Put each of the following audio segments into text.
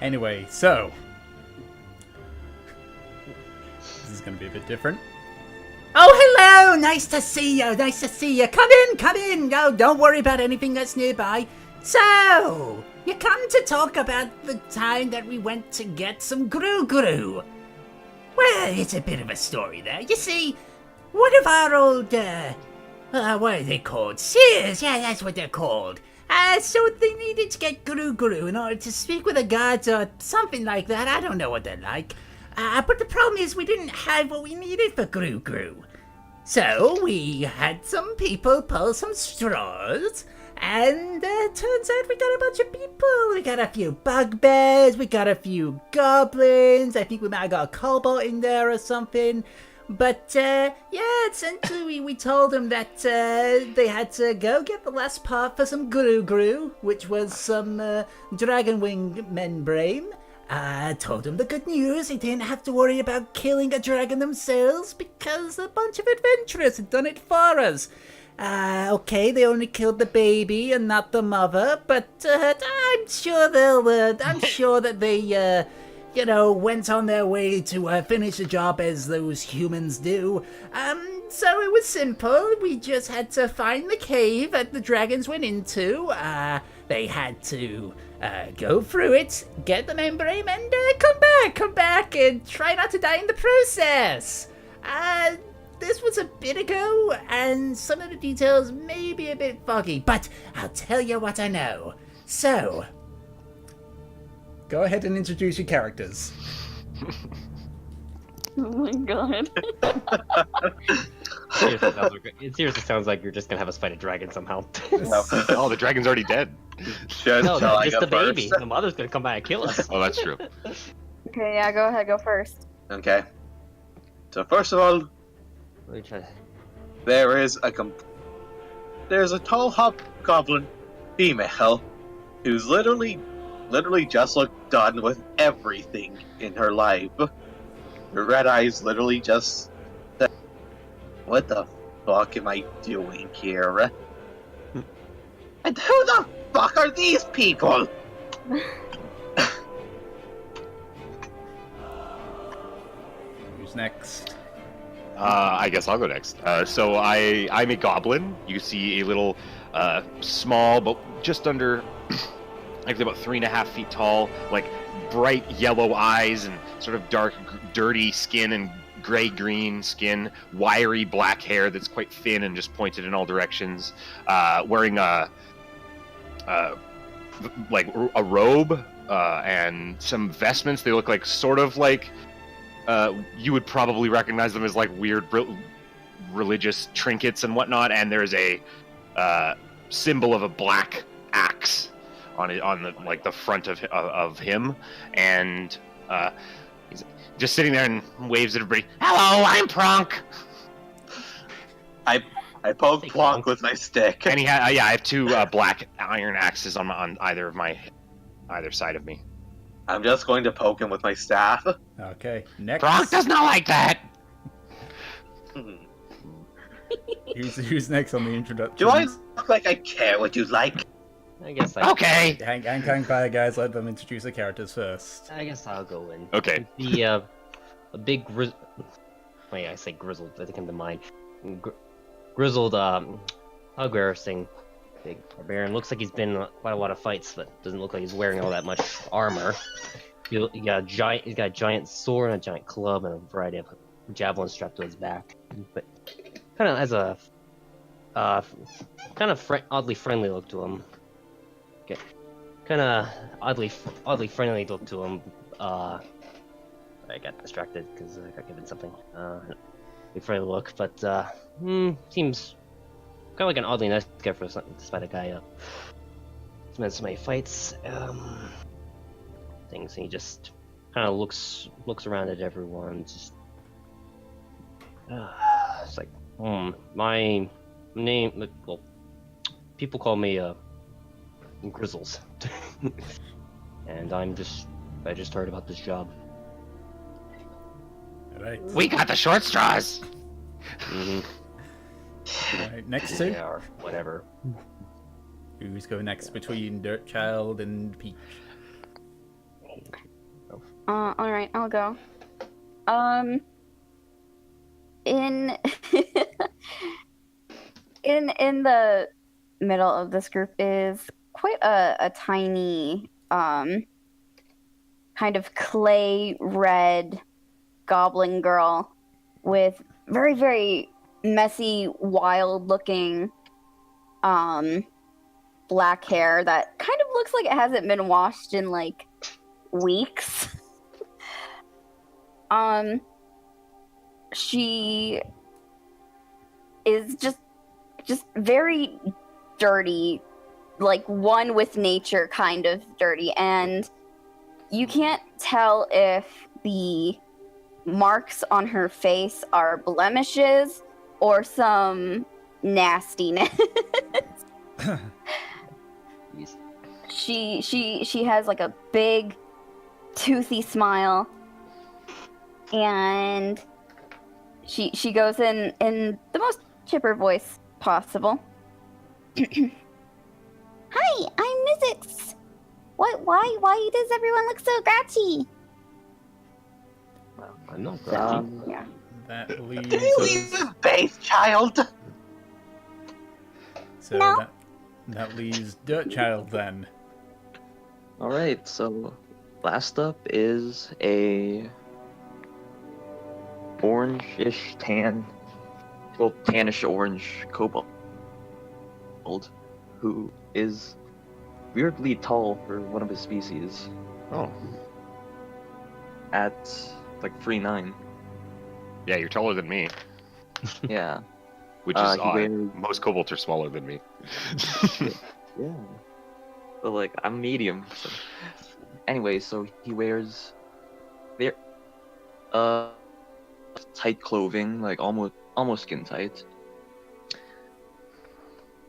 Anyway, so this is going to be a bit different. Oh, hello! Nice to see you. Nice to see you. Come in, come in. No, don't worry about anything that's nearby. So, you come to talk about the time that we went to get some Gru Gur. Well, it's a bit of a story there. You see, one of our old, what are they called? Seers, yeah, that's what they're called. So they needed to get Gru Gur in order to speak with the gods or something like that. I don't know what they're like. But the problem is we didn't have what we needed for Gru Gur. So we had some people pull some straws, and turns out we got a bunch of people. We got a few bugbears, we got a few goblins, I think we might have got a cobalt in there or something. But, yeah, essentially we told them that they had to go get the last part for some Gru Gur, which was some dragon wing membrane. Told them the good news, they didn't have to worry about killing a dragon themselves because a bunch of adventurers had done it for us. Okay, they only killed the baby and not the mother, but I'm sure I'm sure that they, went on their way to finish the job as those humans do. So it was simple. We just had to find the cave that the dragons went into. They had to go through it, get the membrane, and come back, and try not to die in the process. This was a bit ago, and some of the details may be a bit foggy, but I'll tell you what I know. So, go ahead and introduce your characters. Oh my god. It seriously sounds like you're just gonna have us fight a dragon somehow. Oh, the dragon's already dead. No, just the baby. The mother's gonna come by and kill us. Oh, that's true. Okay, yeah, go ahead, go first. Okay. So first of all, there's a tall hobgoblin female who's literally just looked done with everything in her life. Her red eyes literally just said, "What the fuck am I doing here? And who the fuck are these people?" Who's next? I guess I'll go next. So I'm a goblin. You see a little, small, but just under, like about 3.5 feet tall, like bright yellow eyes and sort of dark, dirty skin and gray-green skin, wiry black hair that's quite thin and just pointed in all directions. Wearing like a robe and some vestments. They look like sort of like. You would probably recognize them as like weird religious trinkets and whatnot, and there's a symbol of a black axe on the front of him, and he's just sitting there and waves at everybody. "Hello, I'm Pronk." I poke Plonk with my stick. And I have two black iron axes on either side of me. I'm just going to poke him with my staff. Okay, next. Pronk does not like that. Who's next on the introduction? Do I look like I care what you like? I guess Okay. Hang by, guys. Let them introduce the characters first. I guess I'll go in. Okay. The a big wait, I say grizzled. I think I'm the mind. Grizzled hugbearer thing. Big barbarian. Looks like he's been in quite a lot of fights, but doesn't look like he's wearing all that much armor. He's got a giant sword and a giant club and a variety of javelins strapped to his back. But kind of has a oddly friendly look to him. Okay. Kind of oddly friendly look to him. I got distracted because I got given something. Friendly look, but seems kind of like an oddly nice guy for despite a guy who's been in so many fights. Things, and he just kind of looks around at everyone. Just it's like, my name. Well, people call me Grizzles, and I just heard about this job. All right. We got the short straws. Mm-hmm. All right, next two. Yeah, or whatever. Who's going next between Dirtchild and Peach? All right, I'll go. In in the middle of this group is quite a tiny kind of clay red goblin girl with very, very messy, wild looking black hair that kind of looks like it hasn't been washed in like weeks. She is just very dirty, like one with nature kind of dirty, and you can't tell if the marks on her face are blemishes or some nastiness. she has like a big toothy smile, and she goes in the most chipper voice possible. Hi, I'm Nizix. Why does everyone look so grouchy? Well, I'm not grouchy. Yeah. That leaves Can you leave us... this base, child? So No. that leaves Dirt Child then. Alright, so last up is a orange-ish tan, well, tannish orange kobold who is weirdly tall for one of his species Oh. at like 3'9". Yeah, you're taller than me, Yeah. which is he odd. wears- Most kobolds are smaller than me. Yeah. But like I'm medium. So. Anyway, so he wears very tight clothing, like almost skin tight.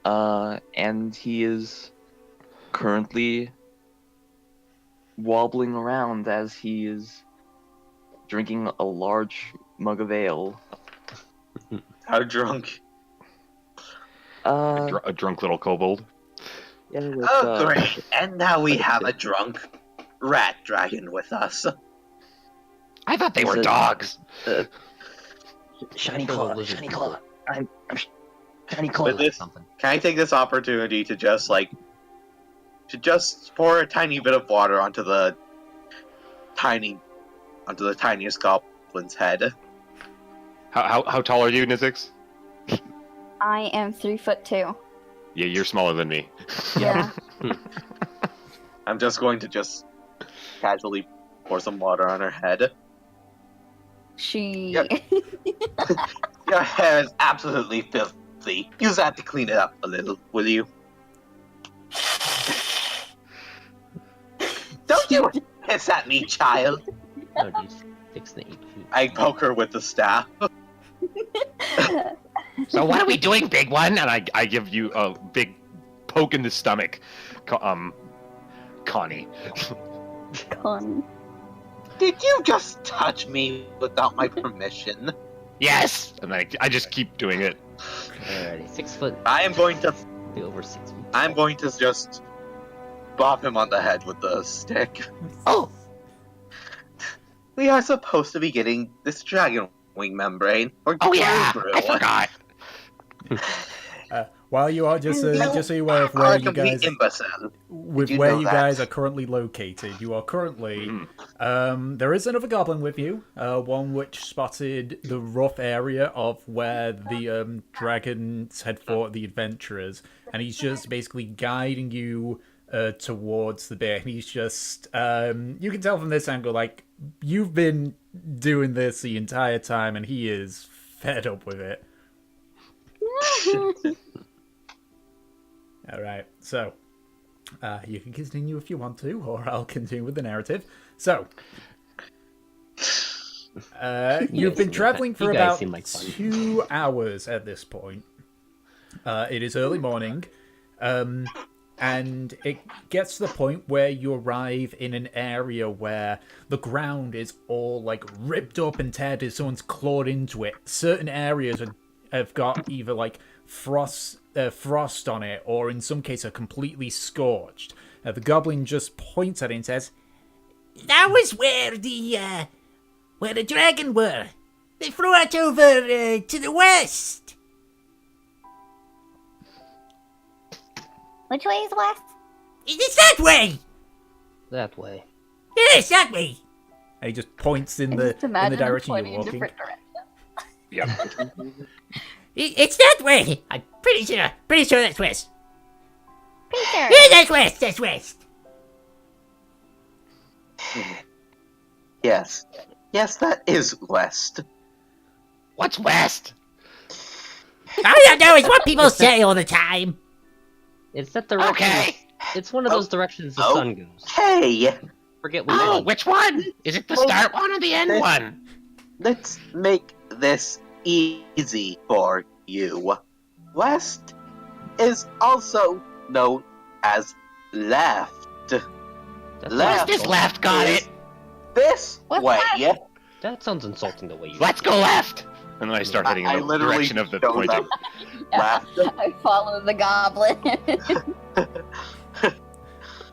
And he is currently wobbling around as he is drinking a large mug of ale. How drunk? A drunk little kobold. Yeah, with, Oh, great. And now we have a drunk rat dragon with us. I thought they Is were it- dogs. Shiny Those are claw, lizard shiny people. claw. I'm shiny claw. With this, Something. can I take this opportunity to just pour a tiny bit of water onto the tiniest goblin's head? How tall are you, Nizix? I am 3'2". Yeah, you're smaller than me. Yeah. I'm just going to casually pour some water on her head. She Yep. Your hair is absolutely filthy. Use that to clean it up a little, will you? Don't you hiss at me, child! No, dude, fix the ape food. I poke her with the staff. So what are we doing, big one? And I give you a big poke in the stomach, Connie. Con. Did you just touch me without my permission? Yes, and I just keep doing it. Alrighty, 6 foot. I am going to Be over 6 feet. I'm going to just bop him on the head with the stick. Oh, We are supposed to be getting this dragon wing membrane. Or oh yeah, Gru I Gur. forgot. While you are just so you're aware of Are where a you complete guys imbecile. with Did you where know you that? guys are currently located, you are currently there is another goblin with you, one which spotted the rough area of where the dragons had fought the adventurers, and he's just basically guiding you towards the bit. And he's just you can tell from this angle, like, you've been doing this the entire time, and he is fed up with it. All right, so you can continue if you want to, or I'll continue with the narrative. So, you've been traveling for You guys about seem like fun. 2 hours at this point. It is early morning, and it gets to the point where you arrive in an area where the ground is all like ripped up and teared as someone's clawed into it. Certain areas have got either like frost on it, or in some cases are completely scorched. The goblin just points at it and says, That was where the dragon were. They flew out over to the west. Which way is west? It's that way. That way. Yes, that way. And he just points in I just imagine him pointing in different directions. Yep. It's that way. I'm pretty sure that's west. Pretty sure. Yeah, that's west. That's west. Yes. Yes, that is west. What's west? I don't know. It's what people say all the time. It's that direction. Okay. It's one of those directions the Oh. sun goes. Hey, Forget which Oh, one. which one? Is it the start one or the end one? let's make this easy for you. West is also known as left. That's Left. West is left, got is it. This What's way. left? That sounds insulting the way you. Let's go left. And then I start heading I in the literally direction of the showed pointing. them. Left. I follow the goblin.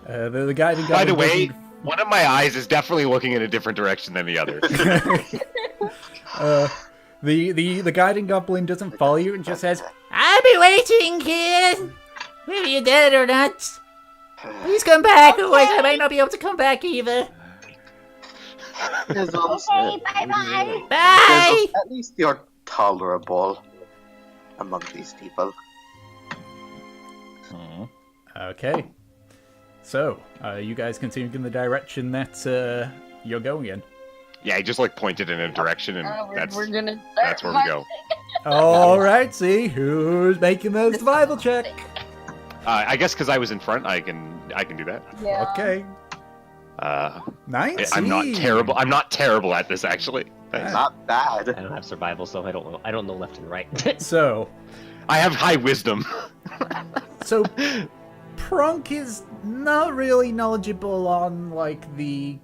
The guiding By the goblin way, doesn't- one of my eyes is definitely looking in a different direction than the other. the guiding goblin doesn't follow you and just says, "I'll be waiting here, whether you're dead or not. Please come back, otherwise I might not be able to come back either. There's also- Okay, bye-bye. Bye." At least you're tolerable among these people. Okay. So, you guys continue in the direction that you're going in. Yeah, he just like pointed in a direction, and We're gonna start that's where we go. Alright, see who's making the survival check. I guess because I was in front, I can do that. Yeah. Okay. Nice. I'm not terrible. I'm not terrible at this actually. Thanks. Not I bad. don't have survival, so I don't know left and right. So, I have high wisdom. So, Prunk is not really knowledgeable on, like, the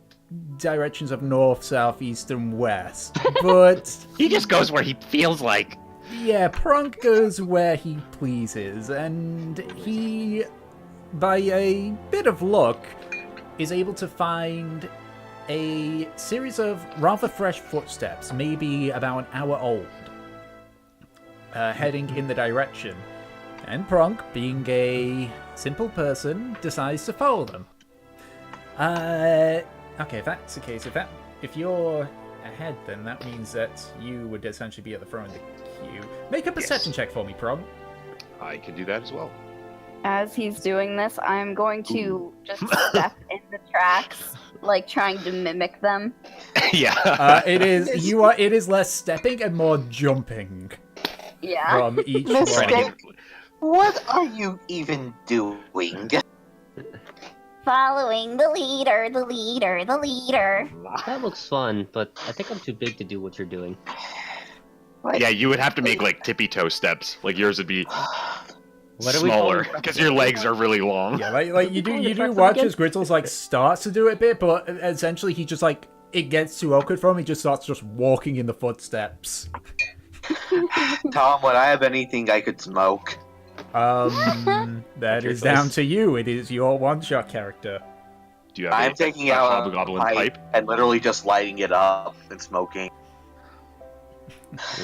directions of north, south, east, and west. But, He just goes where he feels like. yeah, Prunk goes where he pleases. And he, by a bit of luck, is able to find a series of rather fresh footsteps, maybe about an hour old, heading in the direction. And Prunk, being a simple person, decides to follow them. Okay, if that's the case, if you're ahead, then that means that you would essentially be at the front of the queue. Make a perception check for me, Prunk. I can do that as well. As he's doing this, I'm going to just step in the tracks, like trying to mimic them. Yeah. It is less stepping and more jumping Yeah. from each Mistake. one. What are you even doing? Following the leader, the leader, the leader. That looks fun, but I think I'm too big to do what you're doing. Like, Yeah, you would have to make like tippy toe steps. Like yours would be What are we smaller calling- because your legs are really long. Yeah, like you Calling do the press watch again? as Grizzles like starts to do it a bit, but essentially he just like it gets too awkward for him. He just starts just walking in the footsteps. Tom, would I have anything I could smoke? That your is down choice. to you. It is your one-shot character. Do you have I'm taking out a hobgoblin pipe and literally just lighting it up and smoking.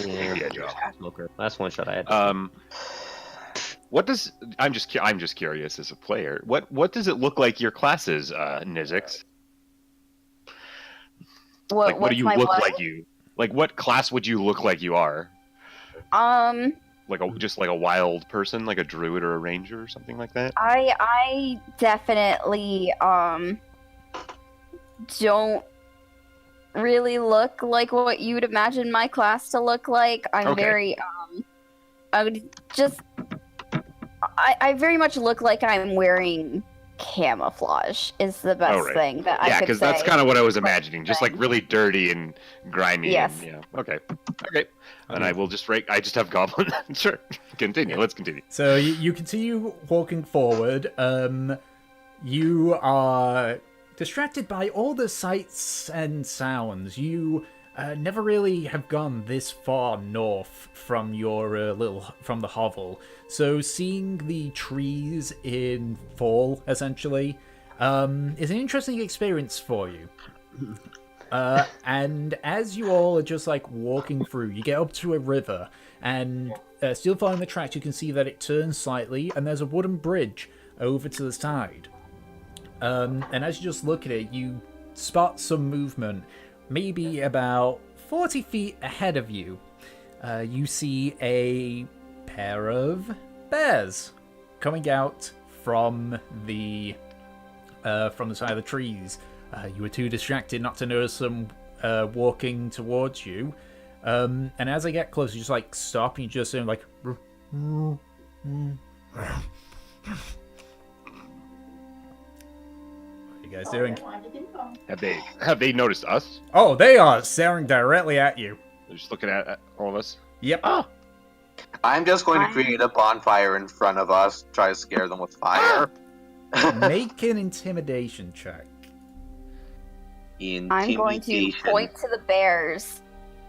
Yeah, Joe. smoker. Last one shot I had. What does I'm just curious as a player. What does it look like your class is, Nizix? Like what do you look like you? Like what class would you look like you are? Like just like a wild person, like a druid or a ranger or something like that? I definitely don't really look like what you'd imagine my class to look like. I'm Okay. very I would just I very much look like I'm wearing camouflage is the best Alright. thing that I Yeah, could because say. that's kind of what I was imagining. Just like really dirty and grimy. Yes. And, yeah. Okay. And I will just I just have goblin. Sure. Continue. Let's continue. So you continue walking forward. You are distracted by all the sights and sounds. You never really have gone this far north from your from the hovel. So seeing the trees in fall, essentially, is an interesting experience for you. And as you all are just like walking through, you get up to a river, and still following the tracks, you can see that it turns slightly, and there's a wooden bridge over to the side. And as you just look at it, you spot some movement, maybe about 40 feet ahead of you. You see a pair of bears coming out from the side of the trees. You were too distracted not to notice them walking towards you. And as they get closer, you just like stop and you just sound like. What are you guys doing? Have they noticed us? Oh, they are staring directly at you. They're just looking at all of us. Yep. Oh. I'm just going to create a bonfire in front of us, try to scare them with fire. Make an intimidation check. I'm going to point to the bears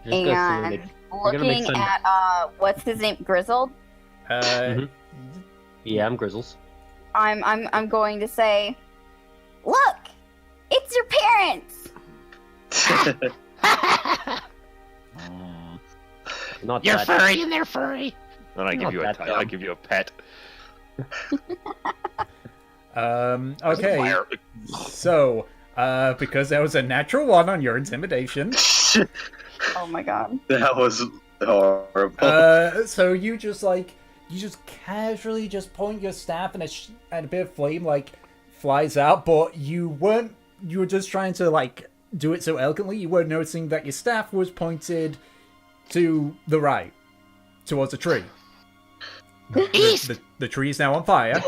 Just go and through it. We're gonna make looking some- at what's his name, Grizzled. Yeah, I'm Grizzles. I'm going to say, look, it's your parents. Not You're that. furry and they're furry. Then I give Not you that I dumb. give you a pet. Okay. Fire. So, because there was a natural 1 on your intimidation, Oh my god. That was horrible. so you just casually just point your staff and a bit of flame like flies out, but you were just trying to like do it so elegantly, you weren't noticing that your staff was pointed to the right, towards a tree. The tree is now on fire,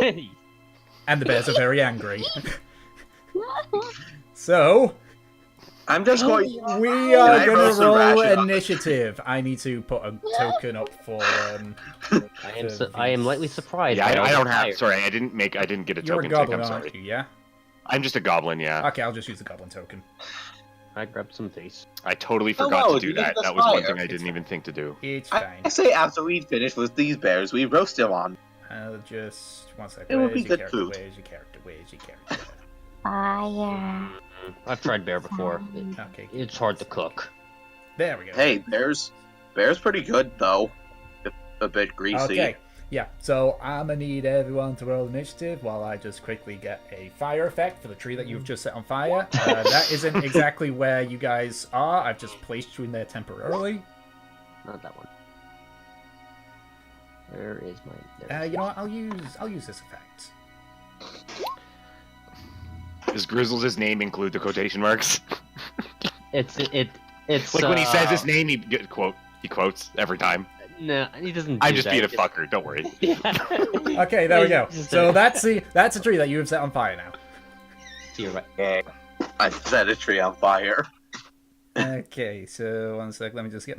and the bears are very angry. So, I'm just going. we are I going roast to a roll ration? initiative. I need to put a token up for. I am lightly surprised. Yeah, by all I don't the have. fire. Sorry, I didn't get a You're a token. goblin, I'm aren't sorry. you? Yeah. I'm just a goblin. Yeah. Okay, I'll just use the goblin token. I grabbed some face. I totally forgot no, to do you that. did That was one fire. thing I didn't even think to do. It's fine. I say after we finish with these bears, we roast them on. Just one second. It would Where's be your good character? food. Where's your character? Where's your character? Fire. I've tried bear before. Okay. It's hard to cook. There we go. Hey, bears pretty good though. A bit greasy. Okay. Yeah, so I'm gonna need everyone to roll initiative while I just quickly get a fire effect for the tree that you've just set on fire. That isn't exactly where you guys are. I've just placed you in there temporarily. Not that one. Where is my? You know what? I'll use this effect. Does Grizzles' name include the quotation marks? It's Like when he says his name, he quotes every time. No, he doesn't. I'm do just that. being a It's- fucker. Don't worry. Yeah. Okay, there we go. Just So a- that's a tree that you have set on fire now. to your right. Yeah. I set a tree on fire. Okay, so one sec. Let me just get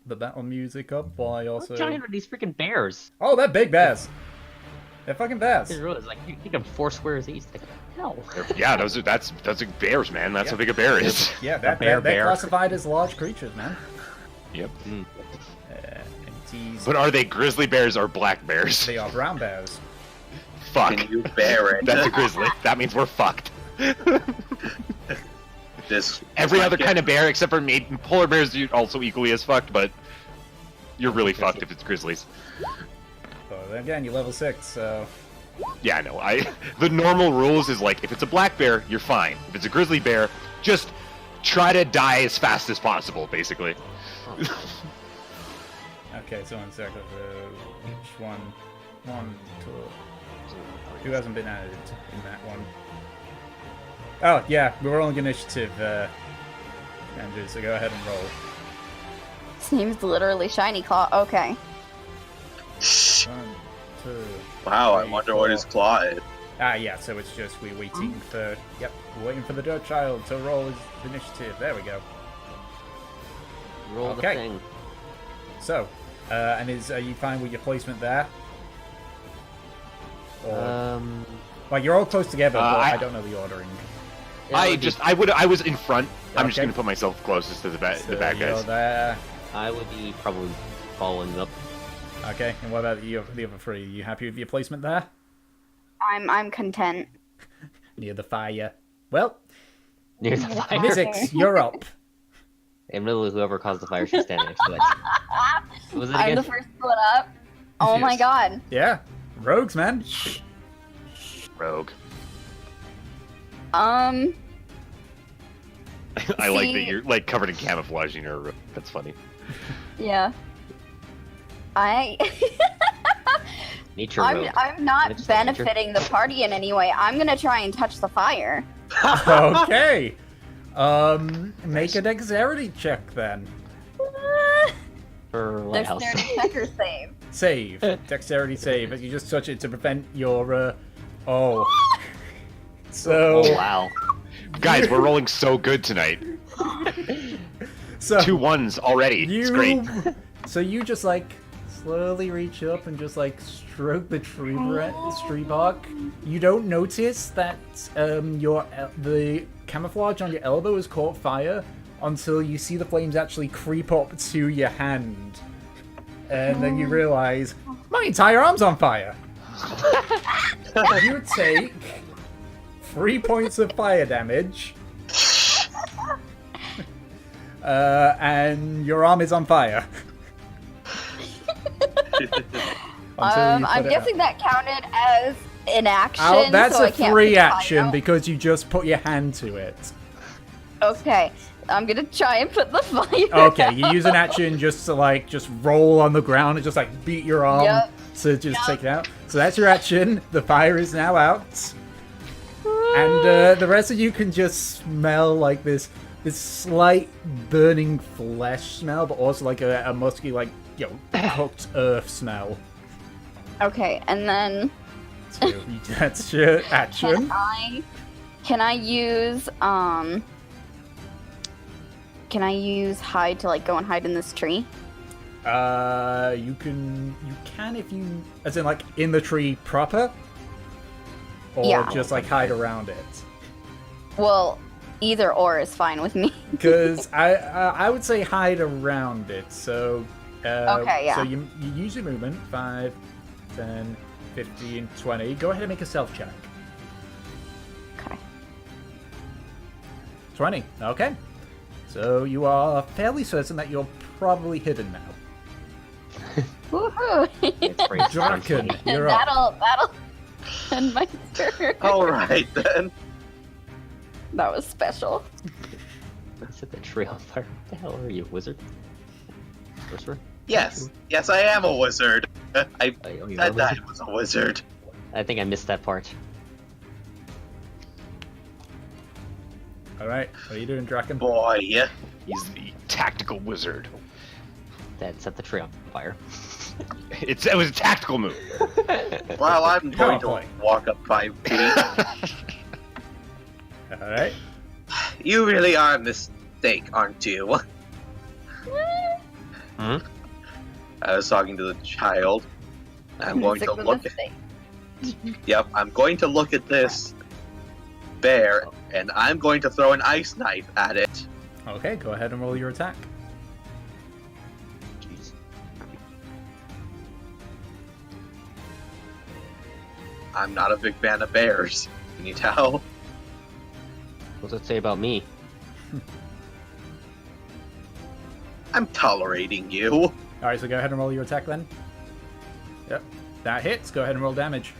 the battle music up while I also. How giant are these freaking bears? Oh, they're big bears. They're fucking bears. I didn't realize, like, you think of 4 squares east. Like, hell. Yeah, that's like bears, man. That's Yeah. how big a bear is. Yeah, bear. they're classified as large creatures, man. Yep. And But are they grizzly bears or black bears? they are brown bears. Fuck. Can you bear it? That's a grizzly. That means we're fucked. Every other kind of bear, except for polar bears, are also equally as fucked. But you're really fucked if it's grizzlies. So then again, you're level 6, so Yeah, I know. The normal rules is like if it's a black bear, you're fine. If it's a grizzly bear, just try to die as fast as possible, basically. okay. So one second. Each one, 1, 2. Who hasn't been added in that one? Oh yeah, we're rolling initiative, Andrew. So go ahead and roll. Seems literally shiny claw. Okay. 1, 2. Wow, I 3, wonder what 4. his claw is. Ah, yeah. So it's just we're waiting for. Yep, we're waiting for the dirt child to roll his initiative. There we go. Roll Okay. the thing. So, and are you fine with your placement there? Or, like you're all close together, but I don't know the ordering. I was in front. I'm just Okay. gonna put myself closest to the bad So guys. you're there. I would be probably following up. Okay, and what about the other 3? Are you happy with your placement there? I'm content. near the fire. Well, Near the fire. Mizzix, you're up. And really, whoever caused the fire should stand next to it. What was it I'm again? the first one up. Oh my Yes. god. Yeah, rogues, man. Rogue. Um, I like that See- you're like covered in camouflage and you're a rogue. That's funny. yeah. Nature I'm rogue. not It's nature. benefiting the party in any way. I'm gonna try and touch the fire. Okay. Make a dexterity check then. For lighthouse. Dexterity check or save. Save. Dexterity save. As you just touch it to prevent your, Oh. So... Oh wow. Guys, we're rolling so good tonight. So 2 1s already. It's great. So you just like slowly reach up and just like stroke the tree bark. You don't notice that the camouflage on your elbow has caught fire until you see the flames actually creep up to your hand, and then you realize my entire arm's on fire. You take 3 points of fire damage. And your arm is on fire. I'm guessing that counted as an action. That's so I a can't free put the fire action out. because you just put your hand to it. Okay, I'm gonna try and put the fire. Okay, you use an action just to just roll on the ground and just beat your arm Yep. to just take it out. So that's your action. The fire is now out. And the rest of you can just smell like this slight burning flesh smell, but also like a musky, cooked earth smell. Okay, and then So that's your action. can I use hide to go and hide in this tree? You can if you, as in in the tree proper, or Yeah. just hide around it. Well, either or is fine with me. Because I would say hide around it. So Okay, yeah. So you use your movement 5, 10, 15, 20. Go ahead and make a self check. Okay. 20. Okay. So you are fairly certain that you're probably hidden now. Woohoo! It's pretty Draken, funny. you're up. that'll end my turn. Alright then. That was special. Set the tree on fire. What the hell are you, wizard? Sorcerer? Yes, I am a wizard. I Oh, you are said a that wizard? I was a wizard. I think I missed that part. Alright, what are you doing, Draken? Boy, He's the tactical wizard. Dad, set the tree on fire. It was a tactical move. well, I'm going to boy. walk up 5 feet. Alright. You really are a mistake, aren't you? Hmm? I was talking to the child. I'm going to Sick of look mistake. Yep, I'm going to look at this bear, and I'm going to throw an ice knife at it. Okay, go ahead and roll your attack. Jeez. I'm not a big fan of bears. Can you tell? What's it say about me? I'm tolerating you. Alright, so go ahead and roll your attack then. Yep. That hits. Go ahead and roll damage.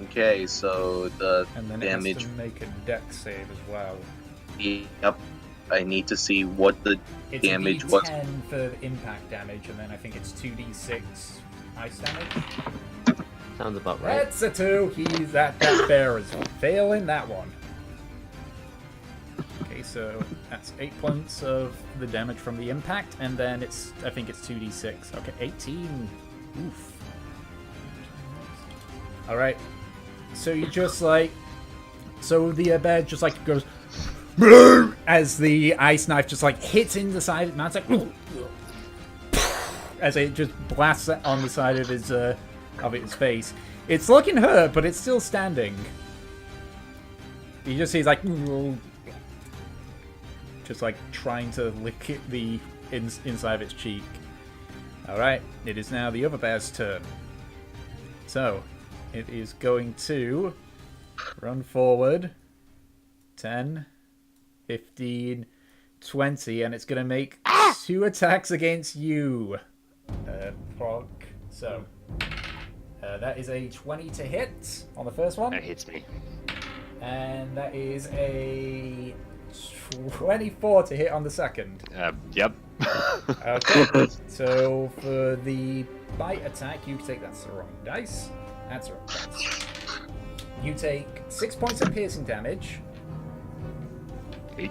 Okay, so the And then it damage. has to make a dex save as well. Yep. I need to see what the It's damage a was. D10 for impact damage, and then I think it's 2d6 ice damage. Sounds about right. That's a 2. That bear is failing that one. Okay, so that's 8 points of the damage from the impact, and then I think it's 2d6. Okay, 18. Oof. Alright. So you just so the bear just goes as the ice knife just hits in the side of its mouth, as it just blasts on the side of its face. It's looking hurt, but it's still standing. You just see just trying to lick the inside of its cheek. Alright, it is now the other bear's turn. So, it is going to Run forward. 10, 15, 20, and it's going to make 2 attacks against you, Prog. So, that is a 20 to hit on the first one. That hits me. And that is a 24 to hit on the second. Yep. Okay. So for the bite attack, you take that's the wrong dice. That's the wrong dice. You take 6 points of piercing damage. 8.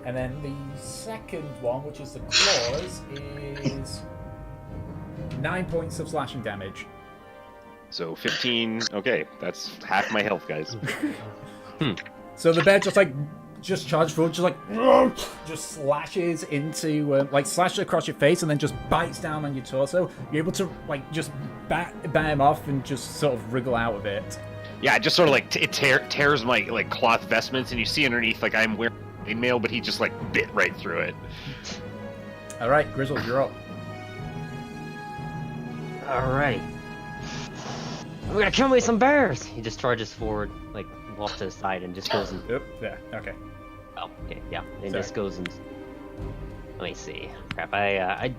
And then the second one, which is the claws, is 9 points of slashing damage. So 15. Okay, that's half my health, guys. So the bear just charges forward, just slashes into, slashes across your face and then just bites down on your torso. You're able to, just bat him off and just sort of wriggle out of it. Yeah, it just sort of it tears my cloth vestments, and you see underneath I'm wearing chainmail, but he just bit right through it. All right, Grizzle, you're up. Alright. We're gonna kill me some bears! He just charges forward, off to the side and just goes and... Yep, yeah, okay. Oh, okay, yeah. And Sorry. just goes and... Let me see. Crap, I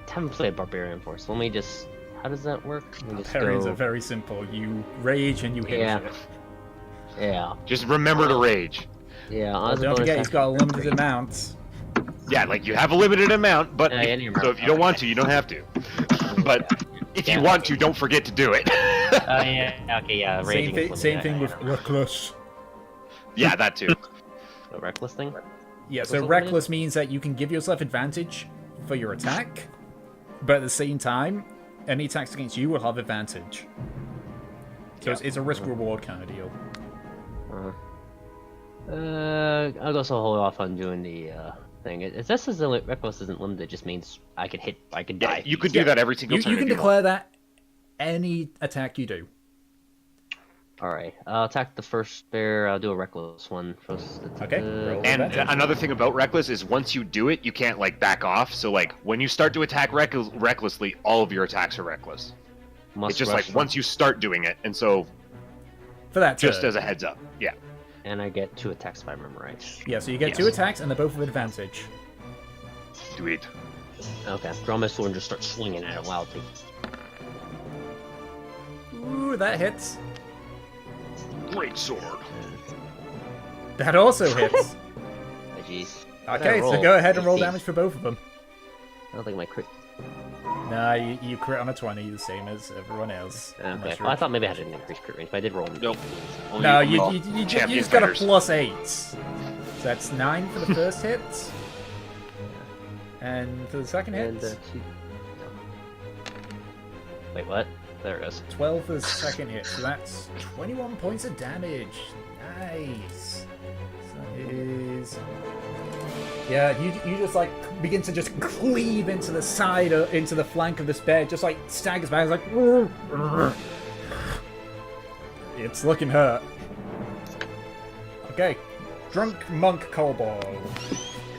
haven't played Barbarian before, so let me just... How does that work? Let me just Barbarians go... are very simple. You rage and you hit Yeah. it. Yeah. Just remember to rage. Yeah, Well, don't forget, he's got a limited amount. Yeah, you have a limited amount, but Yeah, so if you don't want to, you don't have to. But if you want to, don't forget to do it. Yeah, okay, yeah. Raging Same thing with Reckless. Yeah, that too. The reckless thing? Yeah, so What's the Reckless means that you can give yourself advantage for your attack, but at the same time, any attacks against you will have advantage. So it's a risk-reward kind of deal. I'll also hold off on doing the thing. It just says reckless isn't limited. It just means I could die. Yeah, you could do that every single You turn. can if declare that any attack you do. Alright, I'll attack the first bear. I'll do a reckless one first. Okay, roll. And Advantage. another thing about reckless is once you do it, you can't back off. So when you start to attack recklessly, all of your attacks are reckless. Must It's just rush once you start doing it, and so For that just turn. as a heads up, yeah. And I get 2 attacks if I remember right. Yeah, so you get 2 attacks and they're both with advantage. Do it. Okay, draw my sword and just start swinging at it wildly. Ooh, that hits. Great sword. That also hits. Oh, jeez. Okay, so roll? go ahead and roll 15. damage for both of them. I don't think my crit. Nah, you crit on a 20, the same as everyone else. Okay, Unless well, I you're- thought maybe I had an increased crit range, but I did roll. Nope. No, Only- you only champion just got a fighters. +8. So that's 9 for the first hit. And for the second hit, And, 2... Wait, what? There it goes. 12 for the second hit. So that's 21 points of damage. Nice. So it is... Yeah, you just begin to just cleave into the side, into the flank of this bear, just staggers back, it's looking hurt. Okay, drunk monk kobold.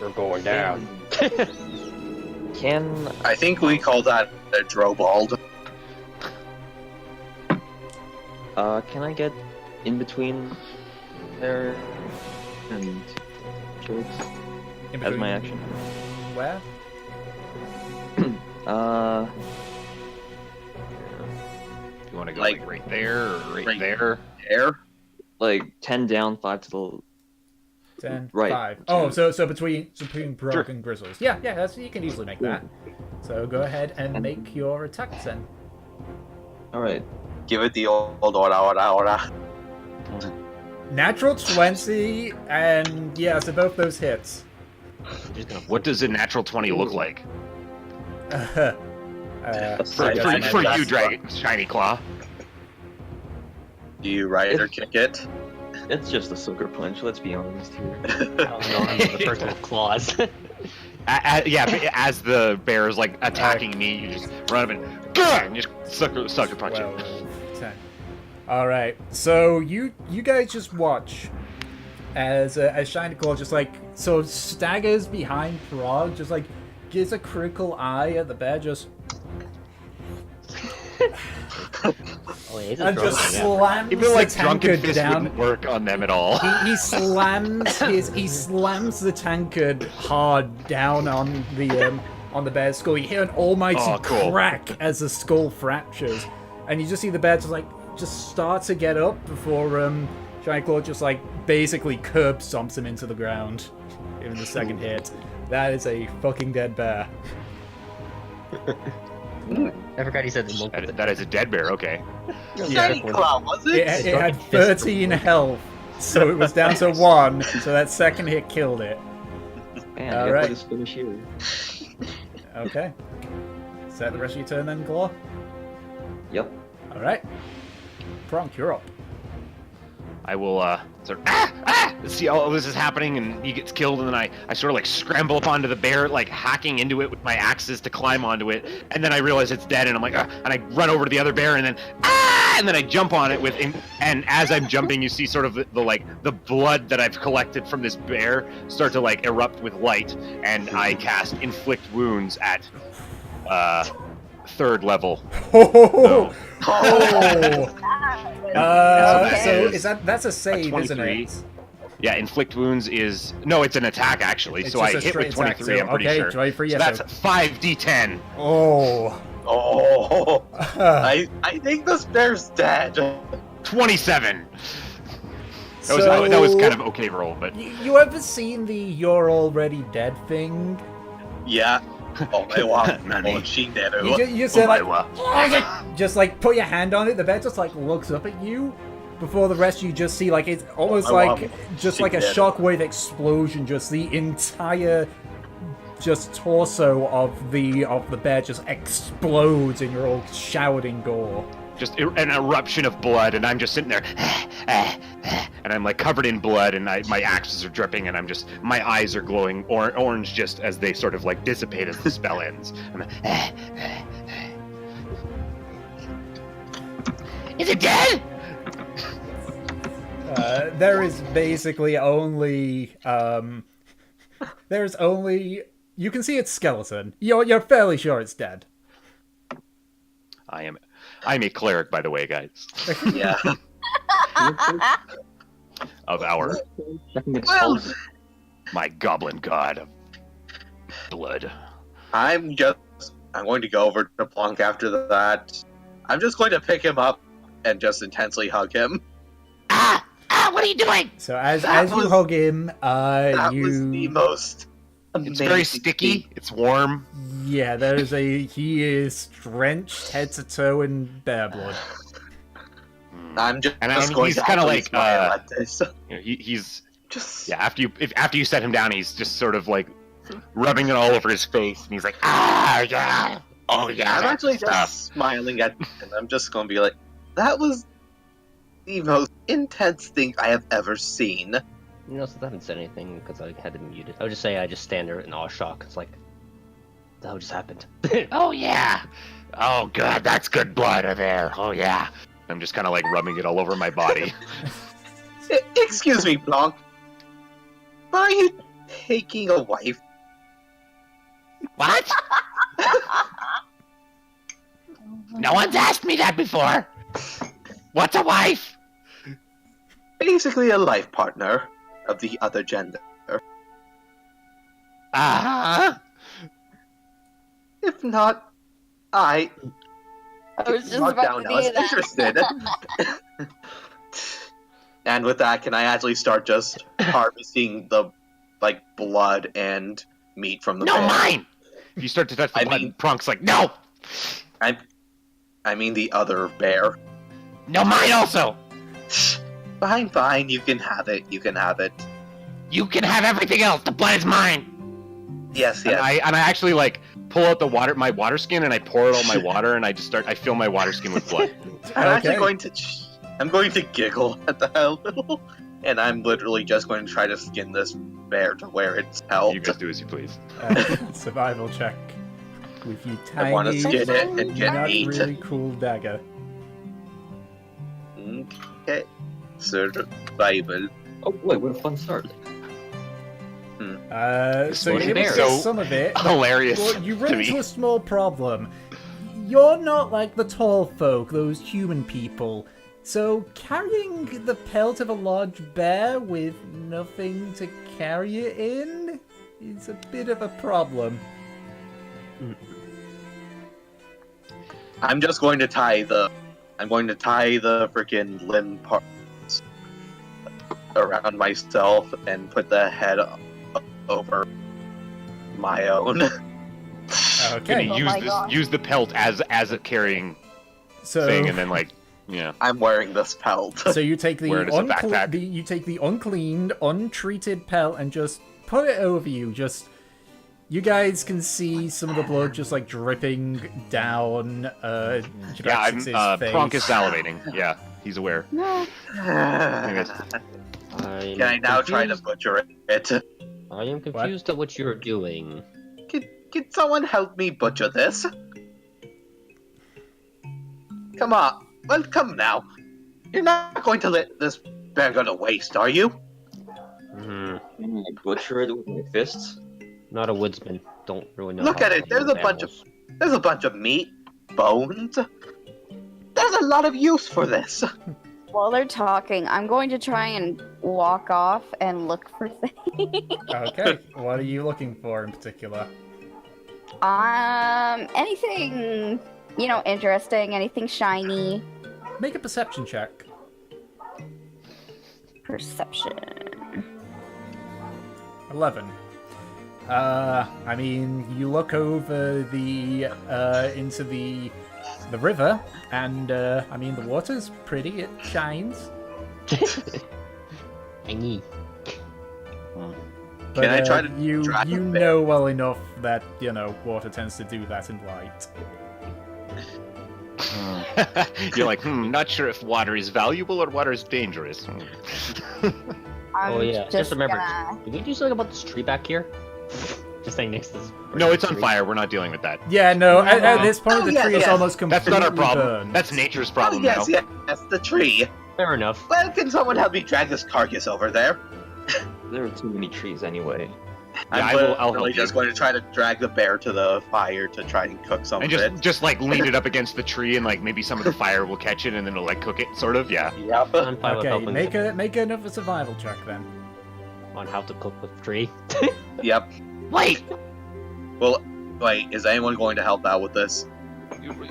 We're going down. Can I think we call that a drobald. can I get in between there and Church In as my between- action? Where? You want to go Like- right there or right right there? Air? 10 down, 5 to the 10, Right. 5. Oh, so between Brog Sure. and Grizzles. Yeah, you can easily make that. So go ahead and make your attacks then. Alright. Give it the old ora. Natural 20, and yeah, so both those hits. I'm just gonna... What does a natural 20 look like? uh, For I guess you, that's- Dragon Shiny Claw. Do you ride or kick it? It's just a sucker punch, let's be honest here. Oh, no, I'm the person with claws. Yeah, but as the bear is attacking me, you just run up and just sucker punch it. 12, 10. Alright, so you guys just watch as Shiny Claw just sort of staggers behind Prog, just gives a critical eye at the bear, just Oh, yeah, he's and drunk, just yeah. slams Even like the drunken tankard fist down. wouldn't work on them at all. He slams the tankard hard down on the bear's skull. You hear an almighty Oh, cool. crack as the skull fractures, and you just see the bear just start to get up before Giant Claw just like basically curb stomps him into the ground in the second hit. That is a fucking dead bear. I forgot he said the monk. That is a dead bear. Okay. Shiny Claw, was it? It had 13 health, so it was down to 1. So that second hit killed it. Man, All you right. put his finish here. Okay. Is that the rest of your turn then, Claw? Yep. All right. Bronk, you're up. I will sort of see all this is happening, and he gets killed, and then I sort of like scramble up onto the bear, like hacking into it with my axes to climb onto it, and then I realize it's dead, and I'm like, and I run over to the other bear, and then and then I jump on it and as I'm jumping, you see sort of the blood that I've collected from this bear start to like erupt with light, and I cast inflict wounds at 3rd level. Oh! Okay. So that's a save, isn't 23. it? Yeah, inflict wounds is it's an attack actually. It's so just I a hit straight with attack, 23. so- I'm pretty okay, sure. try for So yes, that's 5d10. Oh. Oh, I think this bear's dead. 27. That was kind of okay roll, but You ever seen the "you're already dead" thing? Yeah. Oh my wow. Nani. Oh, she did You it. just say like, wa. just like put your hand on it. The bear just like looks up at you. Before the rest, you just see like it's almost Oh, wow. like just She like a did it. shockwave explosion. Just the entire just torso of the bear just explodes, and you're all showered in gore. Just an eruption of blood, and I'm just sitting there, and I'm like covered in blood, and my axes are dripping, and my eyes are glowing orange just as they sort of like dissipate as the spell ends. Is it dead? There is basically only there's only you can see its skeleton. You're fairly sure it's dead. I'm a cleric, by the way, guys, Yeah. of our Checking its Well, pulse. my goblin god of blood. I'm going to go over to Plonk after that. I'm just going to pick him up and just intensely hug him. What are you doing? So as That you was- hug him, That was the you most It's very amazing sticky. thing. It's warm. yeah, he is drenched head to toe in bear blood. I'm just, And I mean, going he's to kinda happily like, smile at this. You know, he's Just after you set him down, he's just sort of like rubbing it all over his face, and he's like, yeah, oh yeah. I'm actually stuff." just smiling at him, and I'm just going to be like, that was the most intense thing I have ever seen. You know, since I haven't said anything because I had it muted, I would just say I just stand there in awe shock. It's like, the hell just happened? Oh yeah. Oh good, that's good blood there. Oh yeah. I'm just kind of like rubbing it all over my body. Excuse me, Blanc. Are you taking a wife? What? No one's asked me that before. What's a wife? Basically a life partner of the other gender. Uh-huh. If not, I was just mark about down to I was say that. interested. And with that, can I actually start just harvesting the blood and meat from the No, bear? mine. If you start to touch the I blood, mean- Prunk's like, no. I mean the other bear. No, mine also. Fine, you can have it. You can have it. You can have everything else. The blood is mine. Yes, And yes. I actually like pull out my water skin, and I pour it all my water, and I fill my water skin with blood. I'm actually Okay. I'm going to giggle at that a little, and I'm literally just going to try to skin this bear to where it's held. You guys do as you please. Survival check with you I want to tiny, skin it and get not meat. really cool dagger. Okay. Survival. Oh boy, what a fun start. So Exploding you bears. get So- some of it. Hilarious Well, you run to into me. a small problem. you're not like the tall folk, those human people. So carrying the pelt of a large bear with nothing to carry it in is a bit of a problem. I'm just going to tie the freaking limb parts around myself and put the head over my own. Okay. Gonna use the pelt as a carrying thing, and then yeah. I'm wearing this pelt. So you take the, Wear it as a backpack. you take the uncleaned, untreated pelt and just put it over you. You guys can see some of the blood just like dripping down. Yeah, Jackson's face. Pronk is salivating. Yeah, he's aware. Can I now try to butcher it? I am confused at what you're doing. Can someone help me butcher this? Come on. Well, come now. You're not going to let this bear go to waste, are you? Can I butcher it with my fists? Not a woodsman. Don't really know. Look how at to it. There's handle a bunch of animals. there's a bunch of meat, bones. There's a lot of use for this. While they're talking, I'm going to try and walk off and look for things. Okay, what are you looking for in particular? Anything, interesting, anything shiny. Make a perception check. Perception. 11. I mean, you look over the into the river, and I mean the water's pretty. It shines. I need. But, Can I try to you drag you the bear? know well enough that water tends to do that in light. You're like, not sure if water is valuable or water is dangerous. I'm Oh yeah, just remember. gonna- Did we do something about this tree back here? Just staying next to this. No, it's on fire. We're not dealing with that. Yeah, no. At this point, Oh, the yes, tree is yes. almost completely That's not our problem. burned. That's nature's Oh, problem yes, now. yes, the tree. Fair enough. Well, can someone help me drag this carcass over there? There are too many trees anyway. I'm I'll help just you. going to try to drag the bear to the fire to try and cook some And of it. just lean it up against the tree, and maybe some of the fire will catch it, and then it'll cook it, sort of. Yeah. Yep. I'm fine with Okay, helping make another survival check then. on how to cook with tree. Yep. Wait. Well, wait. Is anyone going to help out with this?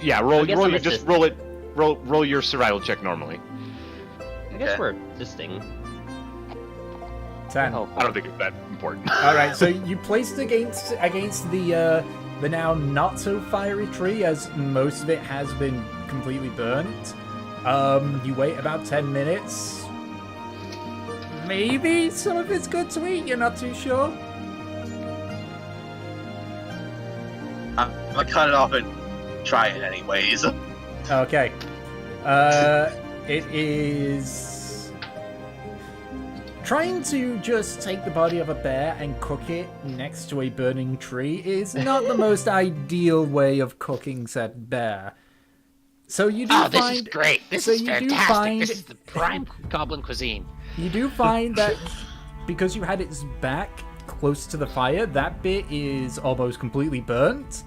Yeah. I Roll guess your I'm just assisting. roll your survival check normally. I guess Okay. we're assisting. 10. Oh, I don't think it's that important. All right, so you placed it against the now not so fiery tree, as most of it has been completely burnt. You wait about 10 minutes. Maybe some of it's good to eat. You're not too sure. I'm gonna cut it off and try it anyways. Okay. It is trying to just take the body of a bear and cook it next to a burning tree is not the most ideal way of cooking said bear. So you do Oh, find this is great. This so is you do fantastic. find- This is the prime goblin cuisine. you do find that because you had its back close to the fire, that bit is almost completely burnt,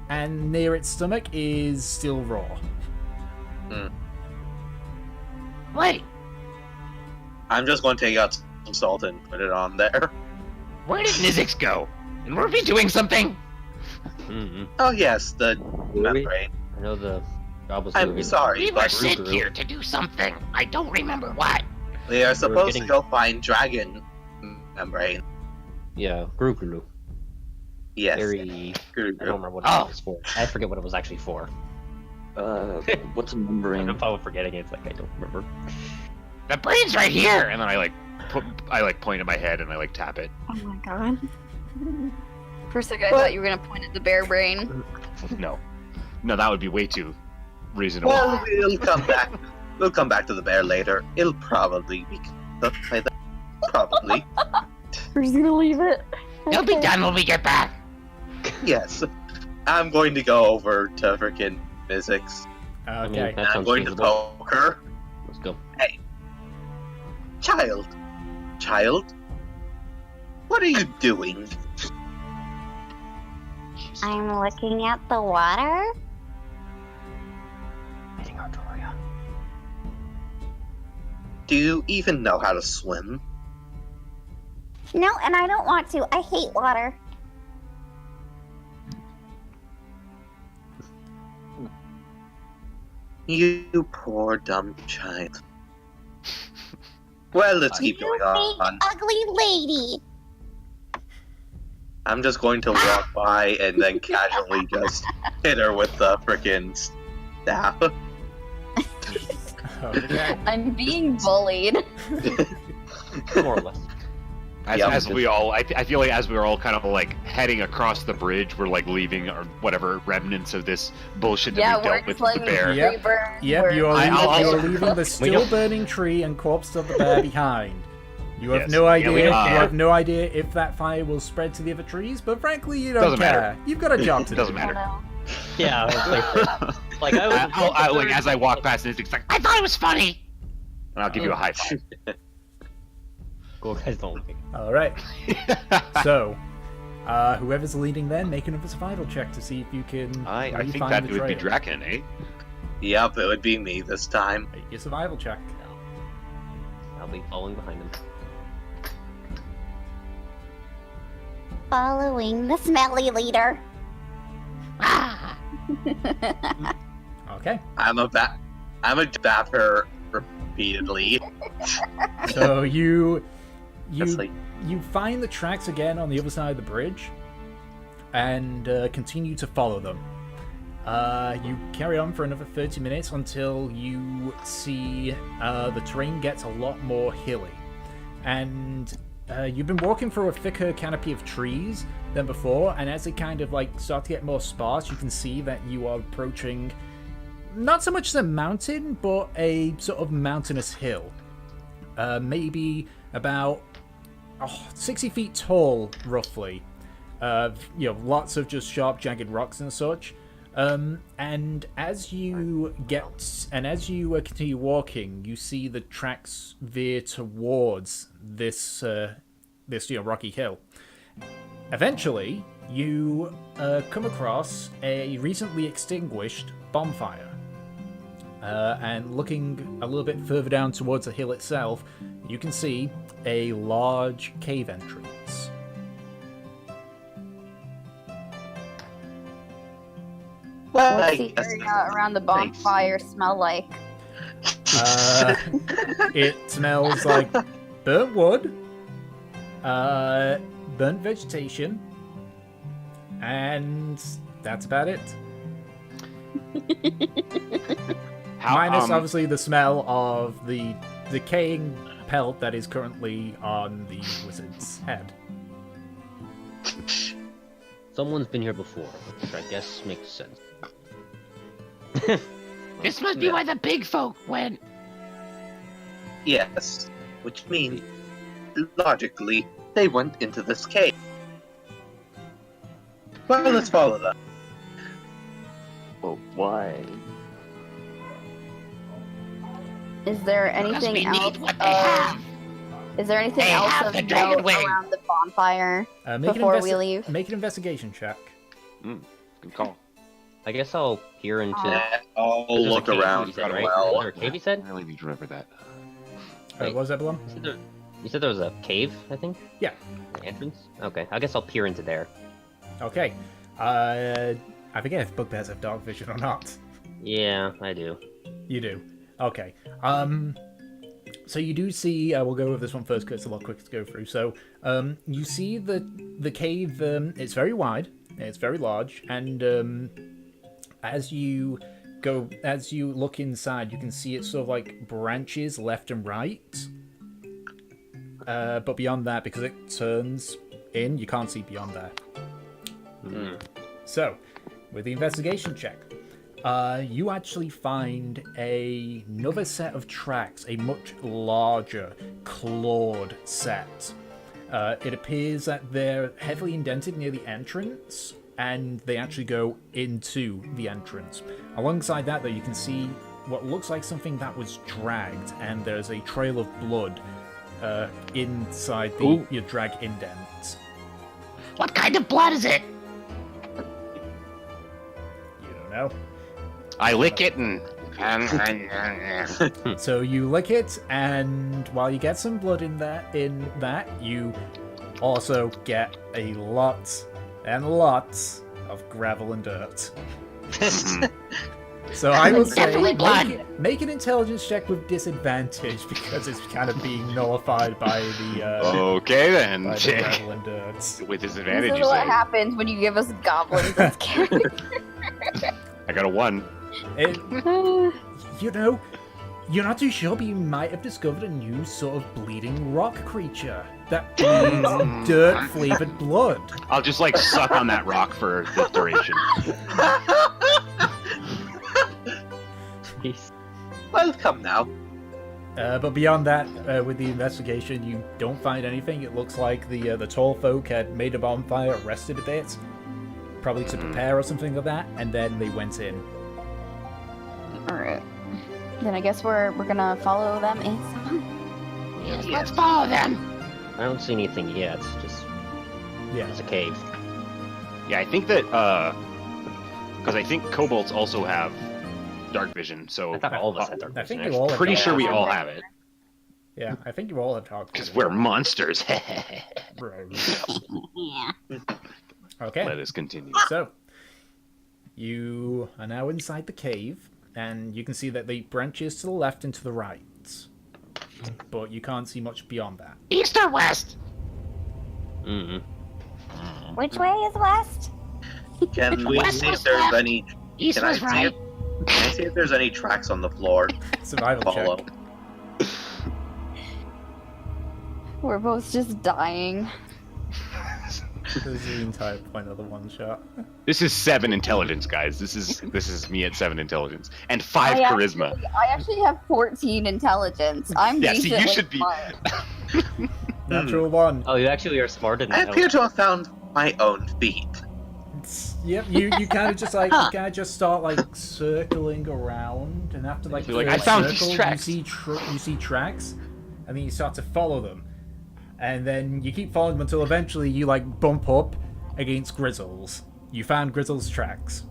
and near its stomach is still raw. Wait, I'm just going to take out some salt and put it on there. where did Nizix go? And were we doing something? Mm-hmm. Oh yes, the Really? membrane. I know the job was I'm moving. sorry, We were but sent Gru. here to do something. I don't remember what. we are supposed getting- to go find dragon membrane. Yeah, Gru Gur. Yes. Very. Gru I Gur. don't remember what Oh. it was for. I forget what it was actually for. What's a I'm membrane? fine with forgetting it. It's like I don't remember. The brain's right here. And then I point at my head and I tap it. Oh my god. For a second, I thought you were gonna point at the bear brain. No, that would be way too reasonable. Well, we'll come back. We'll come back to the bear later. It'll probably be cooked by then. Probably. We're just gonna leave it. It'll be done when we get back. Yes. I'm going to go over to freaking physics. I mean, Okay. that I'm sounds going to feasible. poke her. Let's go. Child, what are you doing? I'm looking at the water. Do you even know how to swim? No, and I don't want to. I hate water. You poor dumb child. Well, let's keep You going big on. ugly lady. I'm just going to walk by and then casually just hit her with the frickin' staff. Okay. I'm being bullied. More or less. As we all, I feel like as we were all kind of like heading across the bridge, we're like leaving or whatever remnants of this bullshit that Yeah, we we're dealt with just the letting bear. Yep. tree burn. Yep, We're- you are I'll- leaving the still don't- burning tree and corpse of the bear behind. You have Yes. no Yeah, idea. we You don't care. have no idea if that fire will spread to the other trees, but frankly, you don't Doesn't care. matter. You've got a job to do. Doesn't I matter. don't know. Yeah, like I was. Like as I walk past, it's like I thought it was funny, and I'll give you a high five. Cool guys don't like it. All right. So, whoever's leading, then make another survival check to see if you can. I think re-find that the would be trail. Draken, eh? Yep, it would be me this time. Make your survival check. I'll be following behind him. Following the smelly leader. Okay. I'm a bap her repeatedly. So you Just like, you find the tracks again on the other side of the bridge, and continue to follow them. You carry on for another 30 minutes until you see the terrain gets a lot more hilly. And you've been walking through a thicker canopy of trees than before, and as they kind of like start to get more sparse, you can see that you are approaching not so much as a mountain, but a sort of mountainous hill. Maybe about 60 feet tall, roughly. Lots of just sharp, jagged rocks and such. And as you continue walking, you see the tracks veer towards this rocky hill. Eventually, you come across a recently extinguished bonfire. And looking a little bit further down towards the hill itself, you can see a large cave entrance. well, What's I the guess area around the bonfire smell like? It smells like burnt wood, burnt vegetation, and that's about it. Minus, obviously, the smell of the decaying pelt that is currently on the wizard's head. Someone's been here before, which I guess makes sense. This must be where the big folk went. yes. Which means, logically, they went into this cave. Well, let's follow them. But why? Is there Because anything we else? need what they have. Is there anything They else have of the dragon note wing. around the bonfire Make before an we leave? Make an investigation check. Good call. I guess I'll peer into. I'll There's a look cave, around you said, for a right? while. Was there a cave you said? I really need to remember that. What was that, Blum? You said there was a cave, I think? Yeah. An entrance? Okay, I guess I'll peer into there. Okay. I forget if bugbears have dark vision or not. Yeah, I do. You do. Okay. So you do see. We'll go with this one first because it's a lot quicker to go through. So, you see the cave. It's very wide. It's very large, and as you look inside, you can see it's sort of like branches left and right. But beyond that, because it turns in, you can't see beyond there. So, with the investigation check, you actually find another set of tracks, a much larger, clawed set. It appears that they're heavily indented near the entrance, and they actually go into the entrance. Alongside that, though, you can see what looks like something that was dragged, and there's a trail of blood inside your drag indent. What kind of blood is it? You don't know. I lick it and So you lick it, and while you get some blood in that, you also get a lot and lots of gravel and dirt. So I will say Definitely blood. make an intelligence check with disadvantage because it's kind of being nullified by the Okay then. by the gravel and dirt. With This disadvantage, is you what say. happens when you give us goblins as characters. I got a 1. You know, you're not too sure, but you might have discovered a new sort of bleeding rock creature that bleeds dirt-flavored blood. I'll just like suck on that rock for the duration. Jeez. Welcome now. But beyond that, with the investigation, you don't find anything. It looks like the tall folk had made a bonfire, rested a bit, probably to prepare or something like that, and then they went in. Alright. Then I guess we're gonna follow them inside. Yes, let's follow them. I don't see anything yet. Just Yeah. it's a cave. Yeah, I think that because I think kobolds also have dark vision, so I thought all of us had dark I vision. think you all have pretty dark sure we vision. all have it Yeah, I think you all have talked. because we're monsters. Bro. Yeah. Okay. Let us continue. So, you are now inside the cave, and you can see that the branches to the left and to the right. But you can't see much beyond that. East or west? Mm-hmm. Which way is west? Can we West see if was there's left. any? East Can I was see right. Can I see if there's any tracks on the floor? Survival Follow. check. We're both just dying. This is the entire point of the one shot. This is 7 intelligence, guys. This is me at 7 intelligence and 5 I charisma. I actually have 14 intelligence. I'm Yeah, see, you decently should be- smart. Natural one. Oh, you actually are smarter I than appear to have found my own feet. Yep, you kind of just like you kind of just start like circling around, and after like You're like, the I found circle, these tracks. you see tracks, and then you start to follow them, and then you keep following them until eventually you like bump up against Grizzle's. You found Grizzle's tracks.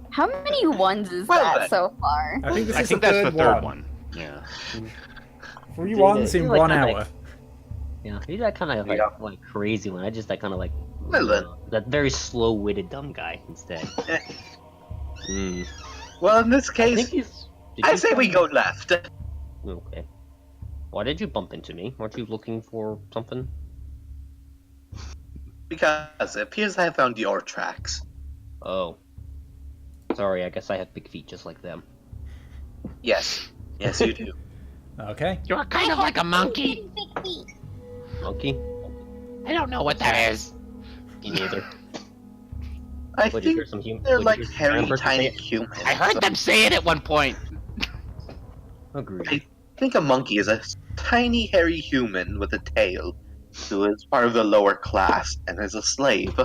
How many ones is Well that then. so far? I think this I is think the that's third the third one. Yeah. 3 Dude, ones I in feel like 1 kinda hour. Yeah, maybe that kind of like crazy one. I just that kind of like Well then. that very slow-witted dumb guy instead. Hmm. Well, in this I case, think he's. did I you say we find- go left. Okay. Why did you bump into me? Weren't you looking for something? Because it appears I have found your tracks. Oh. Sorry, I guess I have big feet just like them. Yes. Yes, you do. Okay. You're kind of like a monkey. Big feet. Monkey? I don't know what that is. Me neither. I Would you think hear some human? they're like hairy, tiny humans. I heard them say it at one point. Agreed. I think a monkey is a tiny, hairy human with a tail who is part of the lower class and is a slave.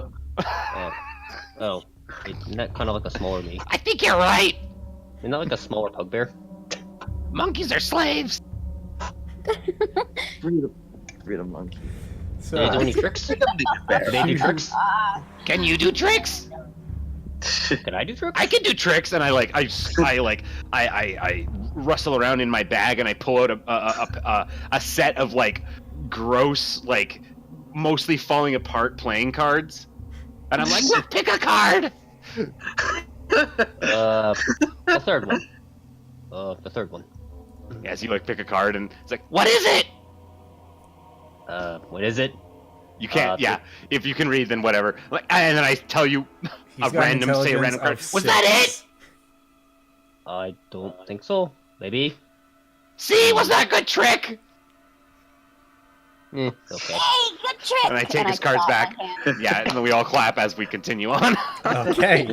Oh. Isn't that kind of like a smaller me? I think you're right. Isn't that like a smaller bugbear? Monkeys are slaves. Freedom monkey. So Do they do any tricks? They can be fair. Do they do tricks? Can you do tricks? Can I do tricks? I can do tricks, and I rustle around in my bag, and I pull out a set of like gross, like mostly falling apart playing cards, and I'm like, Well, pick a card. The third one. The third one. as you like pick a card, and it's like, What is it? What is it? you can't, Uh, yeah. If you can read, then whatever. Like, and then I tell you he's a got an random, say a random card. intelligence of Was that 6. I don't think so. Maybe. See, was that a good trick? Okay. Hey, good trick! And I take And his I cards clap back. my hands. Yeah, and then we all clap as we continue on. Okay.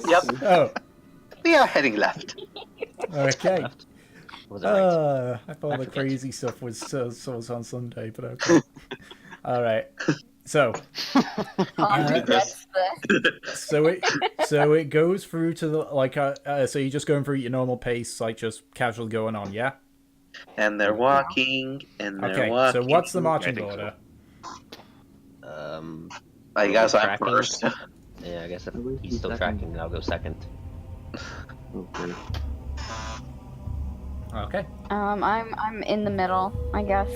Yep, Oh, we are heading left. okay. Left. Was it right? I thought I the forget. crazy stuff was on Sunday, but okay. All right. So, That's so it goes through to the like. So you're just going through at your normal pace, like just casually going on, yeah. And they're walking, and they're Okay. walking. So what's the marching think so. order? I guess I'm Tracking? first. Yeah, I guess if he's still tracking, I'll go second. Okay. Okay. I'm in the middle, I guess.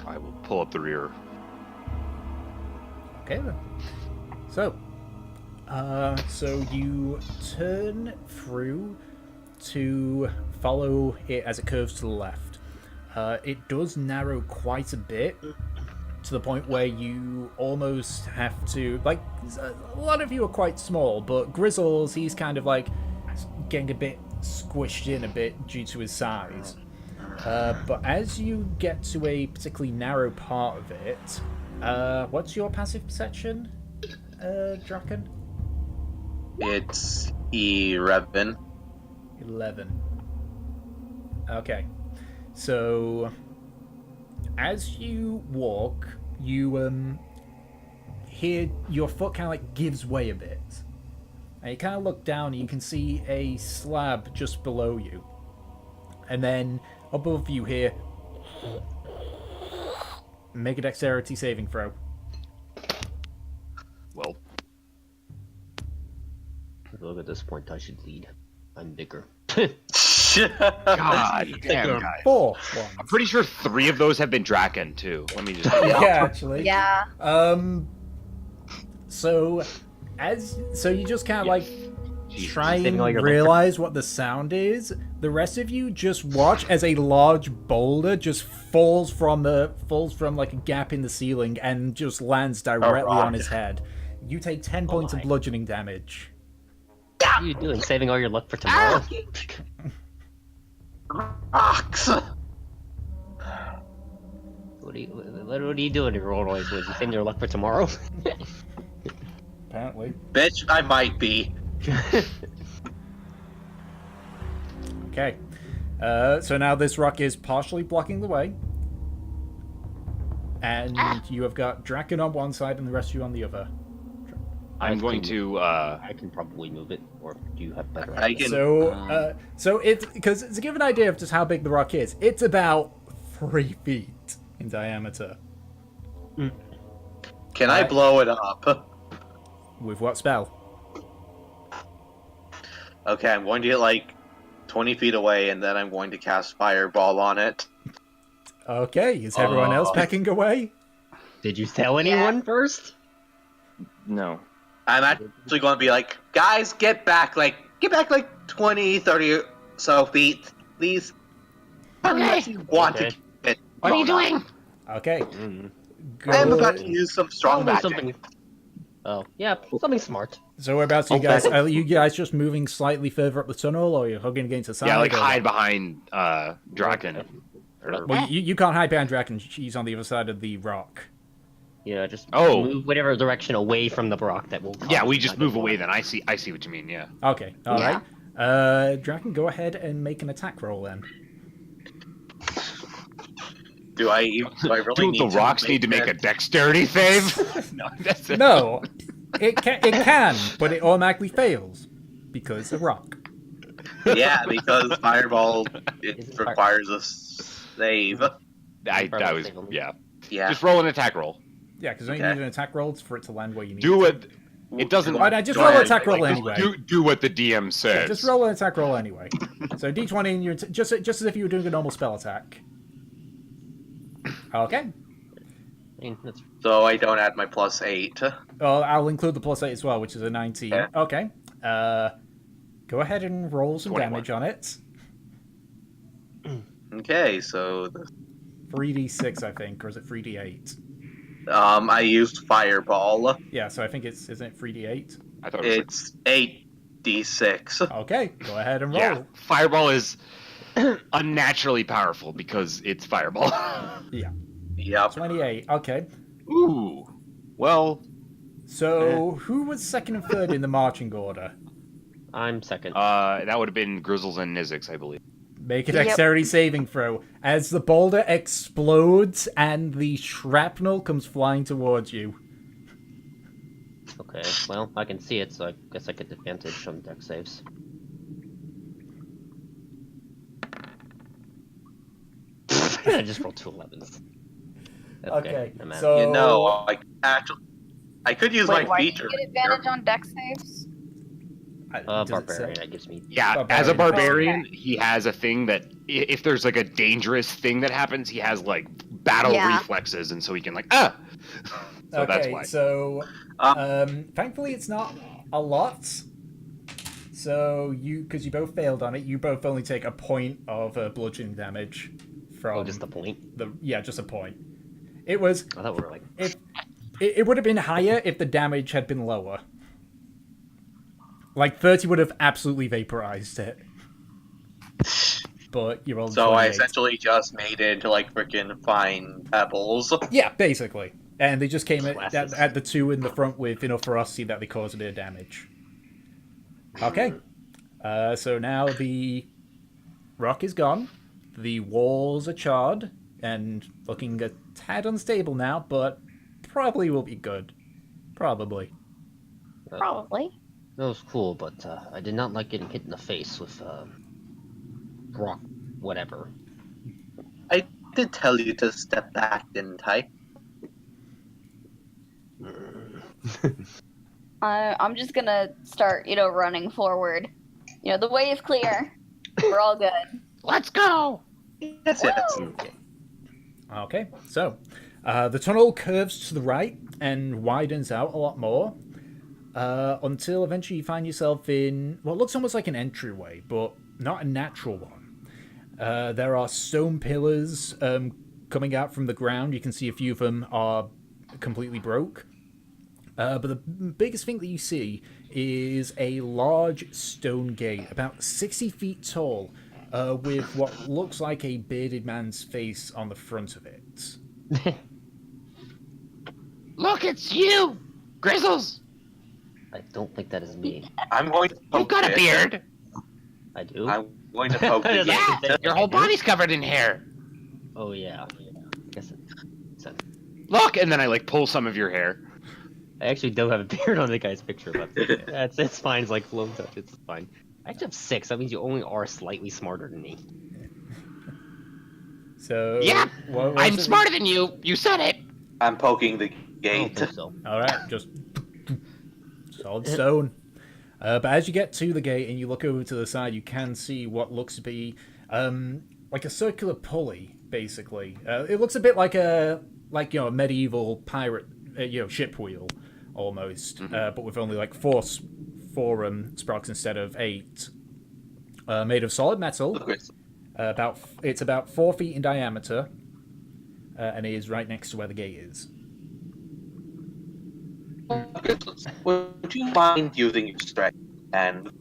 I will pull up the rear. Okay then. So, so you turn through to follow it as it curves to the left. It does narrow quite a bit to the point where you almost have to, like, a lot of you are quite small, but Grizzles, he's kind of like getting a bit squished in a bit due to his size. But as you get to a particularly narrow part of it, what's your passive perception, Draken? It's 11. 11. Okay. So, as you walk, you hear your foot kind of like gives way a bit. And you kind of look down and you can see a slab just below you. And then above you here, make a dexterity saving throw. Well, Look, at this point, I should lead. I'm bigger. God damn, guys. 4 ones. I'm pretty sure 3 of those have been Draken too. Let me just. Yeah, actually. Yeah. So you just kind of like try Saving all and your realize what the sound is. The rest of you just watch as a large boulder just falls from like a gap in the ceiling and just lands directly on his head. You take 10 points of my. bludgeoning damage. What are you doing? Saving all your luck for tomorrow? Rocks! What are you doing here, Rolls? Was you saving your luck for tomorrow? Apparently. Bitch, I might be. Okay. So now this rock is partially blocking the way. And you have got Draken on one side and the rest of you on the other. I'm going to. I can probably move it, or do you have better I ideas? can. So it's because to give an idea of just how big the rock is, it's about 3 feet in diameter. Can I blow it up? With what spell? Okay, I'm going to get like 20 feet away, and then I'm going to cast Fireball on it. Okay, is everyone else pecking away? Did you tell anyone first? No. I'm actually going to be like, guys, get back like 20, 30 or so feet, please. Unless you want Okay. to get What are you blown up. doing? Okay. I'm Go- about to use some strong Probably magic. something. Oh, yeah, something smart. So whereabouts are you guys? Are you guys just moving slightly further up the tunnel, or you're hugging against the side? Yeah, like or- hide behind Draken. Well, you can't hide behind Draken. She's on the other side of the rock. Yeah, just Oh. move whatever direction away from the rock that will. Yeah, we just move away then. I see what you mean. Yeah. Okay, all Yeah. right. Draken, go ahead and make an attack roll then. Do I really Do need the rocks need to make a dexterity save? No, that's it. No, it can, but it automatically fails because a rock. Yeah, because Fireball it Is it fire- requires a save. I was yeah. Yeah. Just roll an attack roll. Yeah, because don't you Okay. need an attack roll for it to land where you need Do it. it. It doesn't. Why not just Go roll an ahead, attack roll like, anyway? Do what the DM says. Yeah, just roll an attack roll anyway. So D20, and you're just as if you were doing a normal spell attack. Okay. I mean, that's So I don't add my +8. Well, I'll include the +8 as well, which is a 19. Yeah. Okay. Go ahead and roll some 21. damage on it. Okay, so 3d6, I think, or is it 3d8? I used Fireball. Yeah, so I think isn't it 3d8? I thought it was. It's 8d6. Okay, go ahead and roll. Yeah. Fireball is unnaturally powerful because it's fireball. Yeah. Yep. 28. Okay. Ooh. Well, So, who was second and third in the marching order? I'm second. that would have been Grizzles and Nizix, I believe. Make a Yep. dexterity saving throw as the boulder explodes and the shrapnel comes flying towards you. Okay, well, I can see it, so I guess I get advantage on dex saves. I just rolled 2 11s. That's Okay, I'm out. so- You know, I could use Wait, my why do feature. you get advantage on dex saves? Does it Barbarian. say? That gives me. Yeah, Barbarian. as a barbarian, he has a thing that if there's like a dangerous thing that happens, he has like battle Yeah. reflexes, and so he can like so that's Okay, why. so thankfully it's not a lot. So because you both failed on it, you both only take a point of bludgeoning damage from. Oh, just a point. Just a point. It was. I thought we were like. If it would have been higher if the damage had been lower. Like 30 would have absolutely vaporized it. But you're all. So I 28. essentially just made it into like freaking fine pebbles. Yeah, basically. And they just came Glasses. at the two in the front with enough ferocity that they caused a bit of damage. Okay. So now the rock is gone. The walls are charred and looking a tad unstable now, but probably will be good. Probably. Probably. That was cool, but I did not like getting hit in the face with rock, whatever. I did tell you to step back, didn't I? I'm just gonna start, running forward. The way is clear. We're all good. Let's go! Yes, yes. Okay, so the tunnel curves to the right and widens out a lot more until eventually you find yourself in what looks almost like an entryway, but not a natural one. There are stone pillars coming out from the ground. You can see a few of them are completely broke. But the biggest thing that you see is a large stone gate, about 60 feet tall, with what looks like a bearded man's face on the front of it. Look, it's you! Grizzles! I don't think that is me. I'm going to poke You've got a it. beard! I do? I'm going to poke it. Yeah! Your whole body's covered in hair! Oh, yeah. I guess it's Look, and then I like pull some of your hair. I actually don't have a beard on the guy's picture, but it's fine. It's like low touch. It's fine. I actually have 6. That means you only are slightly smarter than me. So Yeah! what I'm was it? smarter than you! You said it! I'm poking the I don't gate. think so. All right, just solid stone. But as you get to the gate and you look over to the side, you can see what looks to be like a circular pulley. Basically, it looks a bit like a medieval pirate ship wheel almost, but with only like four spokes instead of 8. Made of solid metal. It's about 4 feet in diameter, and it is right next to where the gate is. Would you mind using your strength and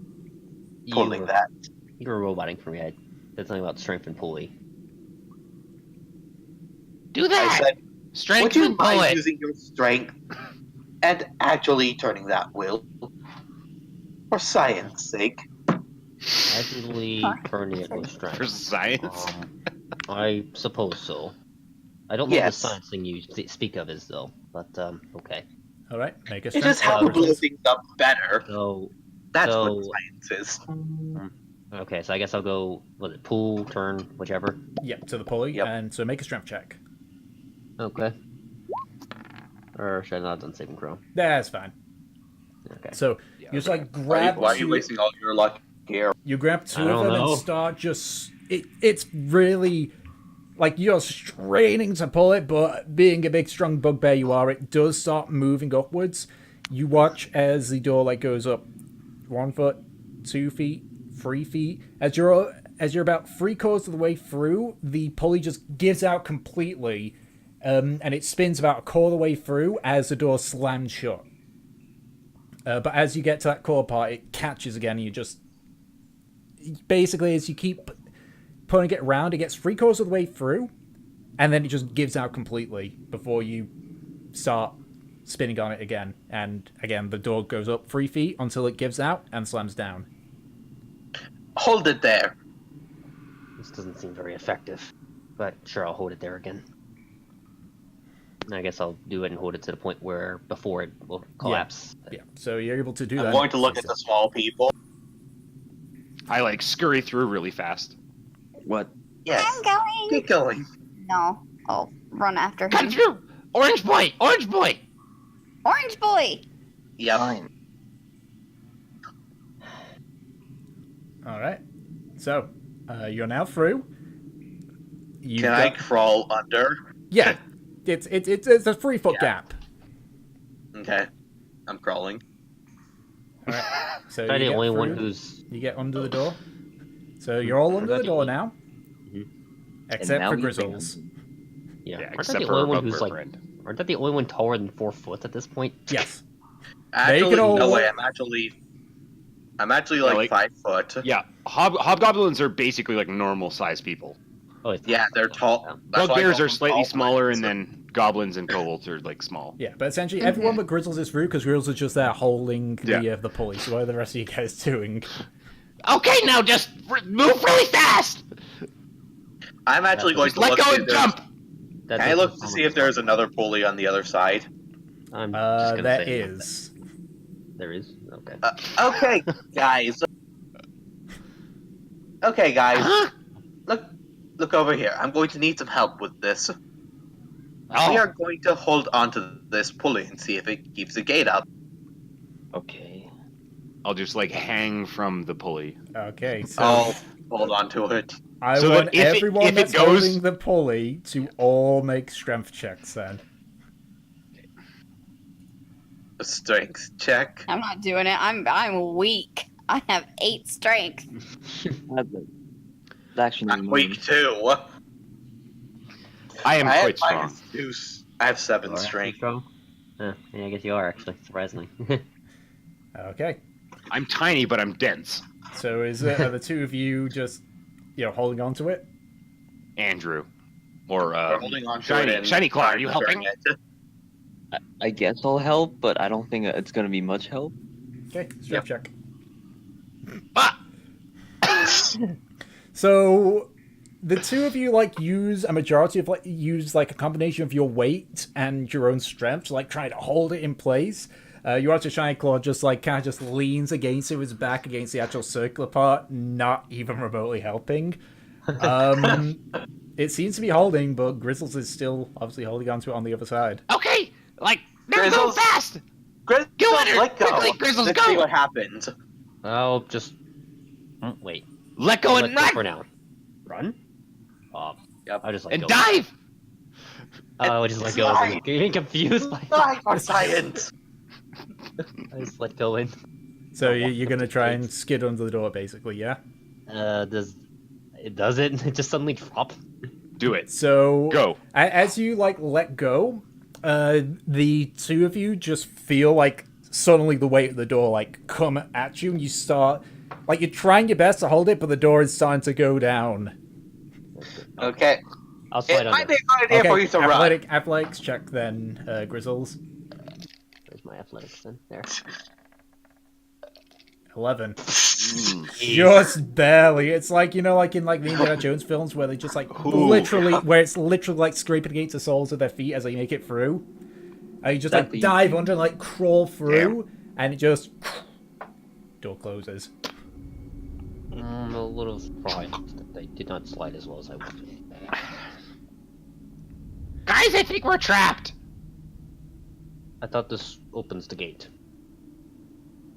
pulling that? You were roboting for me. I said something about strength and pulley. Do I that! said, Strength would you and pull mind it! using your strength and actually turning that wheel? For science sake. Actually, turning it with strength. For science. I suppose so. I don't know what Yes. the science thing you speak of is, though. But, okay. All right, make a It strength is how check. to blow things up better. So, That's so- what science is. okay, so I guess I'll go, pull, turn, whichever. Yeah, to the pulley, Yep. and so make a strength check. Okay. Or should I not have done saving throw? That's fine. Okay. So you just like grab. Why are you two- wasting all your luck here? You grab 2 I of don't them know. and start just. It's really. Like, you're straining to pull it, but being a big, strong bugbear you are, it does start moving upwards. You watch as the door, like, goes up 1 foot, 2 feet, 3 feet. As you're about 3/4 of the way through, the pulley just gives out completely, and it spins about 1/4 of the way through as the door slams shut. But as you get to that core part, it catches again, and you just... Basically, as you keep pulling it around, it gets 3/4 of the way through, and then it just gives out completely before you start spinning on it again. And again, the door goes up 3 feet until it gives out and slams down. Hold it there. This doesn't seem very effective. But sure, I'll hold it there again. I guess I'll do it and hold it to the point where before it will collapse. Yeah, so you're able to do that. I'm going to look at the small people. I like scurry through really fast. What? Yes. I'm going. Keep going. No, I'll run after Come him. through! Orange boy! Orange boy! Orange boy! Yep. Fine. All right. So, you're now through. Can I crawl under? Yeah. It's a 3-foot gap. Okay. I'm crawling. All right. So Am I you the get only one through. who's? You get under the door. So you're all under the door now. Except now for he's Grizzles. Yeah, Yeah, aren't except that the for only our one who's bugbear like? friend. Aren't that the only one taller than 4 foot at this point? Yes. Actually, all- no way. I'm actually like, like- 5 foot. Yeah, hobgoblins are basically like normal sized people. Oh, it's Yeah, they're tall. That's why I Bugbears call are them slightly tall smaller, ones. and then goblins and kobolds are like small. Yeah, but essentially everyone but Grizzles is through because Grizzles is just there holding the pulley. So what are the rest of you guys doing? Okay, now just move really fast. I'm actually going to Let look go see and if there's- jump. That's Can I a- look to see if there's another pulley on the other side? I'm just gonna There say is. There is. Okay. Okay, guys. Okay, guys. Huh? Look over here. I'm going to need some help with this. We Oh, are going to hold onto this pulley and see if it keeps the gate up. Okay. I'll just like hang from the pulley. Okay, so I'll hold onto it. I So want that if it- everyone if it that's goes- holding the pulley to all make strength checks then. A strength check. I'm not doing it. I'm weak. I have 8 strength. That's actually I'm weak too. I am I quite have strong. I have 7 You are actually strength. strong? Yeah, I guess you are actually, surprisingly. Okay, I'm tiny, but I'm dense. so are the two of you just holding on to it? Andrew, or We're holding on to Shiny, it and Shiny Claw, are trying you to helping? turn it. I guess I'll help, but I don't think it's gonna be much help. Okay, strength check. Ah! So the two of you use a combination of your weight and your own strength to try to hold it in place. You watch a Shiny Claw just kind of leans against it with his back against the actual circular part, not even remotely helping. It seems to be holding, but Grizzles is still obviously holding onto it on the other side. okay. Like, now go Grizzles. fast. Grizzles, Go under. let go. Quickly, Grizzles, Let's go. see what happens. I'll just wait. Let go Let and go run for now. Run? Yep. I'll just let and go. dive. I'll just let go. Fine. Getting confused. Die for science. I just let go in. So you're gonna try and skid under the door, basically, yeah? Does it just suddenly drop? Do it. So Go. As you let go, the two of you just feel suddenly the weight of the door come at you, and you start you're trying your best to hold it, but the door is starting to go down. Okay. I'll slide It might under. be a good idea for you to run. Athletics check then, Grizzles. Where's my athletics then? There. 11. Just barely. It's like the Indiana Jones films where they just where it's literally scraping against the soles of their feet as they make it through. And you just dive under and crawl through, and it just door closes. I'm a little surprised that they did not slide as well as I wanted. Guys, I think we're trapped. I thought this opens the gate.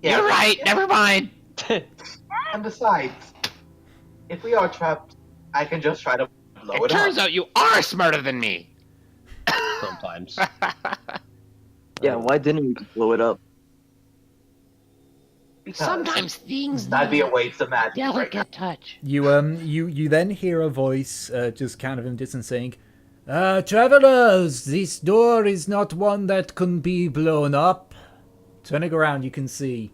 Yeah, You're right. Never mind. And besides, if we are trapped, I can just try to blow It it turns up. out you are smarter than me. Sometimes. Yeah, why didn't we blow it up? Sometimes things That'd be a waste of magic. right now. delicate touch. You then hear a voice just kind of in distance saying, "Travelers, this door is not one that can be blown up." Turning around, you can see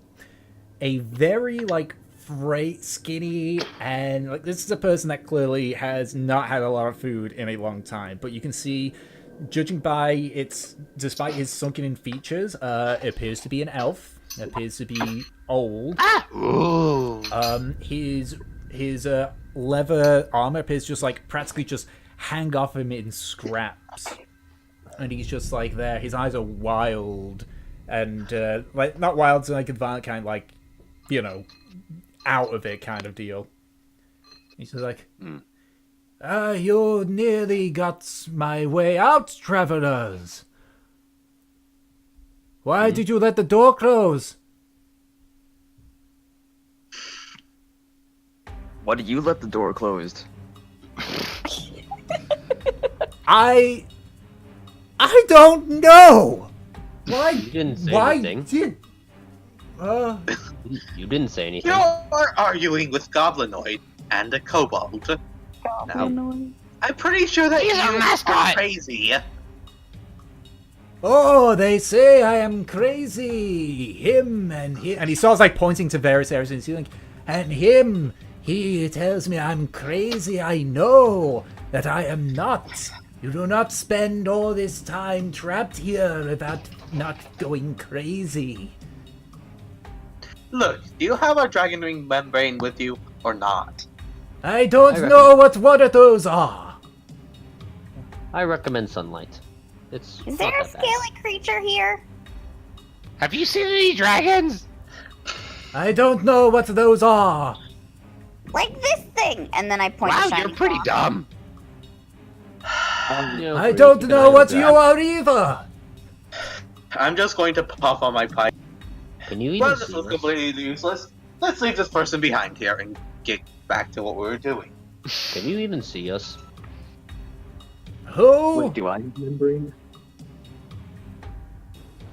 a very skinny, and this is a person that clearly has not had a lot of food in a long time. But you can see, judging by despite his sunken in features, it appears to be an elf. It appears to be old. Ooh. His leather armor appears just practically just hang off him in scraps, and he's just there. His eyes are wild, and not wild in a violent kind, out of it kind of deal. He's just you nearly got my way out, travelers. Why did you let the door close? Why did you let the door closed? I don't know. Why? You didn't say Why anything. did? You didn't say anything. You're arguing with Goblinoid and a kobold. Now, I'm pretty sure that He's you our mascot. are crazy. Oh, they say I am crazy. Him and he, and he starts like pointing to various areas in the ceiling. And him, he tells me I'm crazy. I know that I am not. You do not spend all this time trapped here about not going crazy. Look, do you have a dragon ring membrane with you or not? I don't know what one of those are. I recommend sunlight. It's Is not there a that bad. scaly creature here? Have you seen any dragons? I don't know what those are. Like this thing! And then I point Wow, a shiny you're pretty claw. dumb. You I please don't keep an eye know on what that. you are either. I'm just going to puff on my pipe. Can you even Well, this see was us? completely useless. Let's leave this person behind here and get back to what we were doing. Can you even see us? Who? Wait, do I have membrane?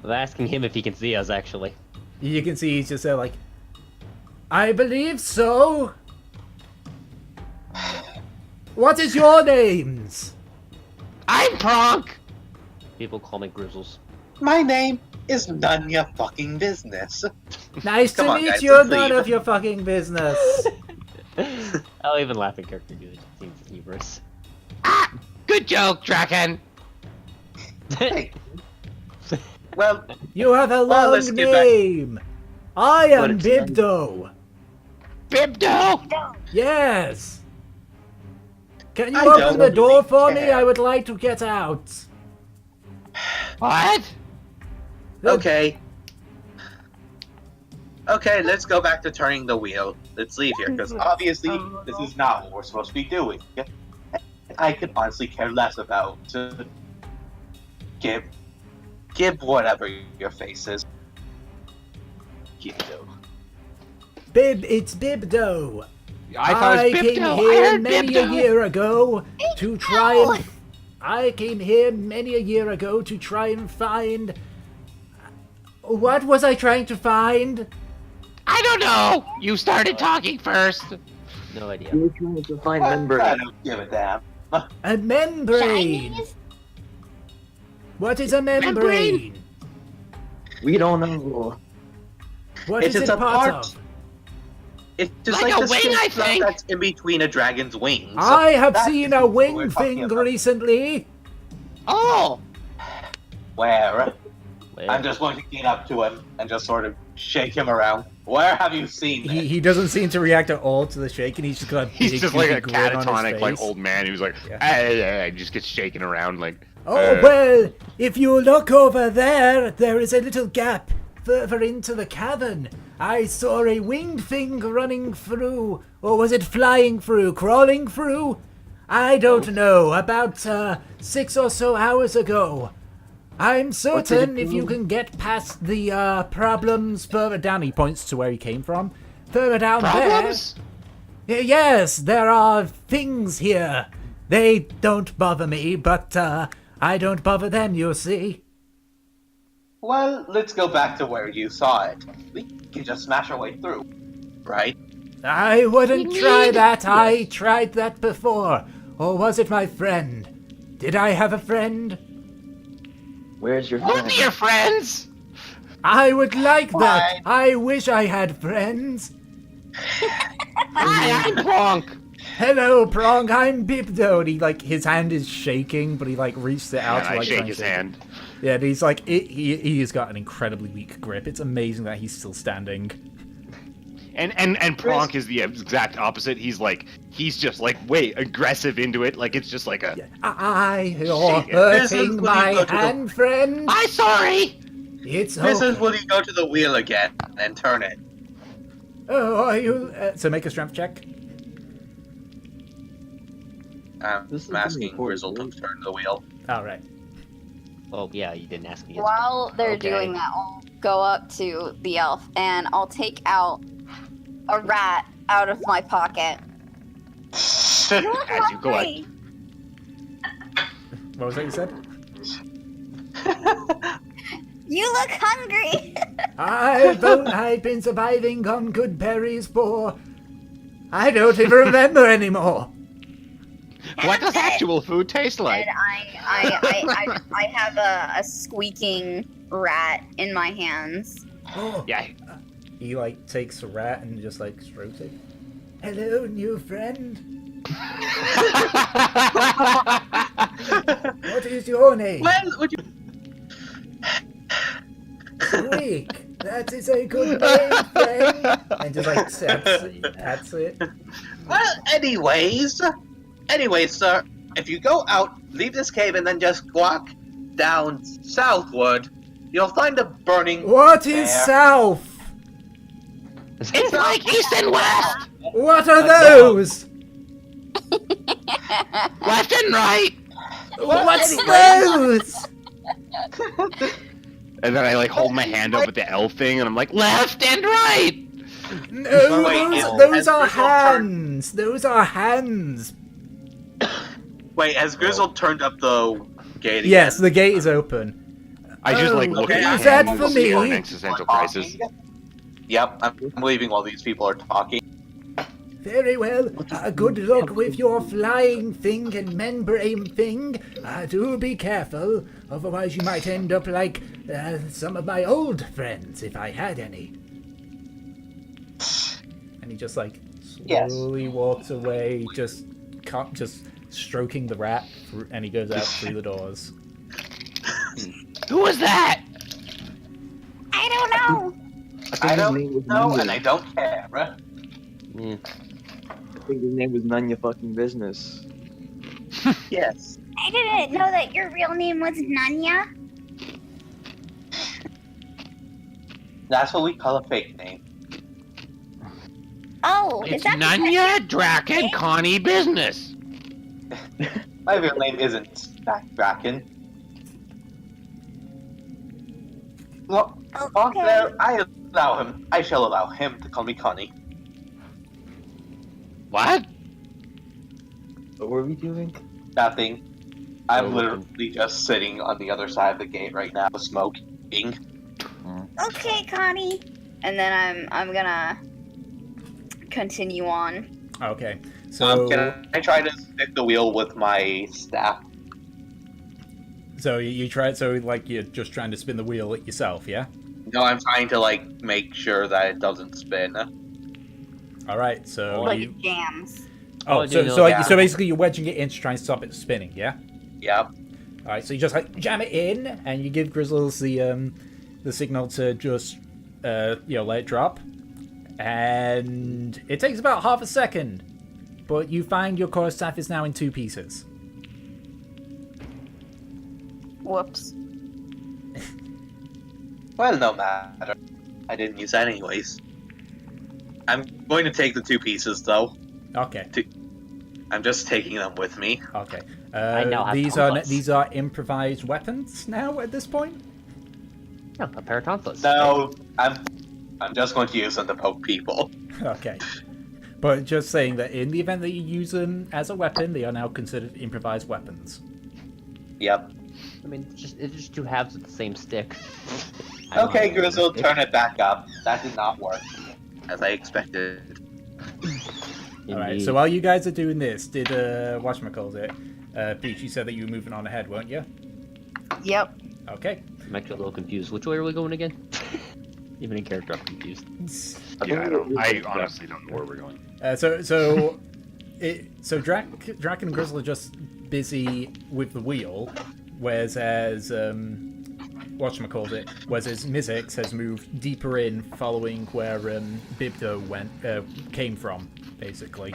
I'm asking him if he can see us, actually. You can see he's just there like, I believe so. What is your names? I'm Pronk. People call me Grizzles. My name is none your fucking business. Nice Come to on, meet guys, you. let's None leave. of your fucking business. I'll even laugh at character do it. Seems humorous. Ah, good joke, Draken. Hey. Well, You have a Well, long let's get back- name. I am But it's Bibdo. Bibdo. Yes. Can you I open don't the door really for me? care. I would like to get out. What? okay. Okay, let's go back to turning the wheel. Let's leave here, because obviously this is not what we're supposed to be doing. I could honestly care less about Gib whatever your face is. Gibdo. It's Bibdo. I thought it was came Bibdo. I here heard many a Bibdo. year ago to try know. and. I came here many a year ago to try and find. What was I trying to find? I don't know. You started talking first. No idea. You were trying to find I membrane. don't give a damn. A membrane. Shinies? What is a membrane? We don't know. What It's is just it a part part. of? It's just Like like, a the wing, skin I stuff think. that's in between a dragon's wings. I have That seen is a what wing we're talking thing about. recently. Oh. Where? Wait, I'm just going to get up to him and just sort of shake him around. Where have you seen me? He doesn't seem to react at all to the shaking. He's just got a He's big, just like a goofy grin on his catatonic, like face. old man who's like, Yeah. "Hey," just gets shaken around like. Oh, well, if you look over there, there is a little gap further into the cavern. I saw a winged thing running through, or was it flying through, crawling through? I don't know, about 6 or so hours ago. I'm certain if you can get past the problems further down, he points to where he came from, further down Problems? there. Yes, there are things here. They don't bother me, but I don't bother them, you see. Well, let's go back to where you saw it. We can just smash our way through, right? I wouldn't We try need- that. I tried that before. Or was it my friend? Did I have a friend? Where's your Who friend? are your friends? I would like that. Fine. I wish I had friends. Hi, I'm Pronk. Hello, Prong. I'm Bibdo. And he his hand is shaking, but he reached it out And to I try shake and his shake it. hand. Yeah, and he's he's got an incredibly weak grip. It's amazing that he's still standing. And Pronk is the exact opposite. He's just way aggressive into it. Like it's just like a. You're Shake it. This is hurting when you my go to the- hand, friend. I'm sorry. It's This is okay. when you go to the wheel again and turn it. Oh, are you? So make a strength check. This is I'm asking really Grizzle to important. turn the wheel. All right. Oh yeah, you didn't ask me. While they're Okay. doing that, I'll go up to the elf and I'll take out a rat out of my pocket You look As you go out. hungry. What was that you said? You look hungry. I've been surviving on good berries for... I don't even remember anymore. What does actual food taste like? And I have a squeaking rat in my hands. Oh, Yeah. he like takes a rat and just like strokes it. Hello, new friend. What is your name? Well, would you? Squeak. That is a good name, friend. And just like pats it. Well, anyways, sir, if you go out, leave this cave, and then just walk down southward, you'll find a burning. What is bear. south? It's like east and west, What are those? left and right. What's those? And then I like hold my hand up with the L thing, and I'm like, Left and right. No, Wait, those are has Grizzle turned- hands. Those are hands. Wait, has Grizzle turned up the gate again? Yes, the gate is open. I just like Oh, look okay, at is that him for before me? an existential crisis. Yep, I'm leaving while these people are talking. Very well. Good luck with your flying thing and membrane thing. Do be careful, otherwise you might end up like some of my old friends, if I had any. And he just like slowly walks away, just stroking the rat, and he goes out through the doors. Who was that? I don't know. I his name was don't know, Nunya. and I don't care. I think his name was none your fucking business. Yes. I didn't know that your real name was Nanya. That's what we call a fake name. Oh, is It's that Nunya, Draken, Connie business. My real name isn't Draken. Look, on Okay. there, I shall allow him to call me Connie. What? What were we doing? Nothing. I'm Oh, literally just sitting on the other side of the gate right now, smoking. Okay, Connie. And then I'm gonna continue on. Okay, so Can I try to stick the wheel with my staff? so you try. So like you're just trying to spin the wheel yourself, yeah? No, I'm trying to like make sure that it doesn't spin. All right. So Like you. jams. Oh, I do so know so, like, that. so basically you're wedging it in to try and stop it spinning, yeah? Yep. All right. So you just like jam it in, and you give Grizzles the signal to just let it drop, and it takes about half a second, but you find your quarterstaff is now in two pieces. Whoops. Well, no matter. I didn't use that anyways. I'm going to take the two pieces though. Okay. I'm just taking them with me. Okay. I now have These are improvised weapons now at this point. Yeah, a pair of tonsils. No, I'm just going to use them to poke people. Okay. But just saying that in the event that you use them as a weapon, they are now considered improvised weapons. Yep. I mean, it's just two halves of the same stick. Okay, Grizzle, turn it back up. That did not work, as I expected. Alright, so while you guys are doing this, did, whatchamacallit, Peach, you said that you were moving on ahead, weren't you? Yep. Okay. I'm actually a little confused. Which way are we going again? Even in character, I'm confused. Yeah, I honestly don't know where we're going. So Drac and Grizzle are just busy with the wheel, whereas Mizzix has moved deeper in, following where Bibdo came from, basically.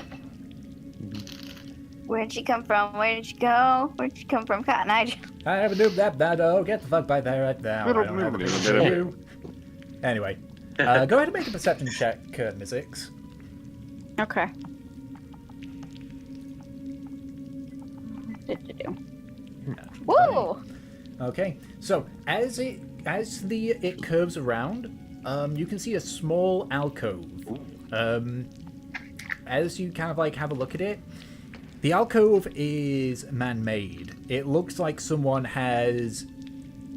Where'd she come from? Where did she go? Where'd she come from, Cotton Eye? I haven't moved that bad. Oh, get the fuck by there right now. I don't have anything to do. Anyway, go ahead and make a perception check, Mizzix. Okay. Woo! Okay, so as it curves around, you can see a small alcove. as you kind of like have a look at it, the alcove is man-made. It looks like someone has,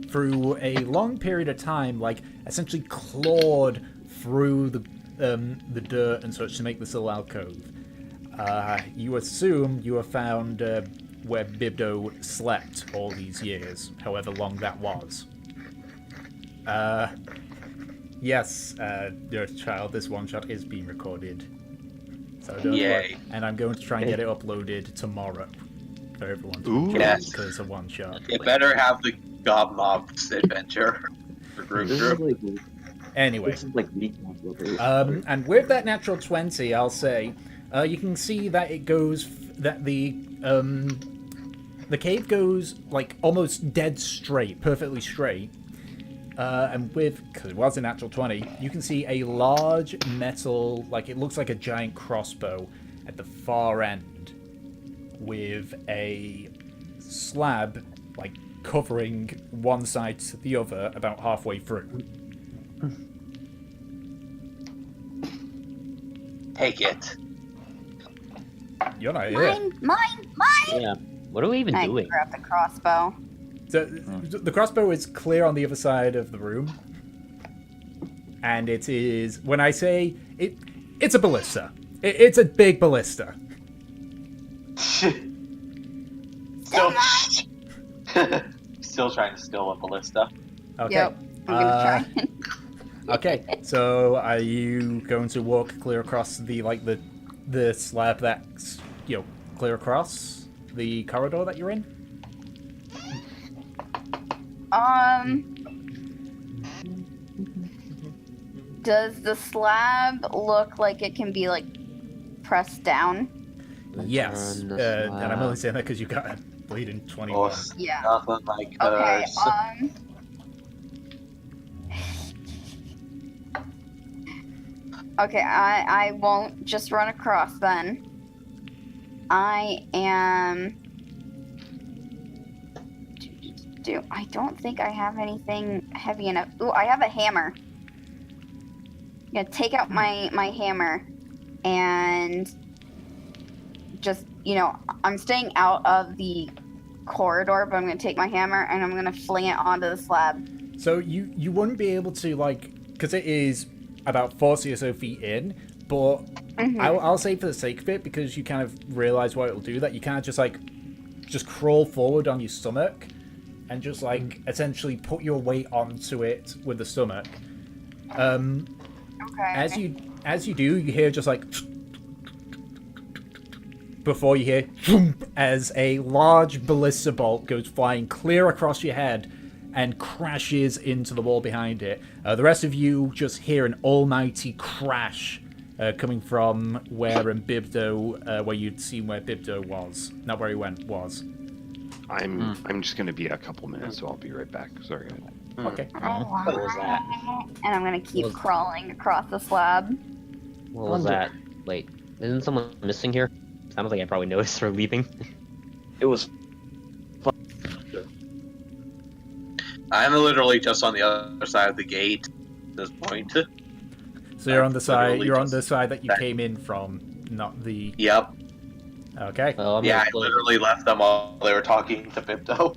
through a long period of time, like essentially clawed through the dirt and such to make this little alcove. You assume you have found where Bibdo slept all these years, however long that was. Yes, dear child, this one shot is being recorded. So don't worry. And I'm going to try and get it uploaded tomorrow for everyone to enjoy, Yes. because it's a one shot. You better have the Gob Mob's adventure for Gru Gur. Anyway, This is like recap of it. and with that natural 20, I'll say, you can see that it goes, that the cave goes like almost dead straight, perfectly straight. And because it was a natural 20, you can see a large metal, like it looks like a giant crossbow at the far end with a slab like covering one side to the other about halfway through. Take it. You're not here. Mine! Yeah. What are we even I doing? grab the crossbow. So, the crossbow is clear on the other side of the room. And it is, when I say, it's a ballista. It's a big ballista. Still trying to steal a ballista. Okay. Yep. I'm gonna try. Okay, so are you going to walk clear across the slab that's, clear across the corridor that you're in? Does the slab look like it can be like pressed down? Yes. Turn the And I'm only slab. saying that because you got a bleeding 21. Yeah. Nothing like Okay. hers. Okay, I won't just run across then. I don't think I have anything heavy enough. Ooh, I have a hammer. I'm gonna take out my hammer and just, I'm staying out of the corridor, but I'm gonna take my hammer and I'm gonna fling it onto the slab. So you wouldn't be able to, because it is about 40 or so feet in, but I'll say for the sake of it, because you kind of realize what it'll do, that you kind of just crawl forward on your stomach and just essentially put your weight onto it with the stomach. Okay. As you do, you hear just before you hear as a large ballista bolt goes flying clear across your head and crashes into the wall behind it. The rest of you just hear an almighty crash coming from where Bibdo, where you'd seen where Bibdo was, not where he was. I'm just gonna be a couple minutes, so I'll be right back. Sorry. Okay. What was that? And I'm gonna keep crawling across the slab. What was that? Wait, isn't someone missing here? I don't think I probably noticed her leaving. It was I'm literally just on the other side of the gate at this point. So you're on the side. Literally You're on just the side that you back. came in from, not the. Yep. Okay. Well, I'm Yeah, gonna I close- literally left them while they were talking to Bibdo.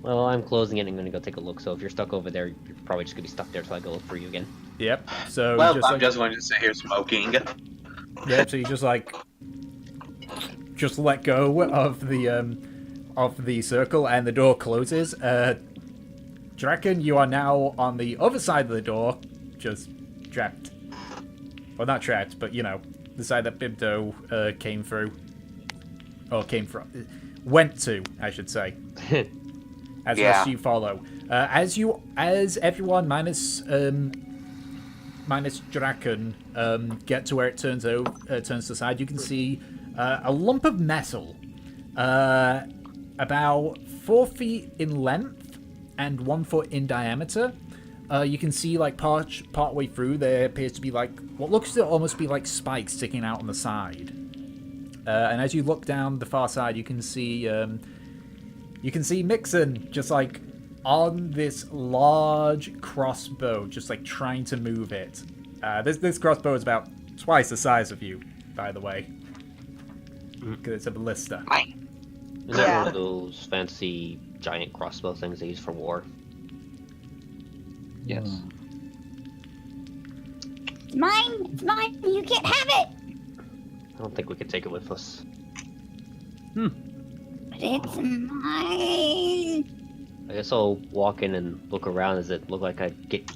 Well, I'm closing it and I'm gonna go take a look. So if you're stuck over there, you're probably just gonna be stuck there till I go look for you again. Yep. So Well, just I'm just going to sit here smoking. Yep. So you just let go of the circle and the door closes. Draken, you are now on the other side of the door, just trapped. Well, not trapped, but the side that Bibdo came through, or went to, I should say. As the rest of you follow, as everyone minus Draken get to where it turns to the side, you can see a lump of metal, about 4 feet in length and 1 foot in diameter. You can see part way through there appears to be what looks to almost be like spikes sticking out on the side. And as you look down the far side, you can see Mixon just on this large crossbow, just trying to move it. This crossbow is about twice the size of you. by the way. Because it's a ballista. Is that one of those fancy giant crossbow things they use for war? Yes. It's mine! It's mine! You can't have it! I don't think we can take it with us. But it's mine! I guess I'll walk in and look around. Does it look like I'd get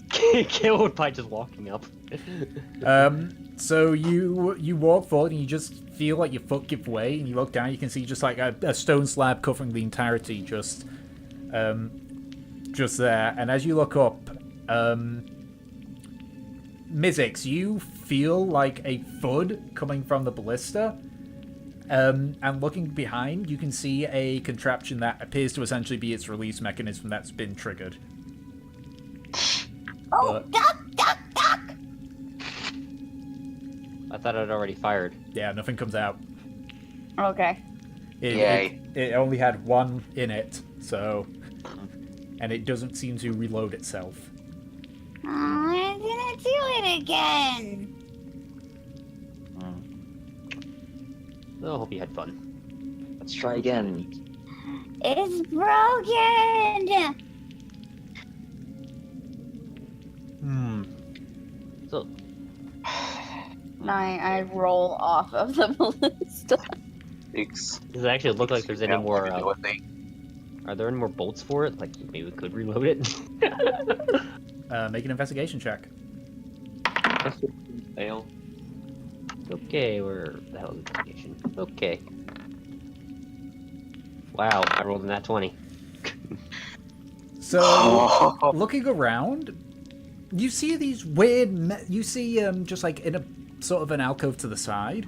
killed by just walking up? So you walk forward and you just feel like your foot give way, and you look down. You can see just like a stone slab covering the entirety, just there. And as you look up, Mizzix, you feel like a thud coming from the ballista. And looking behind, you can see a contraption that appears to essentially be its release mechanism that's been triggered. Oh, duck! I thought I'd already fired. Yeah, nothing comes out. Okay. It only had one in it, so... And it doesn't seem to reload itself. Oh, I'm gonna do it again! Well, I hope you had fun. Let's try again. It's broken! So, I roll off of the ballista. does it actually look like there's any more... Are there any more bolts for it? Like, maybe we could reload it? Make an investigation check. Fail. Okay, where the hell is the investigation? Okay. Wow, I rolled in that 20. So, looking around, you see these weird... you see, just like in a sort of an alcove to the side,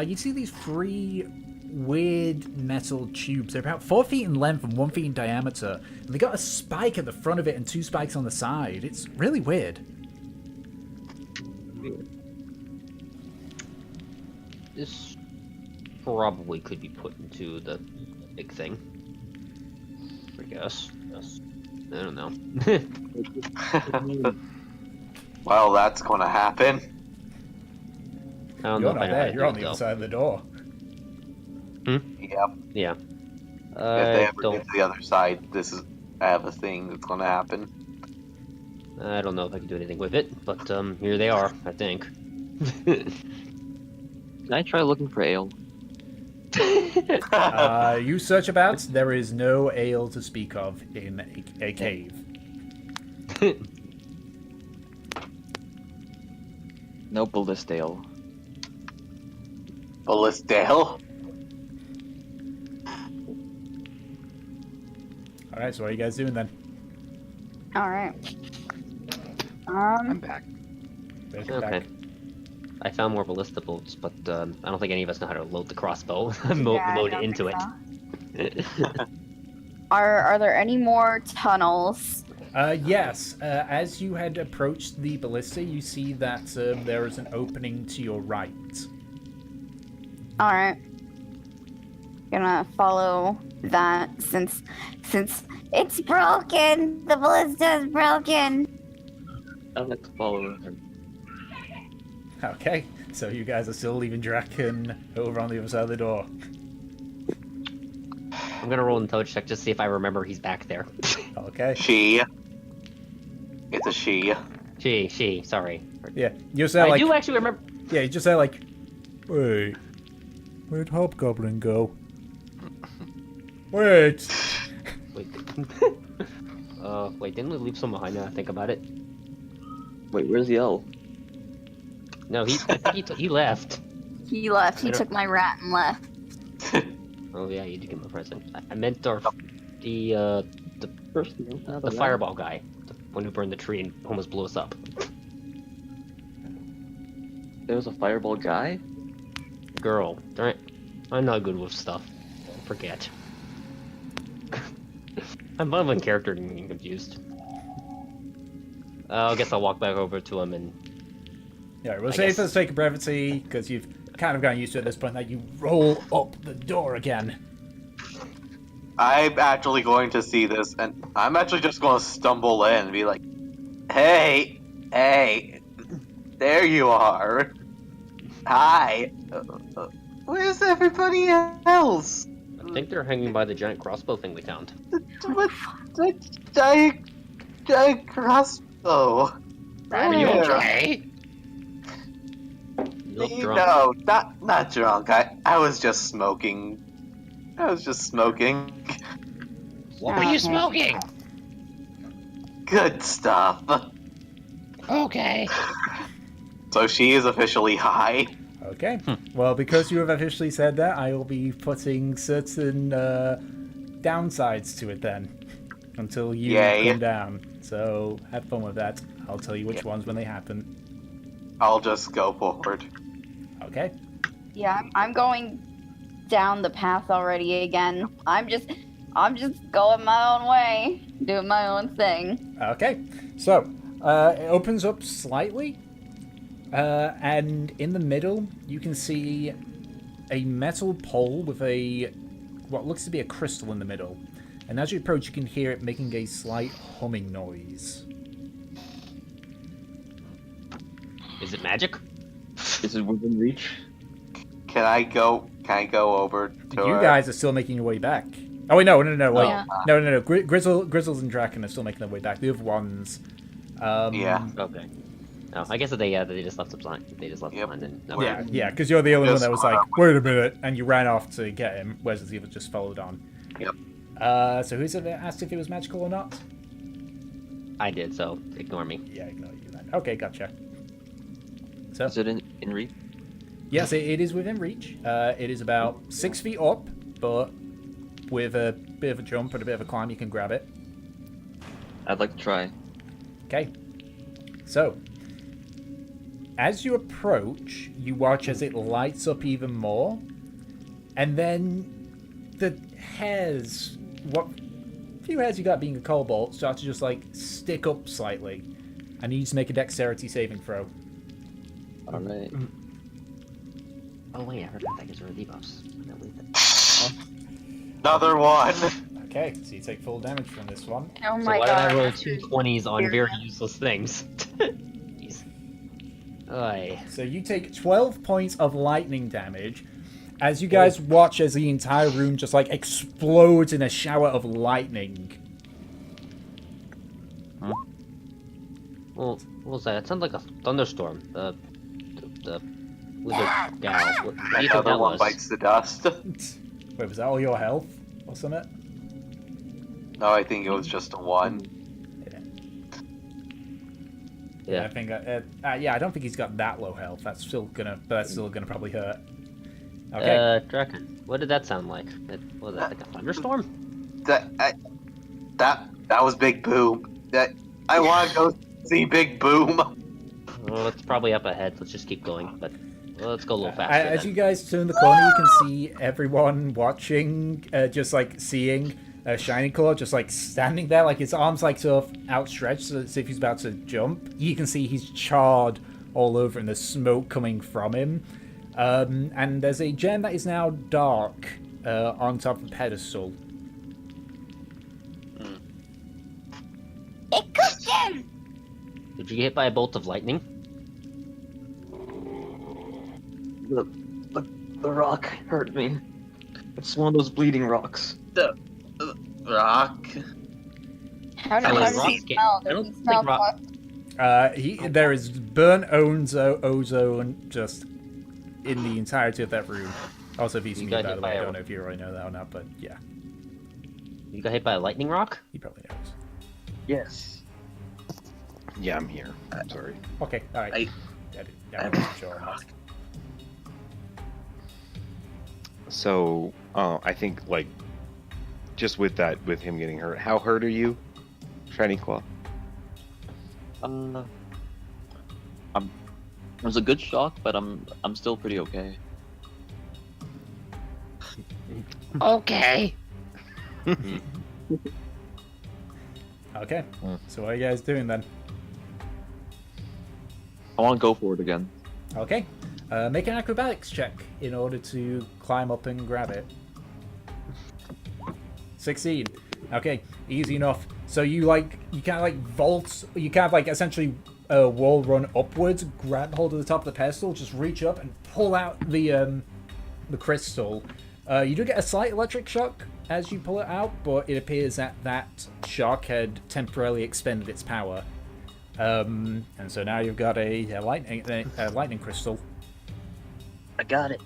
you see these three weird metal tubes. They're about 4 feet in length and 1 feet in diameter. And they got a spike at the front of it and 2 spikes on the side. It's really weird. This probably could be put into the big thing. I guess. I don't know. Well, that's gonna happen. I don't You're know if not I know how there. to You're do on it, the though. other side of the door. Yep. Yeah. If they I ever don't. get to the other side, I have a thing that's gonna happen. I don't know if I can do anything with it, but here they are. I think. Can I try looking for ale? You search about. There is no ale to speak of in a cave. No ballista ale. Ballisdale? Alright, so what are you guys doing then? Alright. I'm back. Welcome Okay. back. I found more ballista bolts, but I don't think any of us know how to load the crossbow. Yeah, I Load it don't into think it. so. Are there any more tunnels? Yes. As you had approached the ballista, you see that there is an opening to your right. Alright. Gonna follow that since It's broken! The ballista is broken! I'd like to follow her. Okay, so you guys are still leaving Draken over on the other side of the door. I'm gonna roll an intelligence check just to see if I remember he's back there. Okay. She. It's a she. She, sorry. Yeah, you say I like... do actually remember. Yeah, you just say like... Wait, where'd Hobgoblin go? Wait! Wait, wait, didn't we leave some behind now I think about it? Wait, where's the L? No, I think he left. he left. He I don't- took my rat and left. Oh yeah, you did get my present. I meant the First, the fireball guy, the one who burned the tree and almost blew us up. There was a fireball guy? Girl, darn it. I'm not good with stuff. I forget. I'm not even character and getting confused. I guess I'll walk back over to him and Yeah, we'll I say guess- for the sake of brevity, because you've kind of gotten used to it at this point, that you roll up the door again. I'm actually going to see this, and I'm actually just going to stumble in and be like, hey, there you are. Hi. Where's everybody else? I think they're hanging by the giant crossbow thing we found. The giant crossbow. Are you Where? okay? You look drunk. No, not drunk. I was just smoking. What were you smoking? Good stuff. Okay. So she is officially high. Okay. Well, because you have officially said that, I will be putting certain downsides to it then. Until you Yay. come down. So, have fun with that. I'll tell you which ones when they happen. I'll just go forward. Okay? Yeah, I'm going down the path already again. I'm just going my own way, doing my own thing. Okay. So, it opens up slightly. And in the middle, you can see a metal pole with what looks to be a crystal in the middle. And as you approach, you can hear it making a slight humming noise. Is it magic? Is it within reach? Can I go over to You her? guys are still making your way back. Oh wait, no, wait. Yeah. No. Grizzles and Draken are still making their way back. The other ones, Yeah. Okay. No, I guess they just left the blind. They just left the Yep. blind. And yeah, because you're the only one Just that was like, wait a minute, and you ran off to get him, whereas the other just followed on. Yep. So who's it that asked if it was magical or not? I did, so ignore me. Yeah, ignore you then. Okay, gotcha. So, Is it in reach? yes, it is within reach. It is about 6 feet up, but with a bit of a jump and a bit of a climb, you can grab it. I'd like to try. Okay. So, as you approach, you watch as it lights up even more, and then the hairs, what few hairs you got being a cobalt, start to just like stick up slightly. I need you to make a dexterity saving throw. Alright. Oh wait, I forgot that gives her debuffs. Another one. Okay, so you take full damage from this one. Oh So my why god. did I roll 2 20s on very useless things? Jeez. Oy. So you take 12 points of lightning damage as you guys watch as the entire room just like explodes in a shower of lightning. Well, what was that? It sounded like a thunderstorm. The wizard gal. What do you think Another that one was? bites the dust. Wait, was that all your health or something? No, I think it was just a one. Yeah, I think. Yeah, I don't think he's got that low health. That's still gonna probably hurt. Okay. Draken, what did that sound like? Was that like a thunderstorm? That was Big Boom. I want to go see Big Boom. Well, it's probably up ahead. Let's just keep going. But let's go a little faster. As you guys turn the corner, you can see everyone watching, just like seeing Shiny Claw just like standing there, like his arms like sort of outstretched as if he's about to jump. You can see he's charred all over and there's smoke coming from him. And there's a gem that is now dark on top of the pedestal. It cooked him! Did you get hit by a bolt of lightning? The rock hurt me. It's one of those bleeding rocks. Rock. How I does like he rock. smell? I Does don't he smell think rock- fucked? There is burnt ozone just in the entirety of that room. Also, VC, You got by hit the by way, I a- don't know if you already know that or not, but yeah, You got hit by a lightning rock? he probably knows. Yes. Yeah, I'm here. I'm sorry. Okay, alright. I wasn't sure on that. So, I think like, just with him getting hurt, how hurt are you, Shiny Claw? It was a good shock, but I'm still pretty okay. Okay. Okay, so what are you guys doing then? I want to go for it again. Okay, make an acrobatics check in order to climb up and grab it. 16. Okay, easy enough. So you kind of like vault, you kind of like essentially wall run upwards, grab hold of the top of the pedestal, just reach up and pull out the crystal. You do get a slight electric shock as you pull it out, but it appears that shock had temporarily expended its power. And so now you've got a lightning crystal. I got it.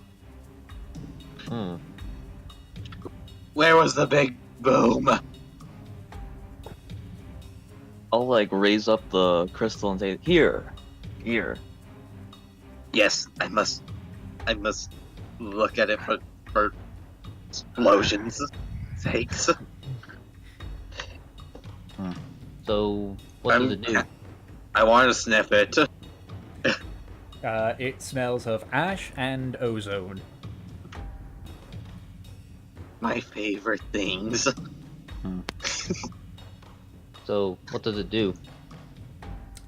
Where was the big boom? I'll like raise up the crystal and say, here. Yes, I must look at it for explosions' sakes. So, what does it do? I want to sniff it. It smells of ash and ozone. My favorite things. So, what does it do?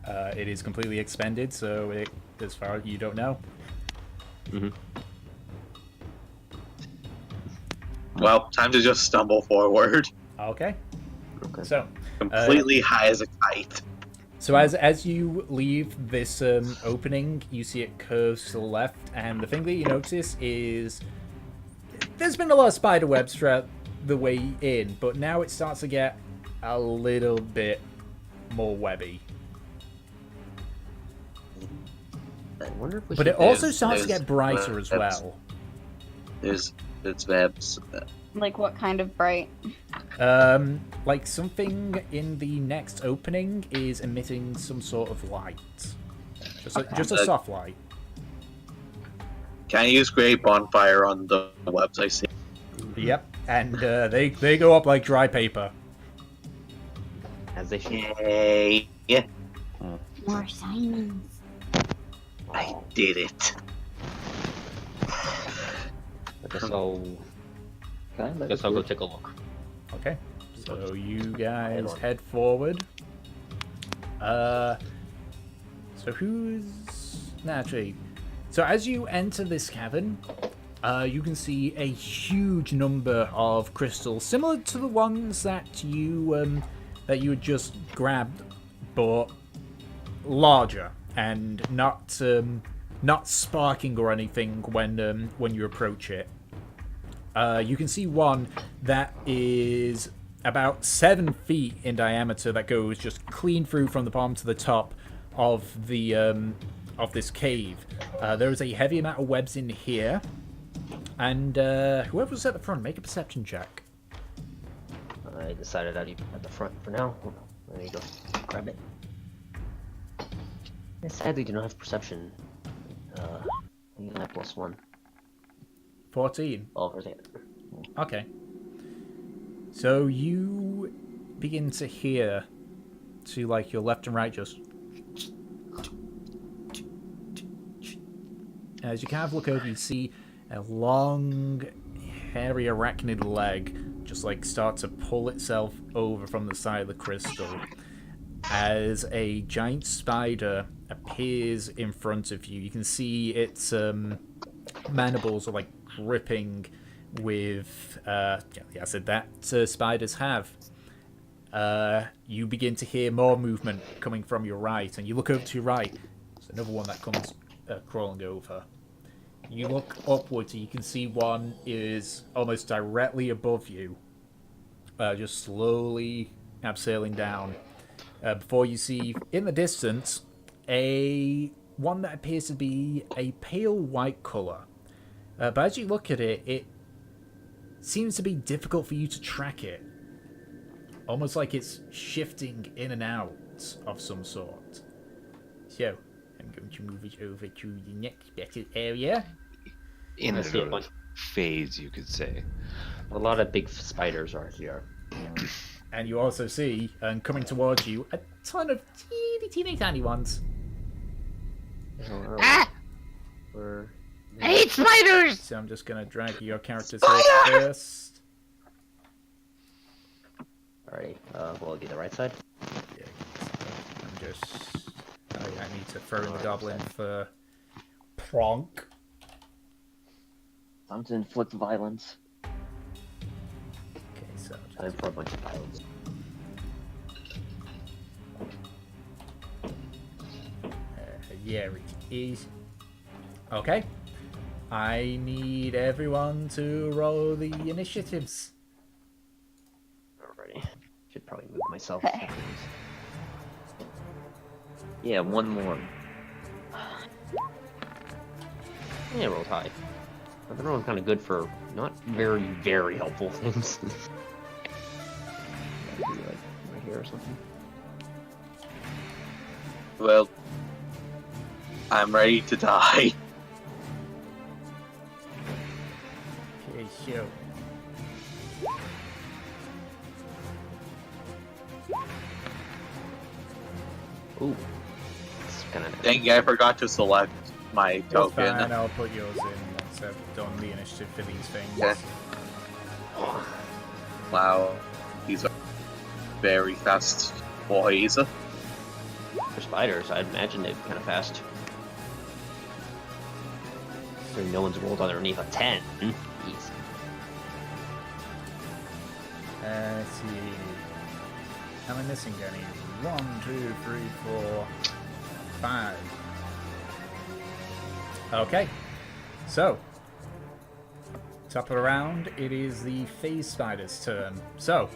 It is completely expended, so as far as you don't know. Mm-hmm. Well, time to just stumble forward. Okay. Okay. So, Completely high as a kite. So as you leave this opening, you see it curves to the left, and the thing that you notice is there's been a lot of spider webs throughout the way in, but now it starts to get a little bit more webby. I wonder if we But should it also there's- starts to there's get brighter as webs. well. It's webs. Like what kind of bright? Like something in the next opening is emitting some sort of light. Just a soft light. Can I use Great Bonfire on the webs I see? Yep, and they go up like dry paper. As they should. Yay! Yeah, More silence. I did it. I guess I'll go take a look. Okay, so you guys head forward. So so as you enter this cavern, you can see a huge number of crystals, similar to the ones that you had just grabbed, but larger and not sparking or anything when you approach it. You can see one that is about 7 feet in diameter that goes just clean through from the bottom to the top of the of this cave. There is a heavy amount of webs in here, and whoever's at the front, make a perception check. I decided I'd be at the front for now. There you go. Grab it. I sadly do not have perception. You can have +1. 14. Oh, for that. Okay. So you begin to hear, to like your left and right, just as you kind of look over, you see a long, hairy arachnid leg just like start to pull itself over from the side of the crystal as a giant spider appears in front of you. You can see its mandibles are like gripping with the acid that spiders have. You begin to hear more movement coming from your right, and you look over to your right. There's another one that comes crawling over. You look upwards, and you can see one is almost directly above you, just slowly abseiling down. Before you see in the distance one that appears to be a pale white color. But as you look at it, it seems to be difficult for you to track it. Almost like it's shifting in and out of some sort. So, I'm going to move it over to the next better area. In I a see sort a of bunch. phase, you could say. A lot of big spiders are here. And you also see, coming towards you, a ton of teeny tiny ones. Ah! Where- I hate spiders! So I'm just going to drag your characters here first. Alright, will it be the right side? Yeah, I'm just... I need to throw in the goblin for Pronk. Time to inflict violence. Okay, so Time for a bunch of pilots. There it is. Okay. I need everyone to roll the initiatives. Alrighty. Should probably move myself. Okay. Yeah, one more. Yeah, rolled high. I've been rolling kind of good for not very, very helpful things. Maybe like right here or something. Well, I'm ready to die. Okay, so. Ooh. It's kind of Dang it, I forgot to select my It's token. fine, I'll put yours in once I've done the initiative for these things. Okay. Wow, these are very fast boys. for spiders. I'd imagine they'd be kind of fast. So no one's rolled underneath a 10. Jeez. Let's see. Am I missing any? 1, 2, 3, 4, 5. Okay. So, top of the round, it is the phase spider's turn. So,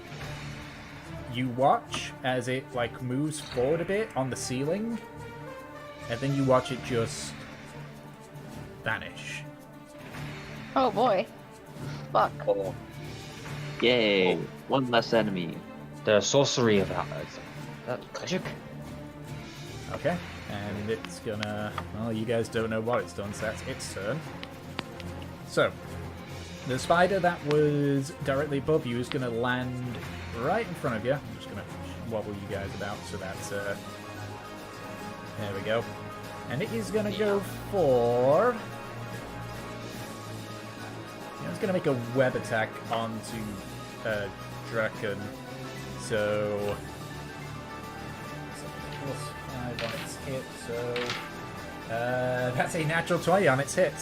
you watch as it like moves forward a bit on the ceiling, and then you watch it just vanish. Oh boy. Fuck. Oh, Yay! One less enemy. The sorcery of that magic. Okay, and it's gonna... Well, you guys don't know what it's done, so that's its turn. So, the spider that was directly above you is gonna land right in front of you. I'm just gonna wobble you guys about, so that's... There we go. And it is gonna go for... Yeah, it's gonna make a web attack onto Draken. So... +5 on its hit, so that's a natural 20 on its hit.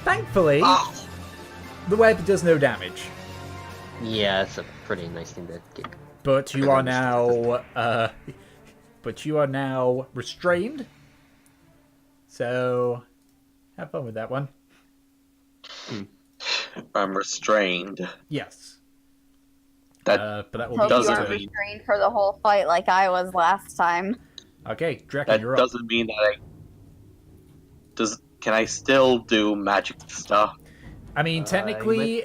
Thankfully, the web does no damage. Yeah, it's a pretty nice thing to get. But you are now, restrained. So, have fun with that one. I'm restrained. Yes. That but that will Hope be you doesn't aren't mean- restrained for the whole fight like I was last time. Okay, Draken, that you're up. doesn't mean that I. Can I still do magic stuff? I mean, technically,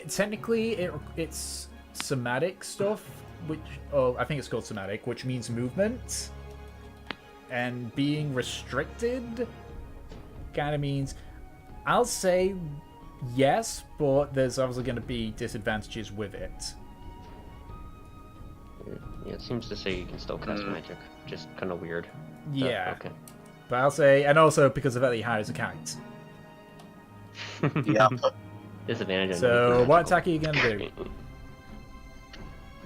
it's somatic stuff, which I think it's called somatic, which means movement, and being restricted kind of means. I'll say yes, but there's obviously going to be disadvantages with it. Yeah, it seems to say you can still cast magic. Just kind of weird. Yeah, Okay. but I'll say, and also because of that, he hires a kite. Yeah. Disadvantage. on So, anything what magical. attack are you going to do?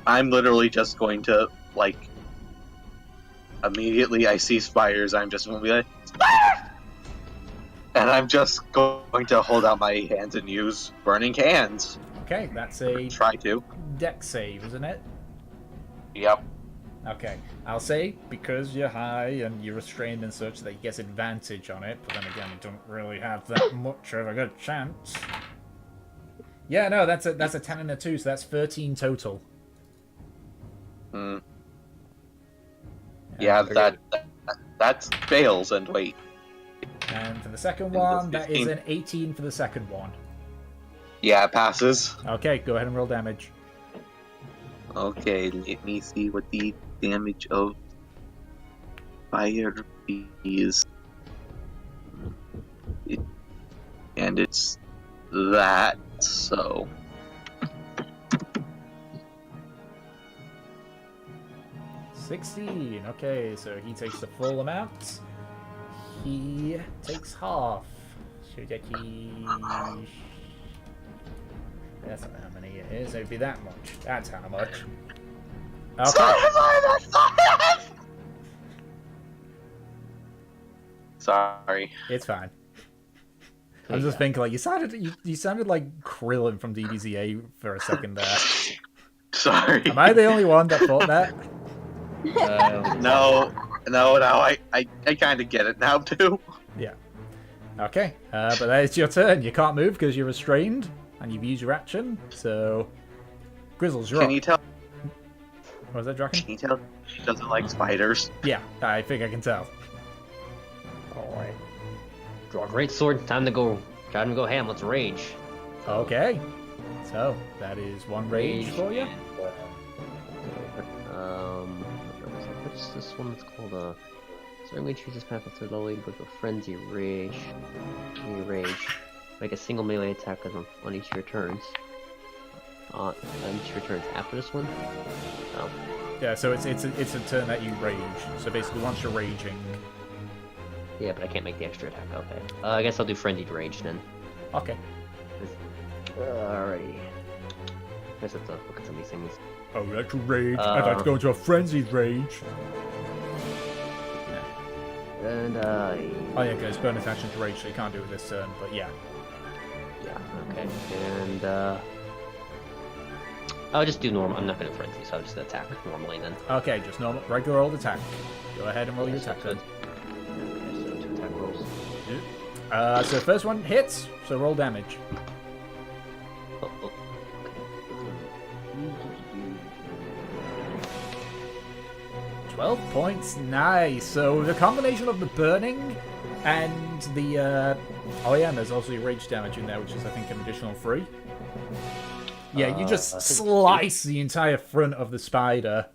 I'm literally just going to, like, immediately I see spiders, I'm just going to be like, Spider! And I'm just going to hold out my hands and use Burning Hands. Okay, that's a Try to. dex save, isn't it? Yep. Okay, I'll say because you're high and you're restrained and such that he gets advantage on it, but then again, you don't really have that much of a good chance. Yeah, no, that's a 10 and a 2, so that's 13 total. Mm. Yeah, that fails, and wait. And for the second And the one, that is 15. an 18 for the second one. Yeah, it passes. Okay, go ahead and roll damage. Okay, let me see what the damage of fire is. And it's that, so... 16. Okay, so he takes the full amount. He takes half. Shugeki. That's not how many it is. It'd be that much. That's how much. Okay. Sorry. It's fine. I'm just thinking, like, you sounded like Krillin from DBZA for a second there. Sorry. Am I the only one that thought that? No, No, I kind of get it now too. Yeah. Okay, but that is your turn. You can't move because you're restrained, and you've used your action, so... Grizzles, you're Can up. you tell? What was that, Draken? Can you tell she doesn't like spiders? Yeah, I think I can tell. Alright. Draw a great sword. Time to go ham. Let's rage. Okay. So, that is one rage for you. What's this one that's called, Starting we choose this path with third level, go to a frenzy rage. Make a single melee attack on each of your turns. On each of your turns after this one? Oh. Yeah, so it's a turn that you rage. So basically, once you're raging... Yeah, but I can't make the extra attack. Okay. I guess I'll do frenzied rage then. Okay. Alrighty. I guess I have to look at some of these things. Oh, that's a rage. I'd like to go into a frenzied rage. And, Oh yeah, because bonus action to rage, so you can't do it this turn, but yeah. Yeah, okay. And, I'll just do normal. I'm not going to frenzy, so I'll just attack normally then. Okay, just normal, regular old attack. Go ahead and roll your attack. Good. Okay, so 2 attack rolls. So first one hits, so roll damage. Oh, oh. 12 points, nice. So the combination of the burning and the oh yeah, and there's also your rage damage in there, which is I think an additional 3. Yeah, you just slice the entire front of the spider.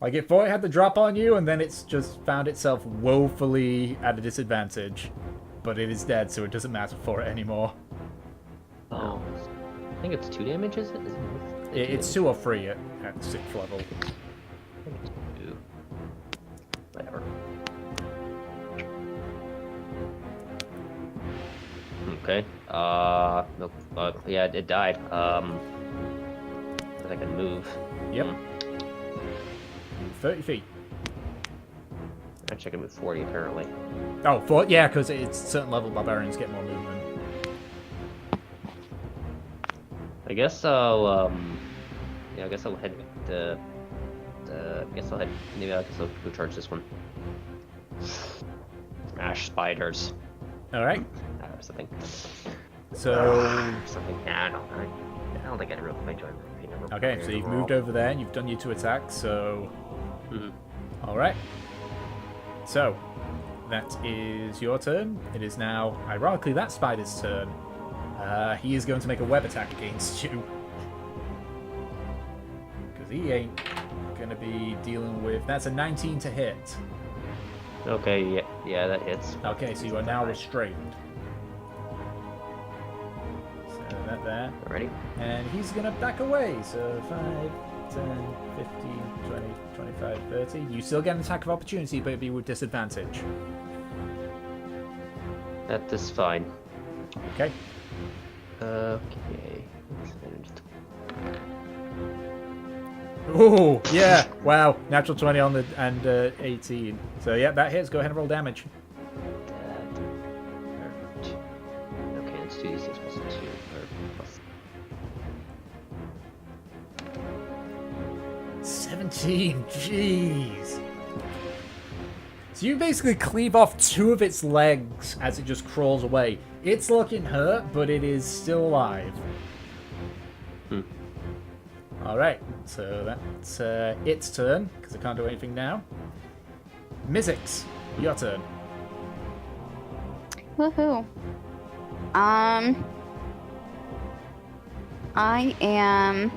Like it thought it had the drop on you, and then it's just found itself woefully at a disadvantage. But it is dead, so it doesn't matter for it anymore. Oh. I think it's 2 damage, is it? It's 2 or 3 at 6th level. I think it's 2. Whatever. Okay. Nope. Yeah, it died. But I can move. Yep. 30 feet. Actually, I can move 40 apparently. Oh, yeah, because it's certain level barbarians get more movement. I guess I'll, yeah, I guess I'll head to, maybe I guess I'll go charge this one. Smash spiders. Alright. Or something. So... Something. Nah, I don't think I really quite joined. Okay, so you've moved over there and you've done your 2 attacks, so... Alright. So, that is your turn. It is now, ironically, that spider's turn. He is going to make a web attack against you. Because he ain't going to be dealing with... That's a 19 to hit. Okay, yeah, that hits. Okay, so you are now restrained. So that there. Ready? And he's going to back away. So 5, 10, 15, 20, 25, 30. You still get an attack of opportunity, but it'll be with disadvantage. That is fine. Okay. Okay. Ooh, yeah. Wow. Natural 20 on the and 18. So yeah, that hits. Go ahead and roll damage. Okay, let's do these 6 plus 2 or plus 17. Jeez. So you basically cleave off 2 of its legs as it just crawls away. It's looking hurt, but it is still alive. Alright, so that's its turn, because I can't do anything now. Mizzix, your turn. Woohoo. I am...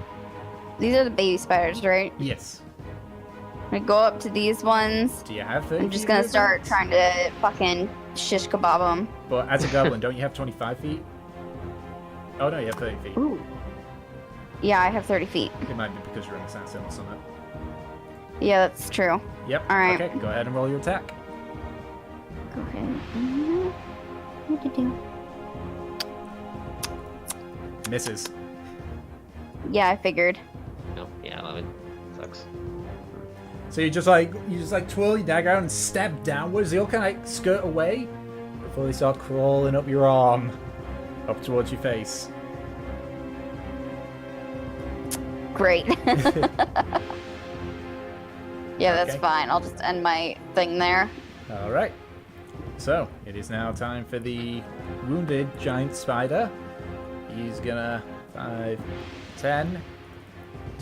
These are the baby spiders, right? Yes. I'm gonna go up to these ones. Do you have 30? I'm just gonna start trying to fucking shish kebab them. But as a goblin, don't you have 25 feet? Oh no, you have 30 feet. Ooh. Yeah, I have 30 feet. It might be because you're in the standstill or something. Yeah, that's true. Yep. Alright. Okay, go ahead and roll your attack. Go ahead. What to do? Misses. Yeah, I figured. no, yeah, 11. Sucks. So you just twirl your dagger out and stab downwards. They all kind of like skirt away before they start crawling up your arm, up towards your face. Great. Yeah, that's Okay. fine. I'll just end my thing there. All right. So it is now time for the wounded giant spider. He's gonna 5, 10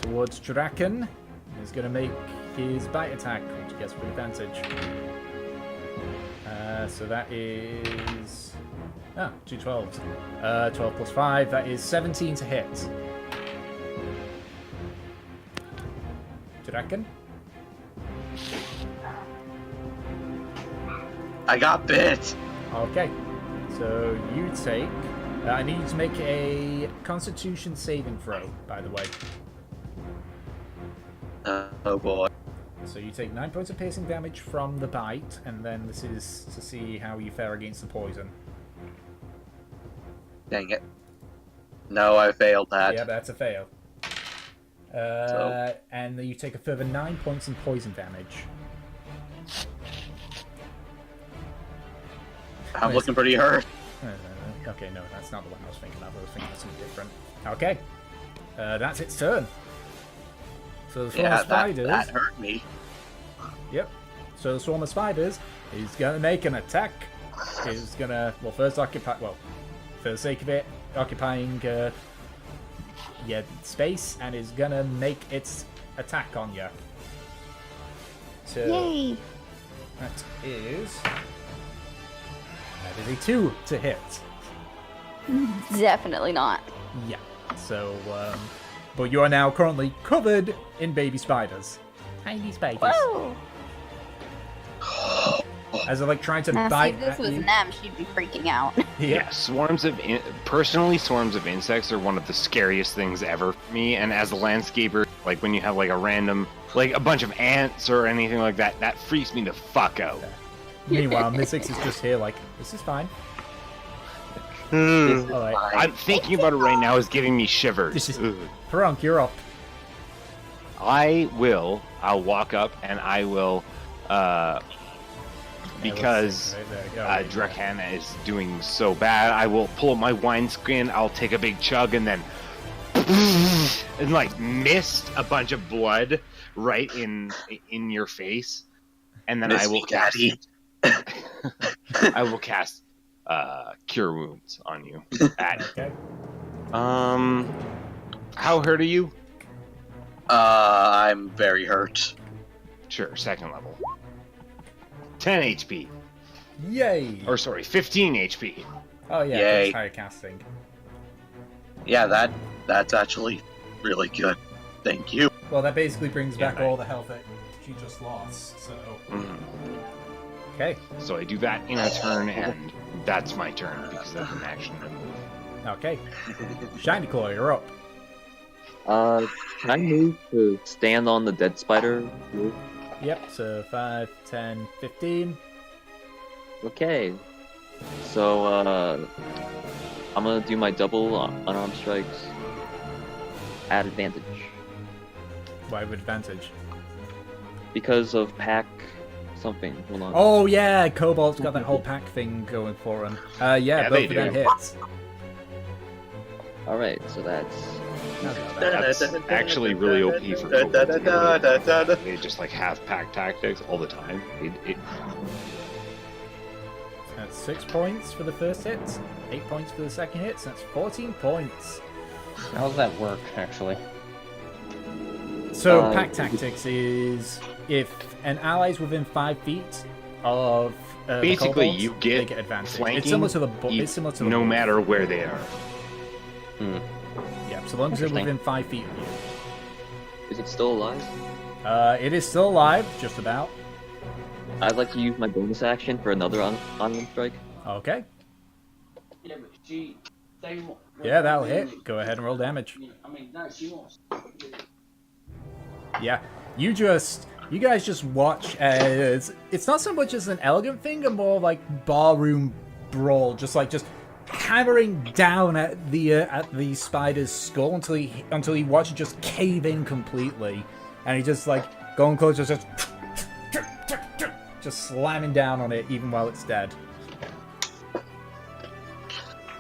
towards Draken. He's gonna make his bite attack, which he gets with advantage. So that is 2 12s. 12 plus 5. That is 17 to hit. Draken. I got bit. Okay, so you take. I need you to make a Constitution saving throw, by the way. Oh boy. So you take 9 points of piercing damage from the bite, and then this is to see how you fare against the poison. Dang it. No, I failed that. Yeah, that's a fail. And then you take a further 9 points in poison damage. I'm looking pretty hurt. Okay, no, that's not the one I was thinking of. I was thinking of something different. Okay, that's its turn. So the swarm Yeah, of spiders. that hurt me. Yep. So the swarm of spiders is gonna make an attack. Is gonna first occupy. Well, for the sake of it, occupying space, and is gonna make its attack on you. So Yay! that is a 2 to hit. Definitely not. Yeah. So, but you are now currently covered in baby spiders. Tiny spiders. Whoa! As they're like trying to Now, see, bite if this at was you. Nem, she'd be freaking out. Yeah, swarms of insects are one of the scariest things ever for me. And as a landscaper, like when you have like a random, like a bunch of ants or anything like that, that freaks me the fuck out. Meanwhile, Mystics is just here like, this is fine. Hmm. Alright. I'm thinking about it right now is giving me shivers. This is- Ugh. Perunk, you're up. I'll walk up and I will, because Drakana is doing so bad, I will pull up my wineskin, I'll take a big chug and then and like mist a bunch of blood right in your face. And then I will cast I will cast Cure Wounds on you. Okay. How hurt are you? I'm very hurt. Sure, second level. 10 HP. Yay! Or sorry, 15 HP. Oh yeah, Yay. that's higher casting. Yeah, that's actually really good. Thank you. Well, that basically brings Yeah, back right. all the health that she just lost, so... Mhm. Okay. So I do that in a turn, and that's my turn because that's an action and move. Okay. Shiny Claw, you're up. Can I move to stand on the dead spider? Yep, so 5, 10, 15. Okay. So, I'm gonna do my double unarmed strikes at advantage. Why with advantage? Because of pack something. Hold on. Oh yeah, Cobalt's got that whole pack thing going for him. Yeah, they both of them do. hits. Alright, so that's... That's actually really OP for Kobolds. They just like have pack tactics all the time. That's 6 points for the first hit, 8 points for the second hit, so that's 14 points. How does that work, actually? So pack tactics is if an ally's within 5 feet of the Basically, kobolds, you they get get advantage. flanking. It's similar to the it's similar to the no wolf. matter where they are. Yeah, so long as they're Interesting. within 5 feet of you. Is it still alive? It is still alive, just about. I'd like to use my bonus action for another unarmed strike. Okay. Yeah, but they want. Yeah, that'll hit. Go ahead and roll damage. I mean, no, she wants. Yeah, you guys just watch as it's not so much as an elegant thing, and more like barroom brawl, just hammering down at the spider's skull until he watches it just cave in completely, and he just like going close, just slamming down on it even while it's dead.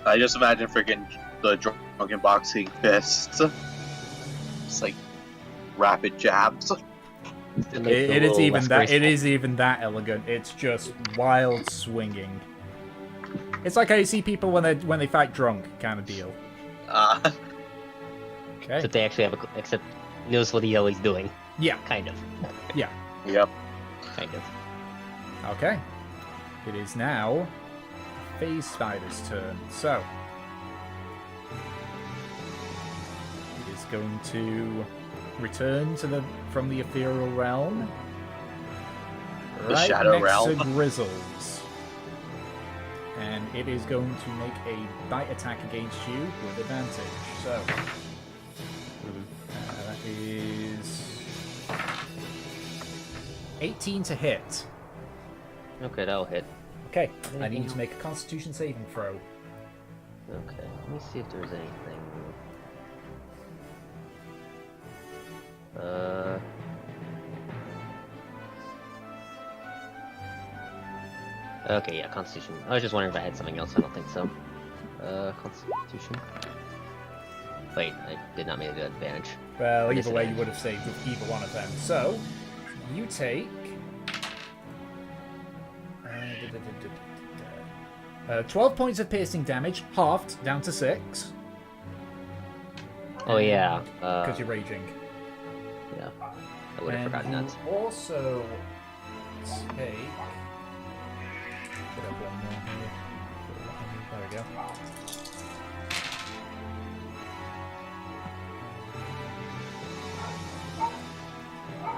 I just imagine freaking the drunken boxing fists. Just like rapid jabs. It is even that. It is even that elegant. It's just wild swinging. It's like how you see people when they fight drunk, kind of deal. Okay. Except they actually have except knows what the yellow is doing. Yeah. Kind of. Yeah. Yep. Kind of. Okay. It is now Phase Spider's turn. So it is going to return from the ethereal realm. The Right Shadow next Realm. to Grizzles. And it is going to make a bite attack against you with advantage. So that is 18 to hit. Okay, that'll hit. Okay, I need to make a Constitution saving throw. Okay, let me see if there's anything. Okay, yeah, Constitution. I was just wondering if I had something else. I don't think so. Constitution. Wait, I did not make a good advantage. Well, either way, you would have saved with either one of them. So, you take 12 points of piercing damage, halved down to 6. Oh yeah, Because you're raging. yeah, I would have forgotten that. You also take. Put up one more here. There we go.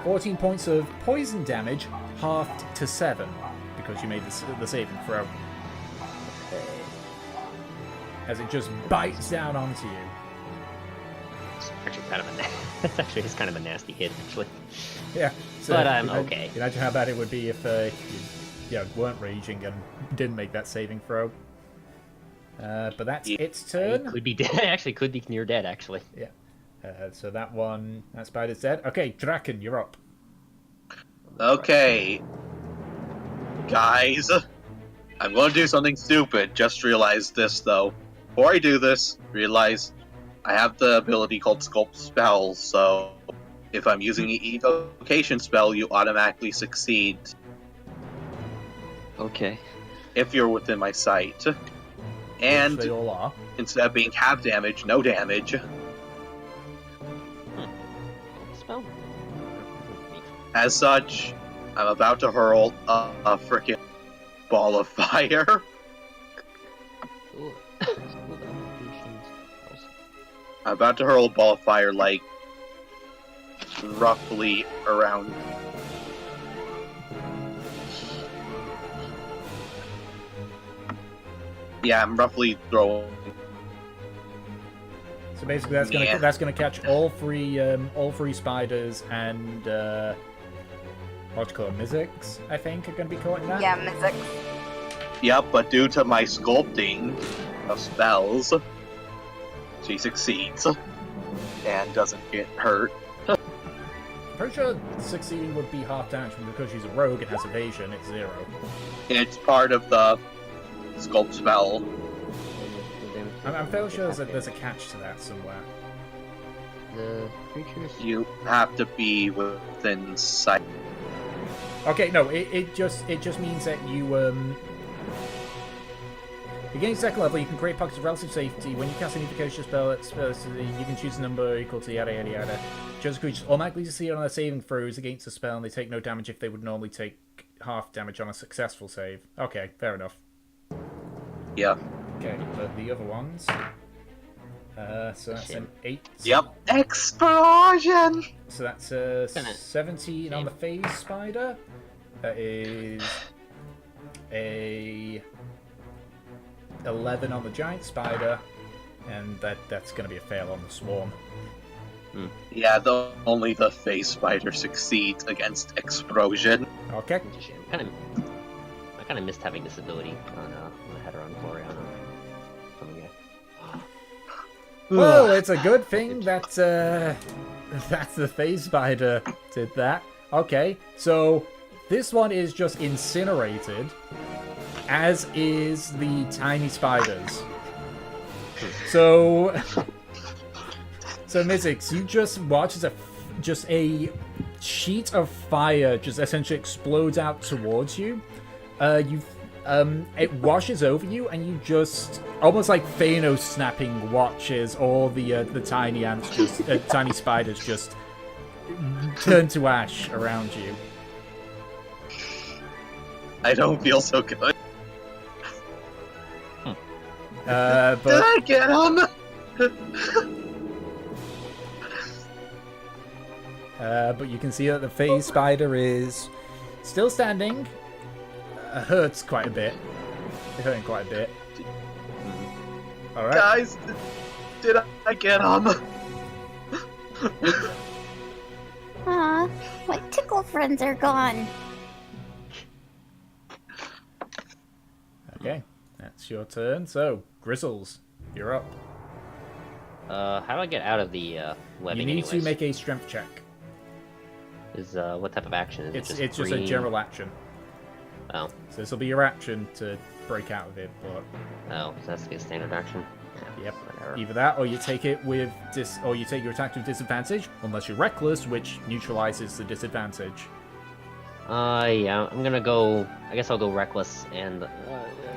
$14 points of poison damage, halved to 7, because you made the saving throw. As it just bites down onto you. It's actually kind of it's kind of a nasty hit, actually. Yeah. So But I'm okay. Imagine how bad it would be if you weren't raging and didn't make that saving throw. But that's its turn. It could be dead. Actually, could be near dead. Actually. Yeah. So that spider's dead. Okay, Draken, you're up. Okay. Guys, I'm going to do something stupid. Just realized this, though. Before I do this, realize I have the ability called Sculpt Spells, so if I'm using an evocation spell, you automatically succeed Okay. if you're within my sight. And Which they all are. instead of being half damage, no damage. Spell. As such, I'm about to hurl a frickin' ball of fire. Ooh. I'm about to hurl a ball of fire, like, roughly around... Yeah, I'm roughly throwing... So basically, that's gonna catch all three spiders and what do you call them, Mizzix, I think, are gonna be caught in that. Yeah, Mythic. Yep, but due to my sculpting of spells, she succeeds and doesn't get hurt. I'm pretty sure succeeding would be half damage, but because she's a rogue and has evasion, it's 0. It's part of the sculpt spell. I'm fairly sure there's a catch to that somewhere. The creatures. You have to be within sight. Okay, no, it just means that you beginning second level, you can create pockets of relative safety. When you cast an evocation spell, you can choose a number equal to yada yada yada. Chosen creatures automatically succeed on their saving throws against the spell, and they take no damage if they would normally take half damage on a successful save. Okay, fair enough. Yeah. Okay, but the other ones. So that's an 8. Yep. Explosion! So that's 17 on the phase spider. That is a 11 on the giant spider, and that's going to be a fail on the swarm. Yeah, only the face spider succeeds against explosion. Okay. I kind of missed having this ability on Header on Gloriana. Well, it's a good thing that that's the phase spider did that. Okay, so this one is just incinerated, as is the tiny spiders. So Mizzix, you just watch as sheet of fire just essentially explodes out towards you. It washes over you, and you just almost like Thanos snapping watches all the tiny ants, just tiny spiders, just turn to ash around you. I don't feel so good. But Did I get him? but you can see that the phase spider is still standing. Hurts quite a bit. Hurting quite a bit. All right. Guys, did I get him? Aw, my tickle friends are gone. Okay, that's your turn. So, Grizzles, you're up. How do I get out of the You webbing? need to anyways? make a strength check. Is what type of action is it? It's just a free? general action. Oh, So this will be your action to break out of it, but so it has to be a standard action. Yeah, yep. whatever. Either that, or you take it with or you take your attack with disadvantage, unless you're reckless, which neutralizes the disadvantage. Yeah, I'm gonna go. I guess I'll go reckless and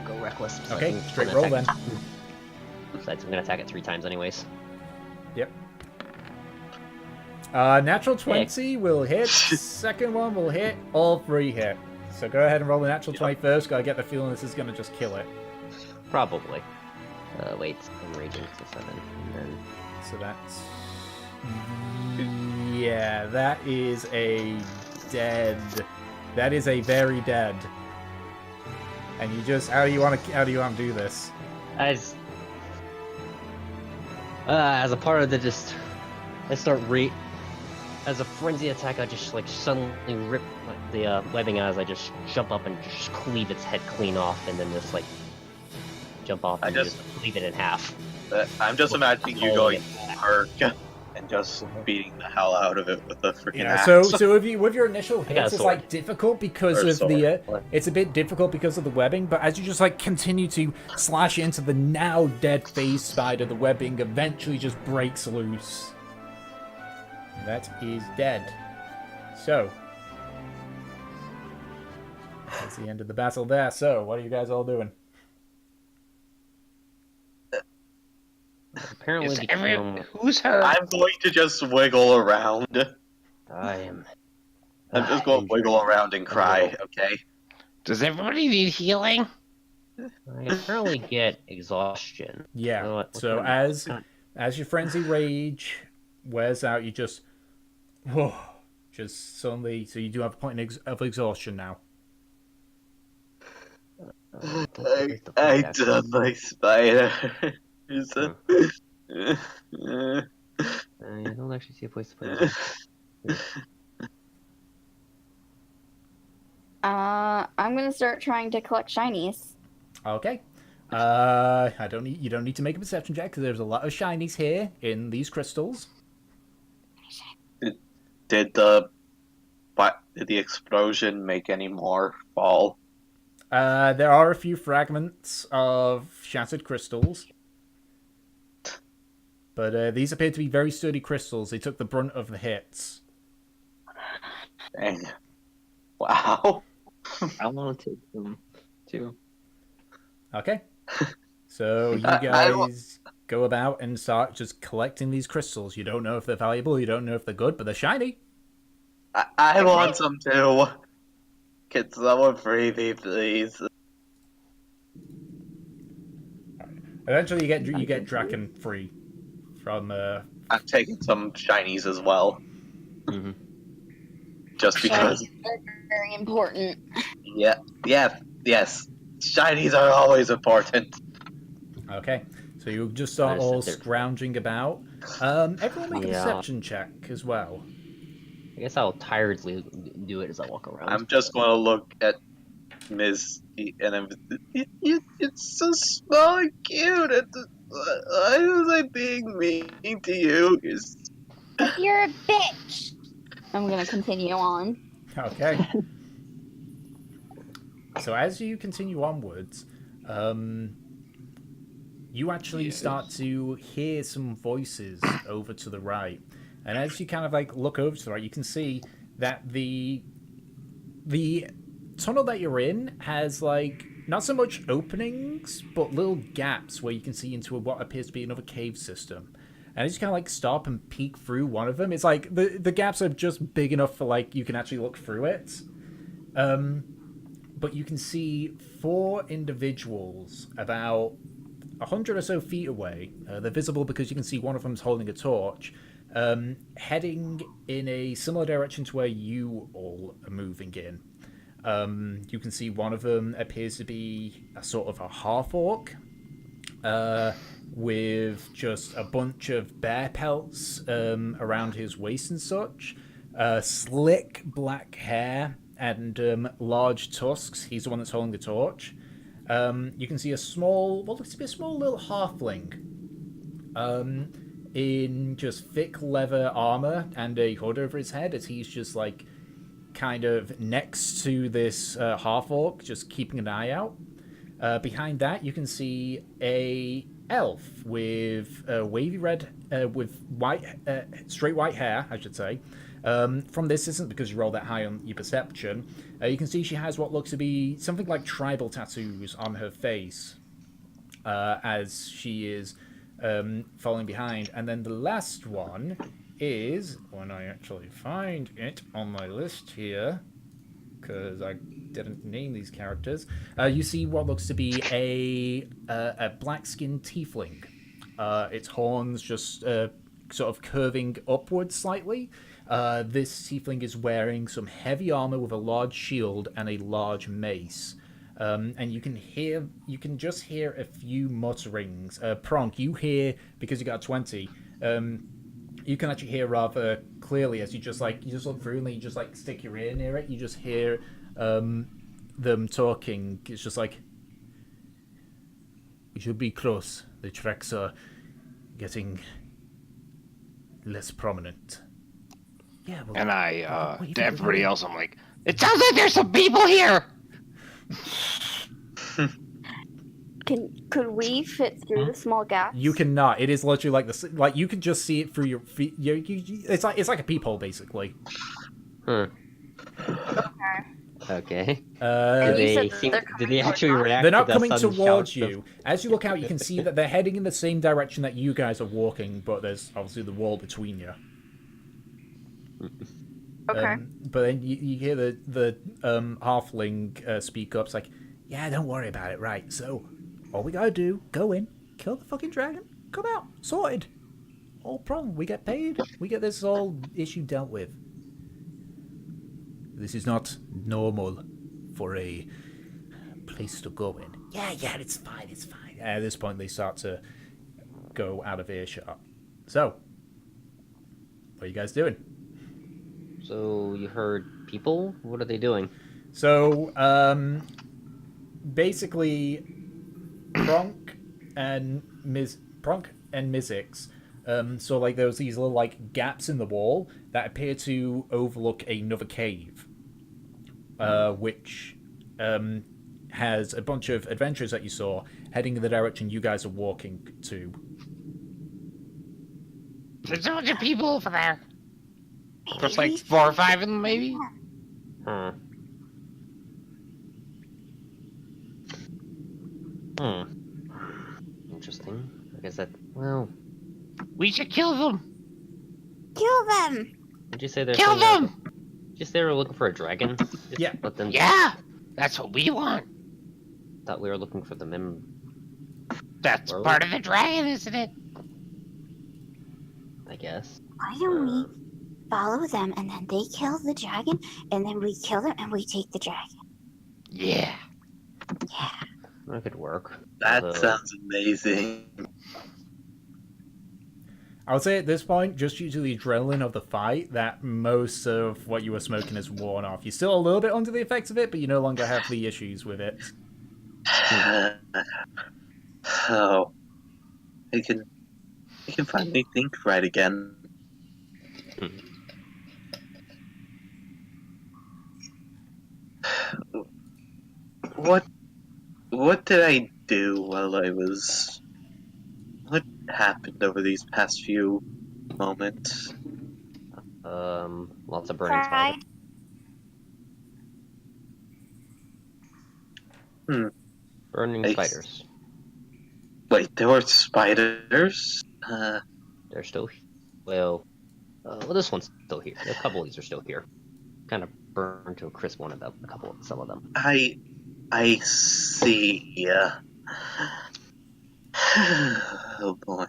go reckless. so I Okay, can straight roll attack. then. Besides, I'm gonna attack it 3 times anyways. Yep. Natural 20 will hit. Second one will hit. All 3 hit. So go ahead and roll the natural 20 first. Gotta get the feeling this is gonna just kill it. Probably. Wait, I'm raging to 7, and then So that's... Yeah, that is a dead. That is a very dead. And you just... How do you want to do this? as a part of the I start as a frenzy attack, I just like suddenly rip like the webbing as I just jump up and just cleave its head clean off, and then just like jump off and just cleave it in half. I'm just imagining you Holding going it back. perk and just beating the hell out of it with the freaking Yeah, axe. so with your initial got a hits, it's sword. like difficult because Or of the sword. it's a bit difficult because of the webbing, but as you just like continue to slash into the now dead phase spider, the webbing eventually just breaks loose. That is dead. So that's the end of the battle there. So what are you guys all doing? Apparently, Is become, who's hurt? I'm going to just wiggle around. I am. I'm just going to wiggle around and cry, okay? Does everybody need healing? I apparently get exhaustion. Yeah. You know what So kind of- as your frenzy rage wears out, you just suddenly. So you do have a point of exhaustion now. I done my spider. You don't actually see a place to put it. I'm gonna start trying to collect shinies. Okay. You don't need to make a perception check because there's a lot of shinies here in these crystals. Did the explosion make any more fall? There are a few fragments of shattered crystals. But these appear to be very sturdy crystals. They took the brunt of the hits. Dang. Wow. I want to take them too. Okay. So you I guys go about and start just collecting these crystals. You don't know if they're valuable, you don't know if they're good, but they're shiny. I want some too. Can someone free me, please? Eventually you get Draken free from I'm taking some shinies as well. Mhm. Just because. Shinies are very important. Yes. Shinies are always important. Okay. So you just start There's- all there- scrounging about. Everyone make a Yeah. perception check as well. I guess I'll tiredly do it as I walk around. I'm just going to look at Ms. and it's so small and cute. Why was I being mean to you? You're a bitch. I'm gonna continue on. Okay. So as you continue onwards, you actually start to hear some voices over to the right. And as you kind of like look over to the right, you can see that the tunnel that you're in has like not so much openings, but little gaps where you can see into what appears to be another cave system. And I just kind of like stop and peek through one of them. It's like the gaps are just big enough for like you can actually look through it. But you can see 4 individuals about 100 or so feet away. They're visible because you can see one of them's holding a torch, heading in a similar direction to where you all are moving in. You can see one of them appears to be a sort of a half-orc, with just a bunch of bear pelts around his waist and such, slick black hair and large tusks. He's the one that's holding the torch. You can see what looks to be a small little halfling in just thick leather armor and a hood over his head, as he's just like kind of next to this half-orc, just keeping an eye out. Behind that, you can see a elf with wavy red, with white, straight white hair, I should say. From this isn't because you roll that high on your perception. You can see she has what looks to be something like tribal tattoos on her face, as she is following behind. And then the last one is, when I actually find it on my list here, because I didn't name these characters, you see what looks to be a black-skinned tiefling. Its horns just sort of curving upwards slightly. This tiefling is wearing some heavy armor with a large shield and a large mace. And you can just hear a few mutterings. Pronk, you hear, because you got a 20, you can actually hear rather clearly as you just look through and then you just like stick your ear near it. You just hear them talking. It's just like, we should be close. The tracks are getting less prominent. Yeah, well, And I, to everybody else, I'm like, it sounds like there's some people here! Could we fit through the small gaps? You cannot. It is literally like this. Like you can just see it through your feet. It's like a peephole, basically. Okay. Did they actually react? They're not to coming the sudden towards shouts you. As you look out, you can see that they're heading in the same direction that you guys are walking, but there's obviously the wall between you. Okay. But then you hear the halfling speak up. It's like, yeah, don't worry about it. Right. So all we gotta do, go in, kill the fucking dragon, come out, sorted. All problem. We get paid. We get this all issue dealt with. This is not normal for a place to go in. Yeah, it's fine, it's fine. At this point, they start to go out of earshot. So, what are you guys doing? So, you heard people? What are they doing? So, basically, Pronk and Mizzix, so like there was these little like gaps in the wall that appear to overlook another cave, which has a bunch of adventurers that you saw heading in the direction you guys are walking to. There's a bunch of people over there. There's like 4 or 5 of them, maybe? Interesting. I guess that, well... We should kill them! Kill them! Did you say they're... Kill them! Just they were looking for a dragon? Just Yeah. Let them... Yeah! That's what we want! Thought we were looking for the That's Really? part of the dragon, isn't it? I guess. Why don't we follow them and then they kill the dragon and then we kill them and we take the dragon? Yeah. Yeah. That could work. That Although- sounds amazing. I would say at this point, just due to the adrenaline of the fight, that most of what you were smoking has worn off. You're still a little bit under the effects of it, but you no longer have the issues with it. Oh, I can finally think right again. What did I do while I was... What happened over these past few moments? Lots of burning Fried. spiders. Burning Nice. spiders. Wait, there were spiders? They're still well, this one's still here. A couple of these are still here. Kind of burned to a crisp one about some of them. I see. Oh boy.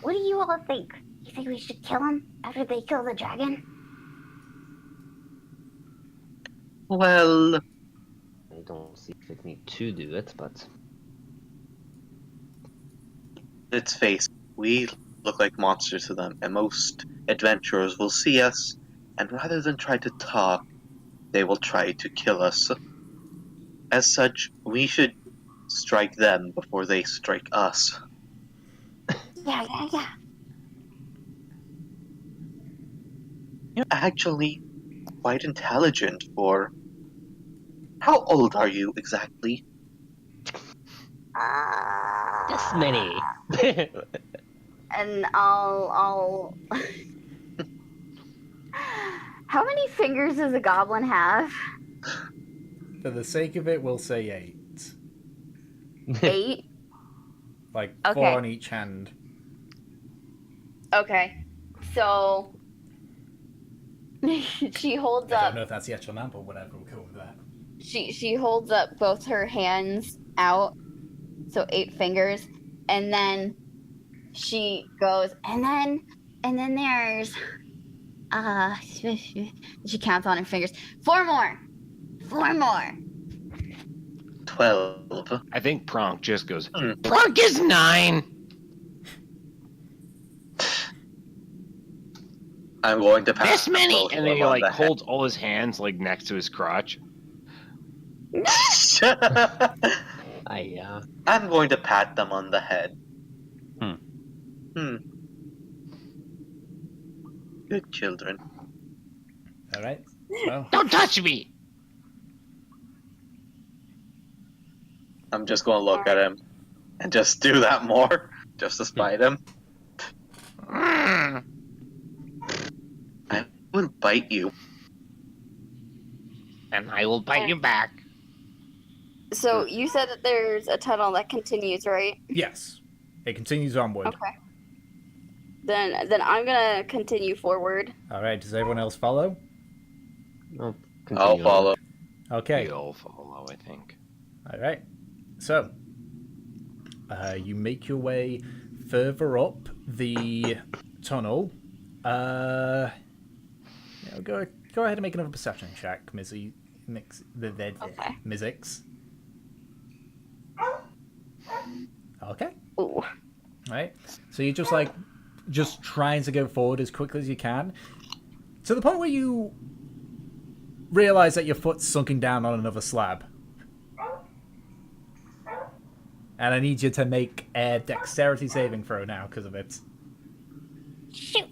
What do you all think? You think we should kill him after they kill the dragon? Well, I don't see if we need to do it, but let's face it, we look like monsters to them, and most adventurers will see us, and rather than try to talk, they will try to kill us. As such, we should strike them before they strike us. Yeah. You're actually quite intelligent for... How old are you exactly? this many. And I'll. How many fingers does a goblin have? For the sake of it, we'll say 8. 8? Like Okay. 4 on each hand. Okay. So. She holds I up. don't know if that's the actual number, but whatever, we'll go with that. She holds up both her hands out, so 8 fingers, and then she goes, and then there's she counts on her fingers. 4 more. 12. I think Pronk just goes, Plunk is 9. I'm going to pass This many? both and of then he them on like the head. holds all his hands like next to his crotch. I'm going to pat them on the head. Good children. Alright. So, Don't touch me. I'm just going to look at him and just do that more, just to spite him. Mm. I will bite you. And I will bite you back. So you said that there's a tunnel that continues, right? yes. It continues onward. Okay. Then I'm gonna continue forward. Alright, does everyone else follow? I'll I'll continue on. follow. Okay. He'll follow, I think. Alright. So, you make your way further up the tunnel. Go ahead and make another perception check, Mizzy. Okay. Mizzix. Okay. Ooh. Right. So you're just trying to go forward as quickly as you can, to the point where you realize that your foot's sunken down on another slab. And I need you to make a dexterity saving throw now because of it. Shoot.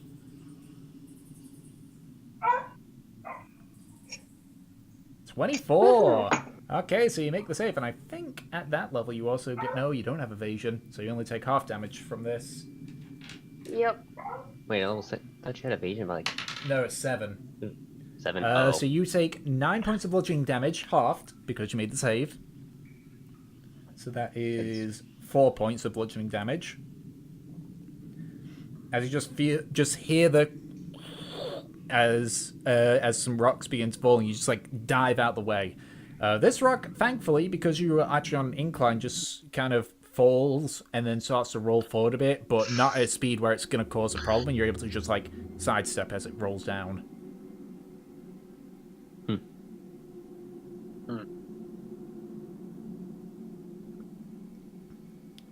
24. Okay, so you make the save, and I think at that level you also get... No, you don't have evasion, so you only take half damage from this. Yep. Wait, I thought you had evasion by like No, it's 7. 7. So you take 9 points of bludgeoning damage, halved, because you made the save. So that is 4 points of bludgeoning damage. As you just hear the... As some rocks begin to fall, and you just dive out the way. This rock, thankfully, because you were actually on an incline, just kind of falls and then starts to roll forward a bit, but not at a speed where it's going to cause a problem. You're able to just sidestep as it rolls down.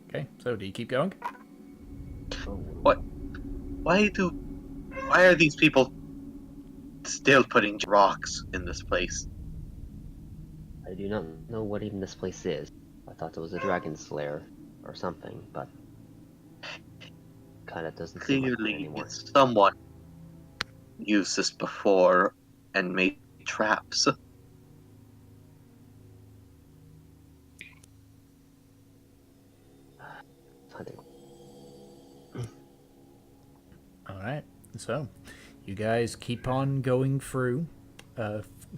Okay, so do you keep going? What? Why are these people still putting rocks in this place? I do not know what even this place is. I thought it was a dragon's lair or something, but kind of doesn't seem like it Clearly, anymore. someone used this before and made traps. Alright, so You guys keep on going through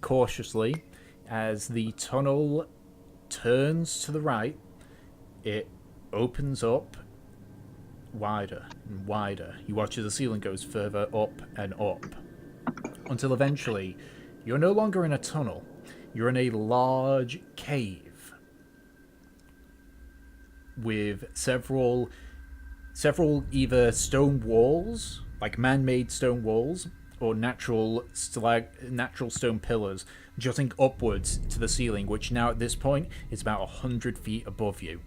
cautiously as the tunnel turns to the right. It opens up wider and wider. You watch as the ceiling goes further up and up until eventually you're no longer in a tunnel. You're in a large cave with several either stone walls, like man-made stone walls, or natural stone pillars jutting upwards to the ceiling, which now at this point is about 100 feet above you.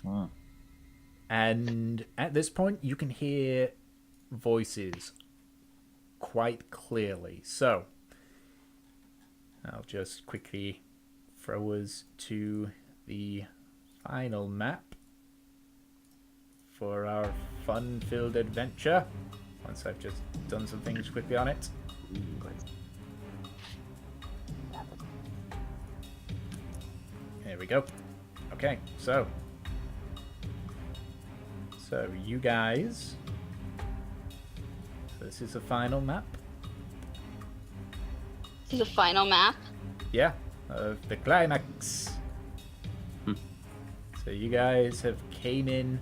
Wow. And at this point, you can hear voices quite clearly. So, I'll just quickly throw us to the final map for our fun-filled adventure. Once I've just done some things quickly on it. Here we go. Okay, so you guys. So this is the final map. This is the final map. Yeah, of the climax. So you guys have came in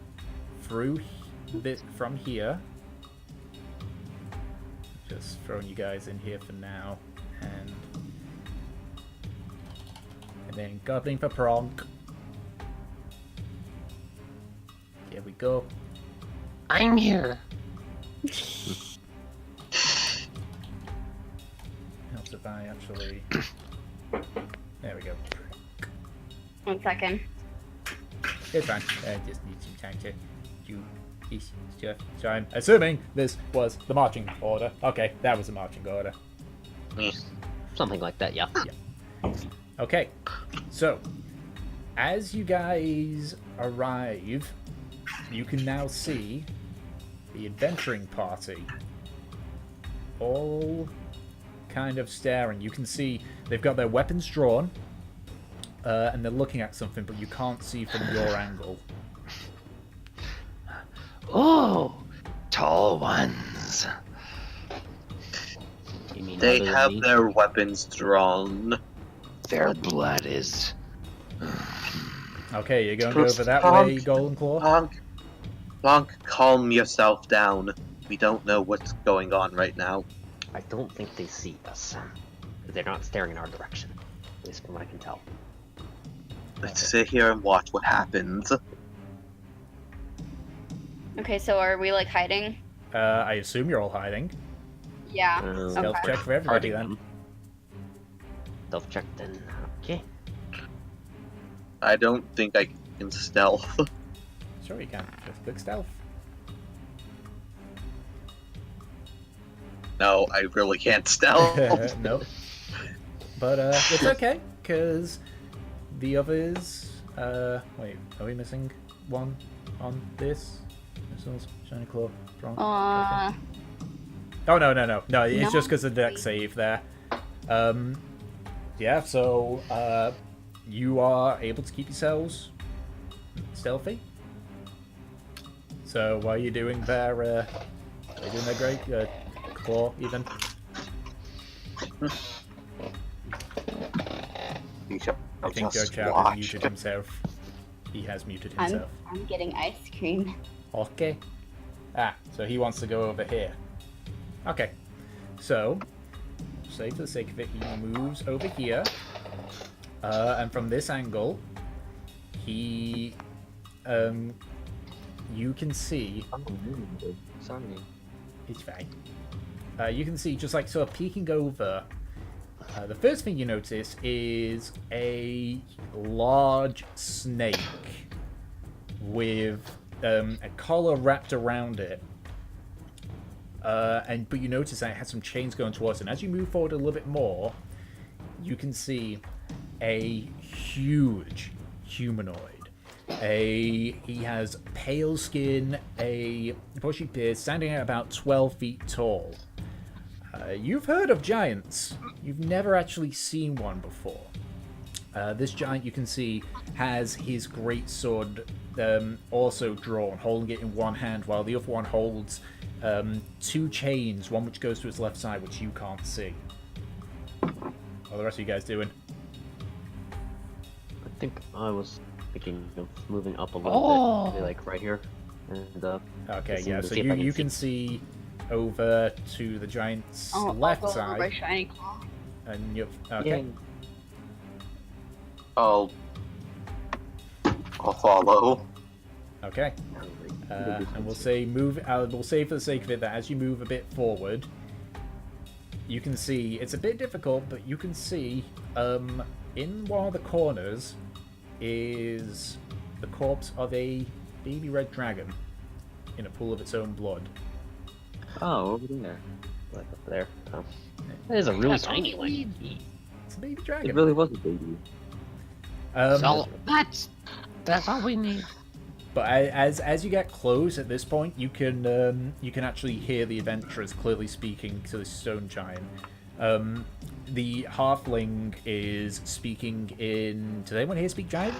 through from here. Just throwing you guys in here for now, and then goblin for pronk. Here we go. I'm here. Helps if I actually. There we go. 1 second. It's fine. I just need some time to do this stuff. So I'm assuming this was the marching order. Okay, that was the marching order. Something like that, yeah. Okay, so as you guys arrive, you can now see the adventuring party all kind of staring. You can see they've got their weapons drawn, and they're looking at something, but you can't see from your angle. Oh, tall ones. You mean They other than have me? their weapons drawn. Their blood is. Okay, you're going to go over that Bonk. way, Golden Claw? Bonk, calm yourself down. We don't know what's going on right now. I don't think they see us. They're not staring in our direction. At least from what I can tell. Let's sit here and watch what happens. Okay, so are we like hiding? I assume you're all hiding. Yeah. Stealth Okay. check for everybody Hiding then. them. Stealth check then. Okay. I don't think I can stealth. Sure you can. Just click stealth. No, I really can't stealth. Nope. But it's okay, because the others... wait, are we missing one on this? Missiles, Shiny Claw, Bronc, Uh, Oh, no, it's No. just because of the deck save there. Yeah, so you are able to keep yourselves stealthy. So what are you doing there? Are you doing there, Greg? Claw, even? I think Gochow has muted himself. He has muted himself. I'm getting ice cream. Okay. So he wants to go over here. Okay. So, say for the sake of it, he moves over here. And from this angle, he... you can see... Sorry. It's fine. You can see, just like sort of peeking over, the first thing you notice is a large snake with a collar wrapped around it. But you notice that it has some chains going towards it. And as you move forward a little bit more, you can see a huge humanoid. He has pale skin, a bushy beard, standing at about 12 feet tall. You've heard of giants. You've never actually seen one before. This giant, you can see, has his great sword also drawn, holding it in one hand, while the other one holds two chains, one which goes to its left side, which you can't see. What are the rest of you guys doing? I think I was thinking of moving up a little bit, maybe like right here. And, Okay, just yeah, to so see if I you can see over to the giant's left I'll go over side. by Shiny Claw. And you've... Okay. I'll follow. Okay. And we'll say we'll say for the sake of it that as you move a bit forward, you can see, it's a bit difficult, but you can see in one of the corners is the corpse of a baby red dragon in a pool of its own blood. Oh, over there. Like up there. Oh. That is a really tiny one. It's a baby dragon. It really was a baby. So that's all we need. But as you get close at this point, you can actually hear the adventurers clearly speaking to the stone giant. The halfling is speaking in. Does anyone here speak giant?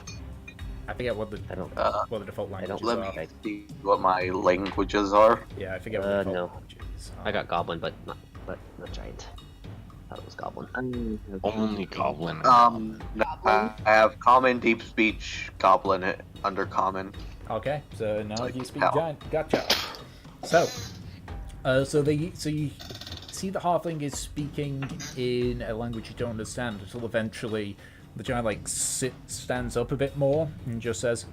I forget what the default languages Let are. me see what my languages are. Yeah, I forget what the default no. languages are. I got goblin, but not giant. I thought it was goblin. Only goblin. No, I have common, deep speech, goblin under common. Okay, so now you speak hell. giant. Gotcha. So you see the halfling is speaking in a language you don't understand until eventually the giant stands up a bit more and just says,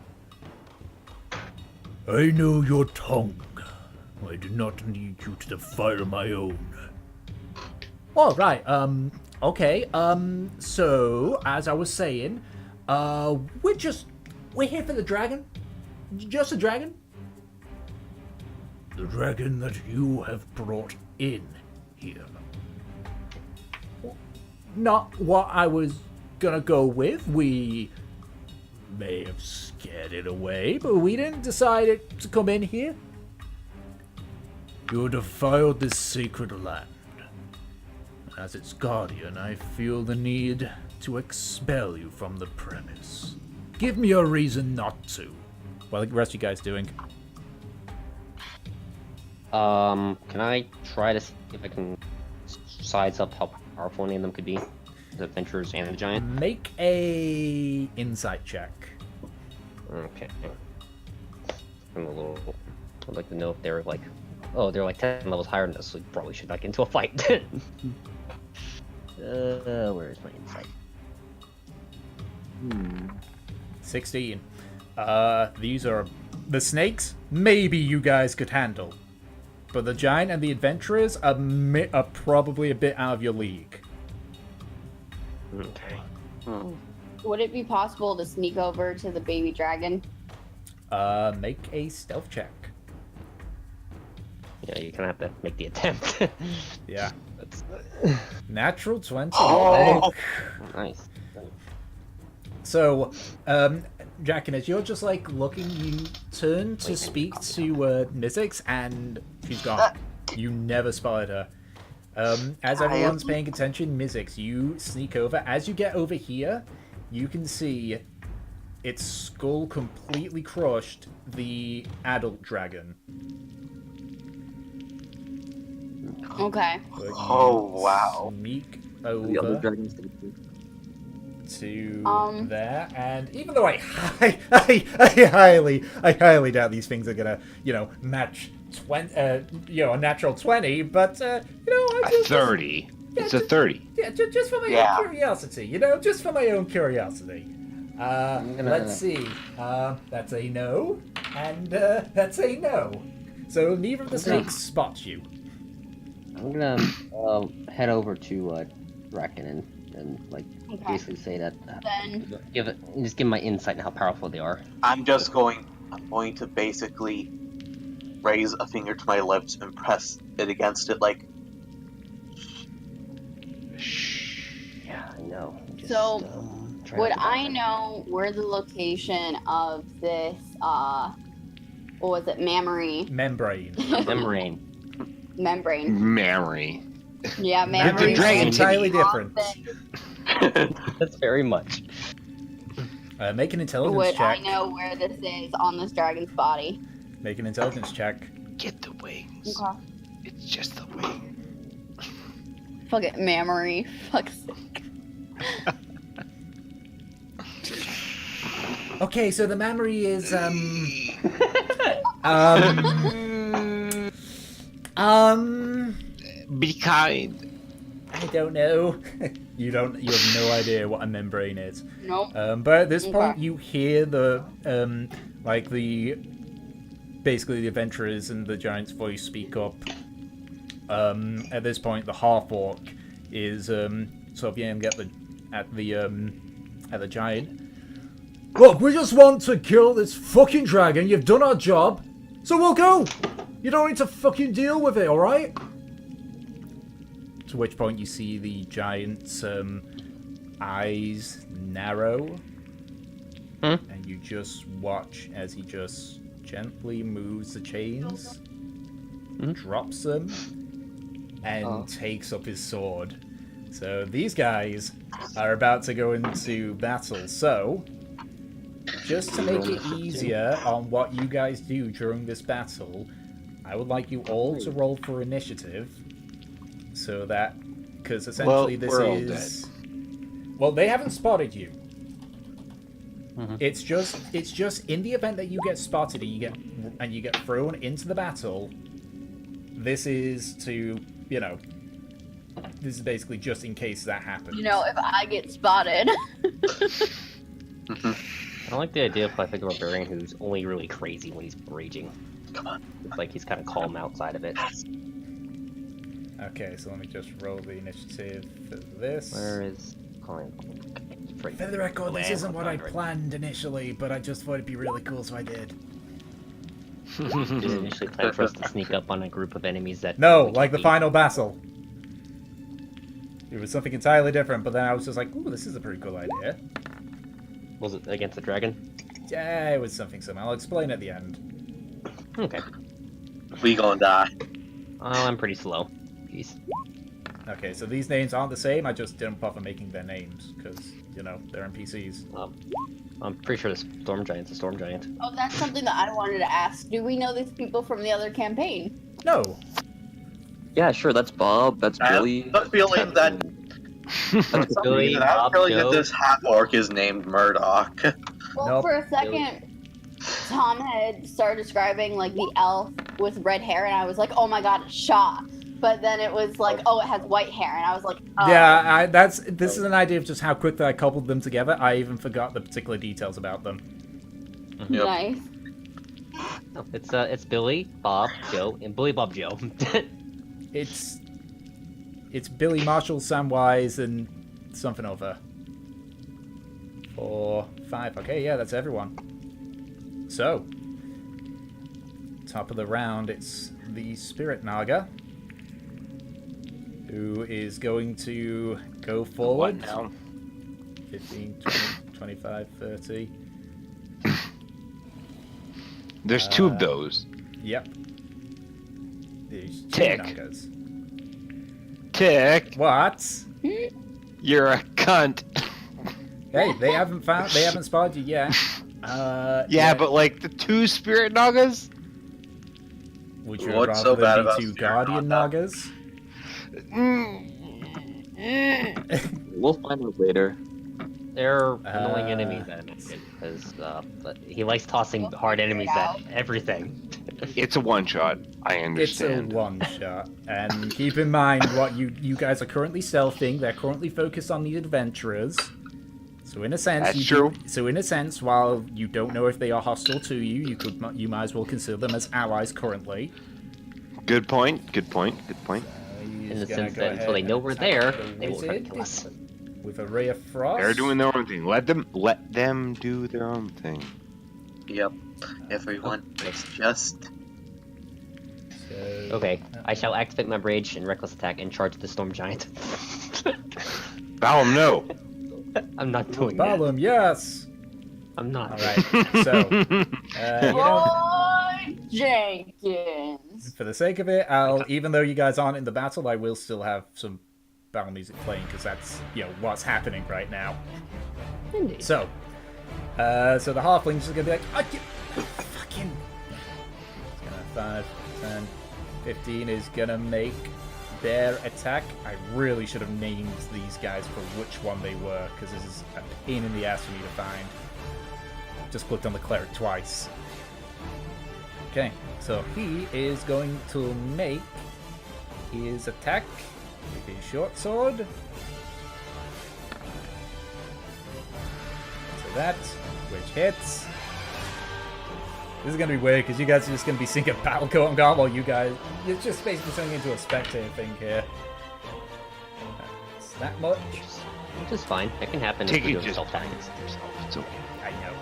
"I know your tongue. I do not need you to defile my own." Oh, right. Okay. So as I was saying, we're here for the dragon. Just a dragon? The dragon that you have brought in here. Not what I was gonna go with. We may have scared it away, but we didn't decide it to come in here. You defiled this sacred land. As its guardian, I feel the need to expel you from the premise. Give me a reason not to. What are the rest of you guys doing? Can I try to see if I can size up how powerful any of them could be? The adventurers and the giant? Make a insight check. Okay. I'm a little... I'd like to know if they're like... Oh, they're like 10 levels higher than us, so we probably should back into a fight. Where's my insight? 16. These are... The snakes, maybe you guys could handle. But the giant and the adventurers are probably a bit out of your league. Okay. Would it be possible to sneak over to the baby dragon? Make a stealth check. Yeah, you kind of have to make the attempt. Yeah. Natural 20. Oh! Nice. So, Jack, and as you're just like looking, you turn to speak to Mizzix, and she's gone. You never spotted her. As everyone's paying attention, Mizzix, you sneak over. As you get over here, you can see its skull completely crushed the adult dragon. Okay. Oh, wow. Sneak The other over dragons to there, and even though I highly doubt these things are gonna, match a natural 20, but I just, 30. Yeah, It's a 30. Yeah, just for my own curiosity, just for my own curiosity. Let's see. That's a no, and that's a no. So neither of the snakes spots you. I'm gonna head over to Draken and basically say that Then just give my insight on how powerful they are. I'm going to basically raise a finger to my lips and press it against it like... Yeah, I know. So, would I know where the location of this, what was it, Membrane. Membrane. Membrane. Mary. Yeah, The membrane. dragon entirely different. That's very much. Make an intelligence Would check. I know where this is on this dragon's body? Make an intelligence check. get the wings. Okay. It's just the wing. Fuck it, memory. Fuck's sake. Okay, so the memory is Be kind. I don't know. You have no idea what a membrane is. Nope. But at this point Okay. you hear the basically the adventurers and the giant's voice speak up. At this point the half-orc is sort of yelling at the giant. Look, we just want to kill this fucking dragon. You've done our job, so we'll go. You don't need to fucking deal with it, alright? To which point you see the giant's eyes narrow. And you just watch as he just gently moves the chains, drops them, and takes up his sword. So these guys are about to go into battle, so just to make it easier on what you guys do during this battle, I would like you all to roll for initiative, so that, because essentially this we're all is... Well, they haven't spotted you. It's just in the event that you get spotted and you get thrown into the battle, this is to, this is basically just in case that happens. If I get spotted. I like the idea of I think of a barbarian who's only really crazy when he's raging. Come on. It's like he's kind of calm outside of it. Okay, so let me just roll the initiative for this. Where is calling? For the record, this isn't what I planned initially, but I just thought it'd be really cool, so I did. Did you initially plan for us to sneak up on a group of enemies that... No, we like the can final battle. It was something entirely different, but then I was just like, ooh, this is a pretty cool idea. beat? Was it against the dragon? Yeah, it was something similar. I'll explain at the end. Okay. We gonna die. Oh, I'm pretty slow. Peace. Okay, so these names aren't the same, I just didn't bother making their names, because, they're NPCs. I'm pretty sure the storm giant's a storm giant. Oh, that's something that I wanted to ask. Do we know these people from the other campaign? No! Yeah, sure. That's Bob. That's I Billy. have a feeling that That's Billy, I have a Bob, feeling that Joe. this half orc is named Murdoch. Well, Nope. for a second, Tom had started describing like the elf with red hair, and I was like, "Oh my god, it's Shaw." But then it was like, "Oh, it has white hair," and I was like, "Oh." Yeah, this is an idea of just how quickly I cobbled them together. I even forgot the particular details about them. Yep. Nice. No, it's Billy, Bob, Joe, and Billy, Bob, Joe. It's Billy, Marshall, Samwise, and something over. 4, 5. Okay, yeah, that's everyone. So, top of the round, it's the Spirit Naga, who is going to go forward. What now? 15, 20, 25, 30. There's two of those. Yep. These two Tick. Nagas. Tick, What? you're a cunt. Hey, they haven't spotted you yet. Yeah, but like the two spirit nagas? Would you What's rather so bad them be about two Spirit Guardian Naga? Nagas? We'll find out later. They're annoying enemies, because he likes tossing hard enemies at everything. It's a one shot. I It's a understand. one shot. And keep in mind what you guys are currently stealthing. They're currently focused on the adventurers. So in a sense, That's true. So in a sense, while you don't know if they are hostile to you, you might as well consider them as allies currently. Good point. Good point. Good point. In the sense that until they know we're there, they will try to kill us. With a ray of frost. They're doing their own thing. Let them do their own thing. Yep. Everyone, it's just So, Okay, I shall activate my rage and reckless attack and charge the storm giant. Balam, no. I'm not doing that. Balam, yes. I'm not. All right. So, Roy Jenkins. for the sake of it, even though you guys aren't in the battle, I will still have some battle music playing because that's what's happening right now. Indeed. So the halflings are gonna be like, fucking. Just gonna 5, 10, 15 is gonna make their attack. I really should have named these guys for which one they were, because this is a pain in the ass for me to find. Just clicked on the cleric twice. Okay, so he is going to make his attack with his short sword. So that, which hits. This is going to be weird because you guys are just going to be seeing a battle go on while you guys... It's just basically turning into a spectator thing here. That's that much. Which is fine. That can happen if Take we it do just self-tactics. It's okay. I know.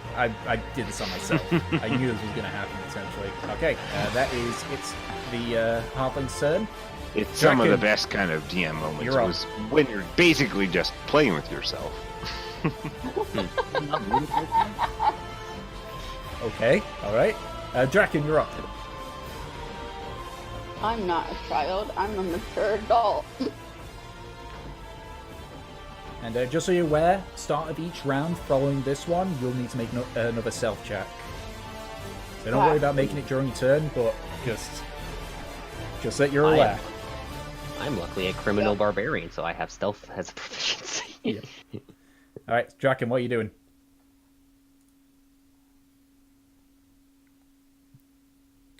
I did this on myself. I knew this was going to happen, essentially. Okay, that is... It's the halfling's turn. It's some of the Draken, best kind of DM moments. you're up. Was when you're basically just playing with yourself. Okay, alright. Draken, you're up. I'm not a child. I'm a mature adult. And just so you're aware, start of each round following this one, you'll need to make another self check. So don't worry about making it during your turn, but just that you're aware. I'm luckily a criminal barbarian, so I have stealth as a proficiency. Yep. Alright, Draken, what are you doing?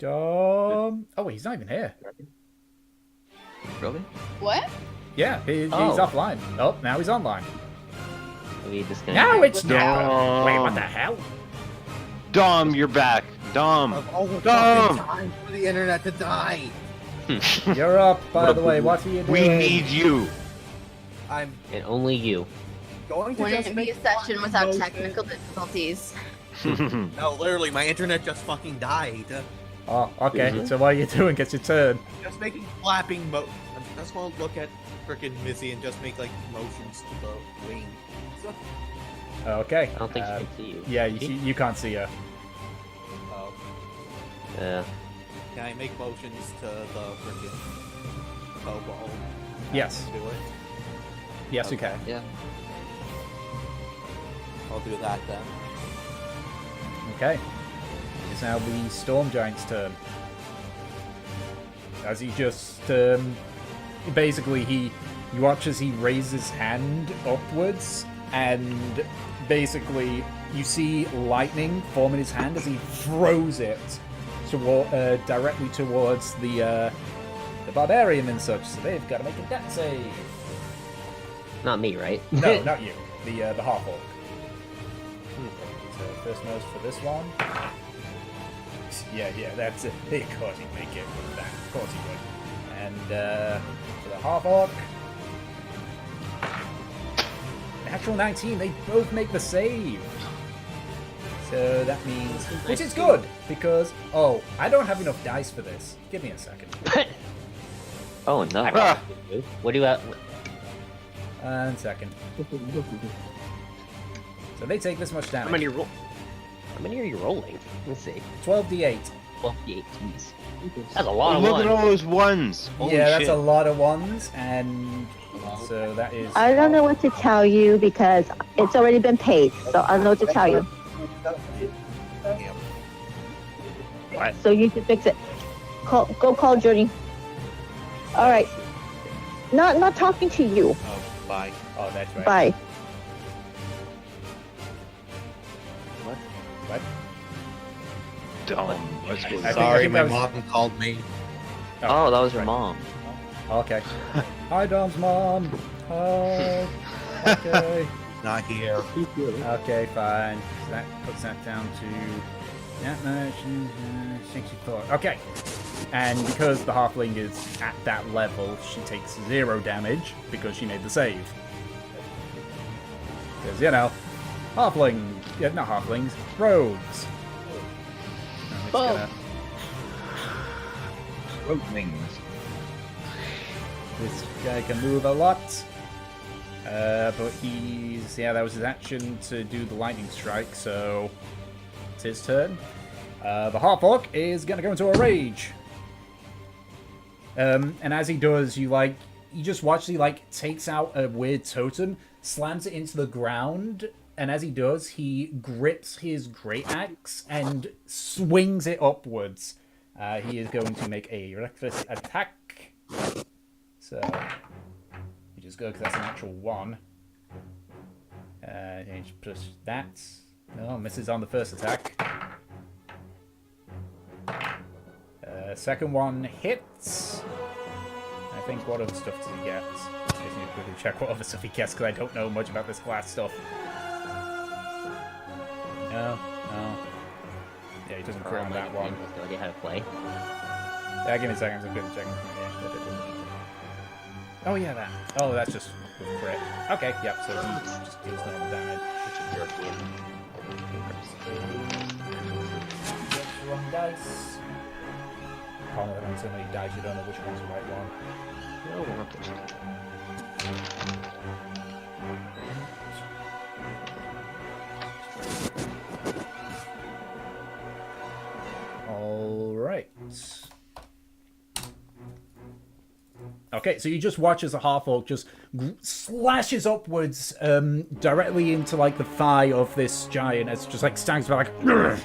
Oh, he's not even here. Really? What? Yeah, he's Oh. offline. Oh, now he's online. Maybe disconnect. Now it's Dom. not. Wait, what the hell? Dom, you're back. Dom. Of all the Dom. fucking time for the internet to die. You're up, by the way. What are you doing? We need you. I'm And only you. going to Wouldn't just it be make a session without motion. technical difficulties? No, literally, my internet just fucking died. Oh, okay. Mhm. So what are you doing? It's your turn. Just making flapping I just want to look at frickin' Missy and just make like motions to the wings. Okay. I don't think she can see you. Yeah, you can't see her. Oh, Yeah. can I make motions to the frickin' kobold? Yes. Do it. Yes, you can. Yeah. I'll do that then. Okay. It's now the Storm Giant's turn. As he just, basically you watch as he raises his hand upwards, and basically you see lightning form in his hand as he throws it directly towards the barbarian and such. So they've got to make a death save. Not me, right? No, not you. The half-orc. So first nose for this one. Yeah, that's it. Of course he'd make it with that. Of course he would. And for the half-orc. Natural 19, they both make the save. So that means... Which is good, because... Oh, I don't have enough dice for this. Give me a second. Oh no. Ah. What do you have? And second. So they take this much damage. How many are you rolling? Let's see. 12d8. 12 d8. Jeez. That's a lot of Look ones. at all those ones. Holy Yeah, that's shit. a lot of ones, and so that is... I don't know what to tell you because it's already been paid, so I don't know what to tell you. What? So you should fix it. Go call Journey. All right. Not talking to you. Oh, bye. Oh, that's right. Bye. What? Dom, let's go. I Sorry, think my that was- mom called me. Oh, that was your right. mom. Okay. Hi, Dom's mom. Hi. Okay. Not here. Okay, fine. So that puts that down to that much. 64. Okay. And because the halfling is at that level, she takes 0 damage because she made the save. Because, you know, halfling... Yeah, not halflings. Rogues. I'm just gonna... This guy can move a lot. But he's... Yeah, that was his action to do the lightning strike, so... It's his turn. The half-orc is gonna go into a rage. And as he does, you just watch he, takes out a weird totem, slams it into the ground, and as he does, he grips his great axe and swings it upwards. He is going to make a reckless attack. So, you just go because that's a natural 1. And you just push that. No, misses on the first attack. Second one hits. I think what other stuff does he get? I just need to quickly check what other stuff he gets because I don't know much about this class stuff. No. Yeah, he doesn't crit on that one. No idea how to play. Yeah, give me a second. I'm going to check. Oh, yeah, that. Oh, that's just with crit. Okay, yep, so he just deals normal damage. Wrong dice. Oh, no, so many dice, you don't know which one's the right one. No, we'll have to check. Alright. Okay, so you just watch as a half-orc just slashes upwards directly into, like, the thigh of this giant. It's just, like, stands back, like...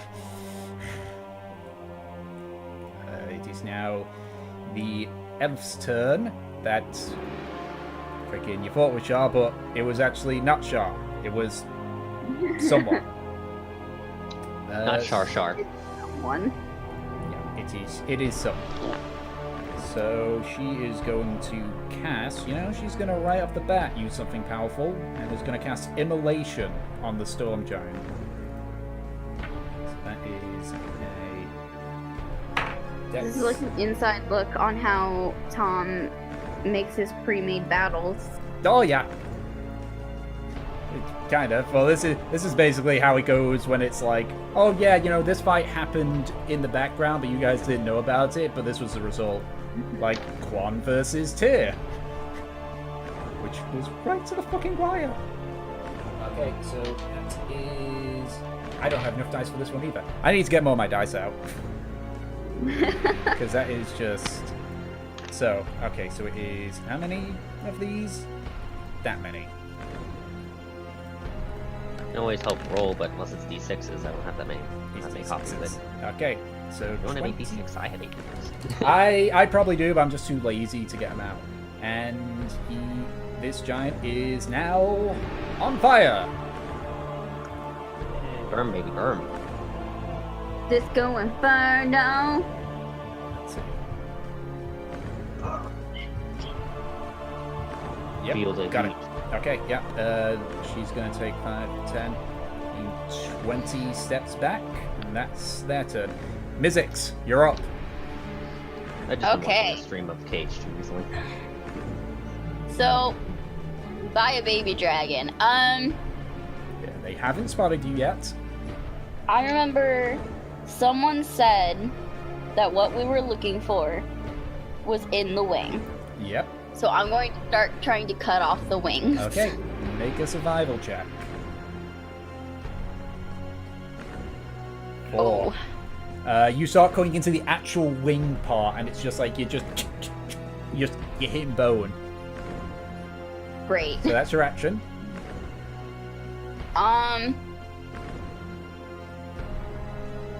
it is now the elf's turn. That... Freaking, you thought was Shah, but it was actually not Shah. It was... someone. Not Shar. One. Yeah, it is someone. So she is going to cast, she's going to right off the bat use something powerful, and is going to cast Immolation on the Storm Giant. So that is a... This is like an inside look on how Tom makes his pre-made battles. Oh, yeah. Kind of. Well, this is basically how it goes when it's like, oh yeah, this fight happened in the background, but you guys didn't know about it, but this was the result. Like, Quan versus Tyr. Which was right to the fucking wire. Okay, so that is... I don't have enough dice for this one either. I need to get more of my dice out. Because that is just... So, okay, so it is... How many of these? That many. I can always help roll, but unless it's d6s, I don't have that many. That many copies of it. Okay, so... You don't have 8 d6? I have 8 d6. I probably do, but I'm just too lazy to get them out. And this giant is now on fire. Burn, baby, burn. Disco Inferno. Let's see. Yep, Field it. got it. Okay, yeah. She's going to take 5, 10, 20 steps back, and that's their turn. Mizzix, you're up. I just been Okay. watching a stream of Cage too recently. So, buy a baby dragon. Yeah, they haven't spotted you yet. I remember someone said that what we were looking for was in the wing. Yep. So I'm going to start trying to cut off the wings. Okay, make a survival check. 4. You start going into the actual wing part, and it's just like you're hitting bone. Great. So that's your action.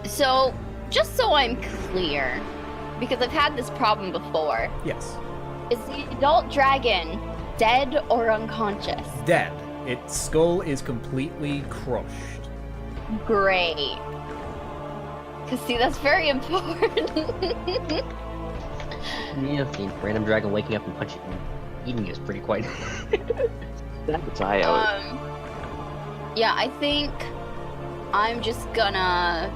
So, just so I'm clear, because I've had this problem before, Yes. is the adult dragon dead or unconscious? Dead. Its skull is completely crushed. Great. Because, see, that's very important. Yeah, the random dragon waking up and punching and eating you is pretty quite. That would die out. Yeah, I think I'm just gonna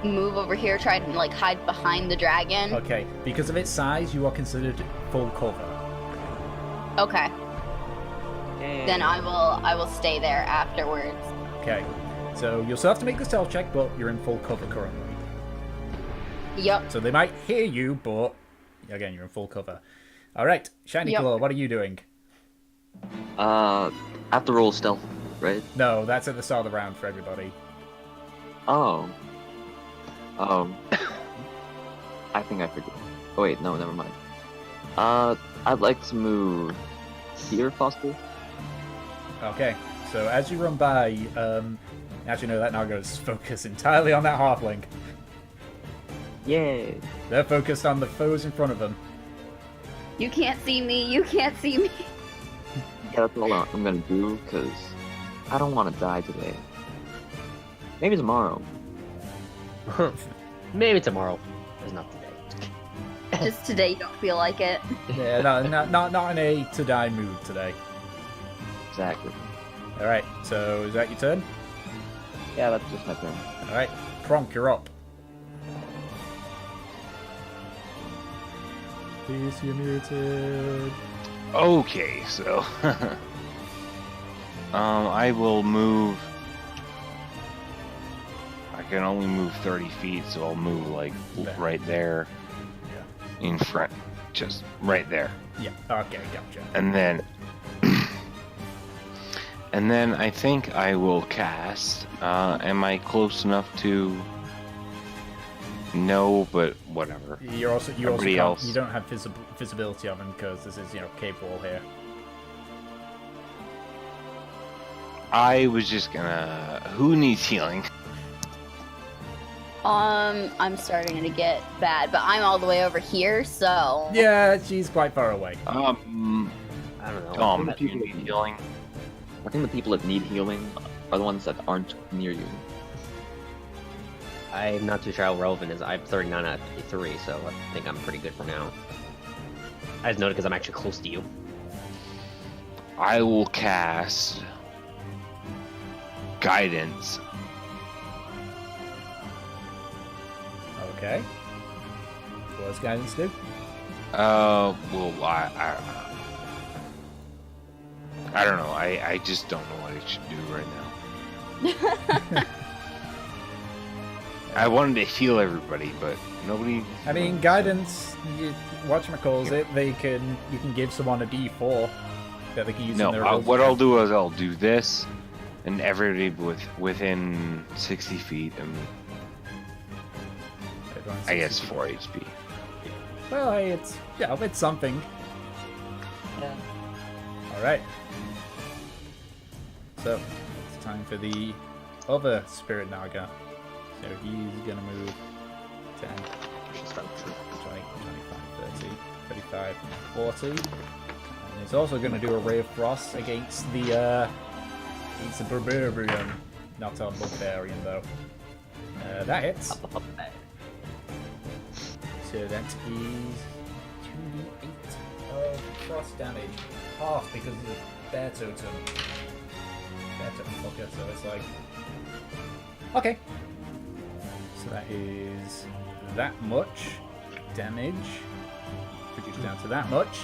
move over here, try to like hide behind the dragon. Okay, because of its size, you are considered full cover. Okay. Then I will stay there afterwards. Okay, so you'll still have to make the stealth check, but you're in full cover currently. Yep. So they might hear you, but again, you're in full cover. All right, Shiny Yep. Claw, what are you doing? I have to roll stealth, right? No, that's at the start of the round for everybody. Oh. I think I forget. Oh wait, no, never mind. I'd like to move here if possible. Okay, so as you run by, actually no, that now goes focus entirely on that halfling. Yay! They're focused on the foes in front of them. You can't see me. You can't see me. Yeah, that's all I'm gonna do, because I don't want to die today. Maybe tomorrow. Maybe tomorrow. It's not today. Just today, you don't feel like it. Yeah, not in a to die mood today. Exactly. All right, so is that your turn? Yeah, that's just my turn. All right, Kronk, you're up. Please, you're muted. Okay, so I will move. I can only move 30 feet, so I'll move like right there, in front, just right there. Yeah. Okay, gotcha. And then, I think I will cast. Am I close enough to? No, but whatever. You also Everybody can't, else. you don't have visibility of him because this is cave wall here. I was just gonna. Who needs healing? I'm starting to get bad, but I'm all the way over here, so. Yeah, she's quite far away. I don't know. Tom, do you need healing? I think the people that need healing are the ones that aren't near you. I'm not too sure how relevant it is. I'm 39 out of 53, so I think I'm pretty good for now. I just noted because I'm actually close to you. I will cast guidance. Okay. What does guidance do? Well, I don't know. I just don't know what I should do right now. I wanted to heal everybody, but nobody. I mean, guidance. Whatchamacalls it? You can give someone a D4 that they can use. No, in their what I'll do is I'll do this, and everybody within 60 feet of me. I guess 4 HP. Well, hey, it's something. Yeah. All right. So it's time for the other Spirit Naga. So he's gonna move 10, 20, 25, 30, 35, 40. And he's also gonna do a Ray of Frost against the Barbarian. Not a Barbarian though. That hits. So that is 2d8 of frost damage. Half because of the bear totem. Bear totem fucker, so it's like. Okay. So that is that much damage. Reduced down to that much.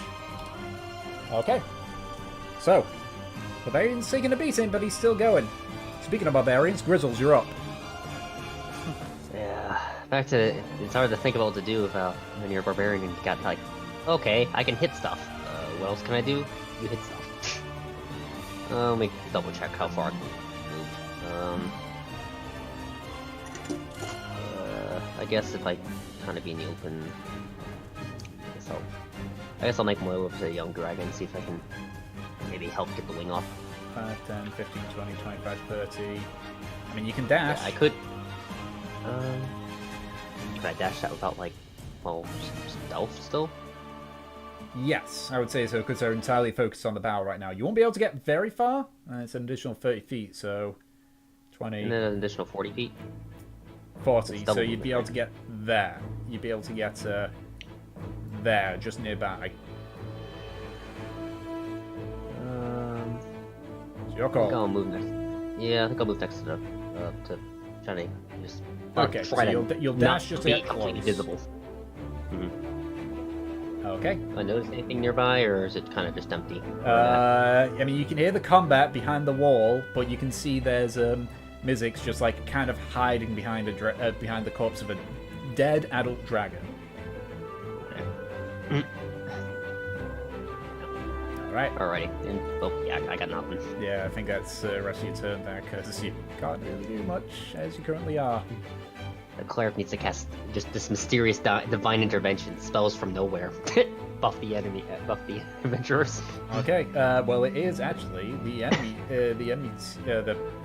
Okay. So, Barbarian's taking a beating, but he's still going. Speaking of barbarians, Grizzles, you're up. Yeah. Back to it's hard to think about what to do when you're a barbarian and you got like, okay, I can hit stuff. What else can I do? You hit stuff. Let me double check how far I can move. I guess if I kind of be in the open, I guess I'll make my way over to the young dragon, see if I can maybe help get the wing off. 5, 10, 15, 20, 25, 30. I mean, you can dash. Yeah, I could. Could I dash that without, stealth still? Yes, I would say so, because they're entirely focused on the bow right now. You won't be able to get very far. It's an additional 30 feet, so 20... And then an additional 40 feet? 40, so you'd be able to get there. You'd be able to get there, just nearby. It's your I call. think I'll move next. Yeah, I think I'll move next to Johnny. Just okay, so you'll dash just to get completely close. visible. Okay. Do I notice anything nearby, or is it kind of just empty? I mean, you can hear the combat behind the wall, but you can see there's Mizzix just kind of hiding behind behind the corpse of a dead adult dragon. Alright. Yeah, I got nothing. Yeah, I think that's the rest of your turn there, because you can't really do much as you currently are. The cleric needs to cast just this mysterious divine intervention, spells from nowhere. Buff the enemy, buff the adventurers. Okay, well it is actually the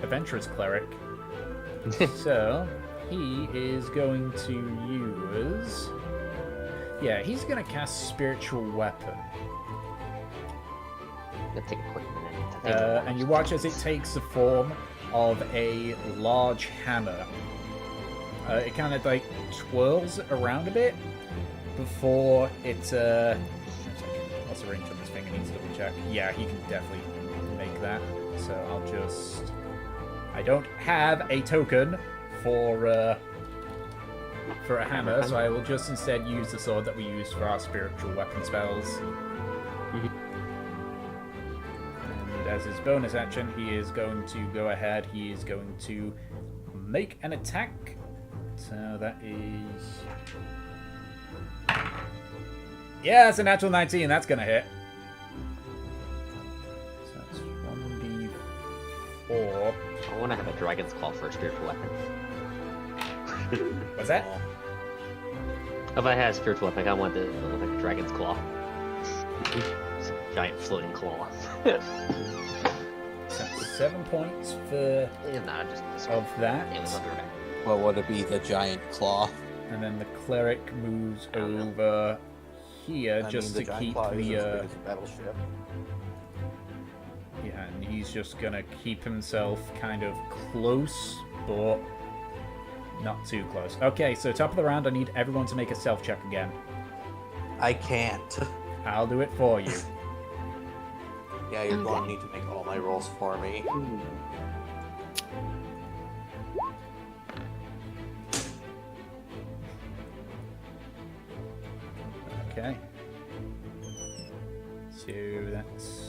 adventurous cleric. So, he is going to use... Yeah, he's going to cast Spiritual Weapon. It'll take a quick minute to think. And you watch as it takes the form of a large hammer. It kind of like twirls around a bit before it... What's the range on this thing? I need to double check. Yeah, he can definitely make that. So I'll just... I don't have a token for a hammer, so I will just instead use the sword that we use for our spiritual weapon spells. And as his bonus action, he is going to go ahead. He is going to make an attack. So that is... Yeah, it's a natural 19. That's going to hit. So that's 1d4. I want to have a dragon's claw for a spiritual weapon. What's that? If I had a spiritual weapon, I want the like a dragon's claw. It's a giant floating claw. So 7 points for Nah, just of that. it was under it. Well, would it be the giant claw? And then the cleric moves over here just to keep the battleship. yeah, and he's just gonna keep himself kind of close, but not too close. Okay, so top of the round, I need everyone to make a stealth check again. I can't. I'll do it for you. Yeah, you're going to need to make all my rolls for me. Okay. So that's...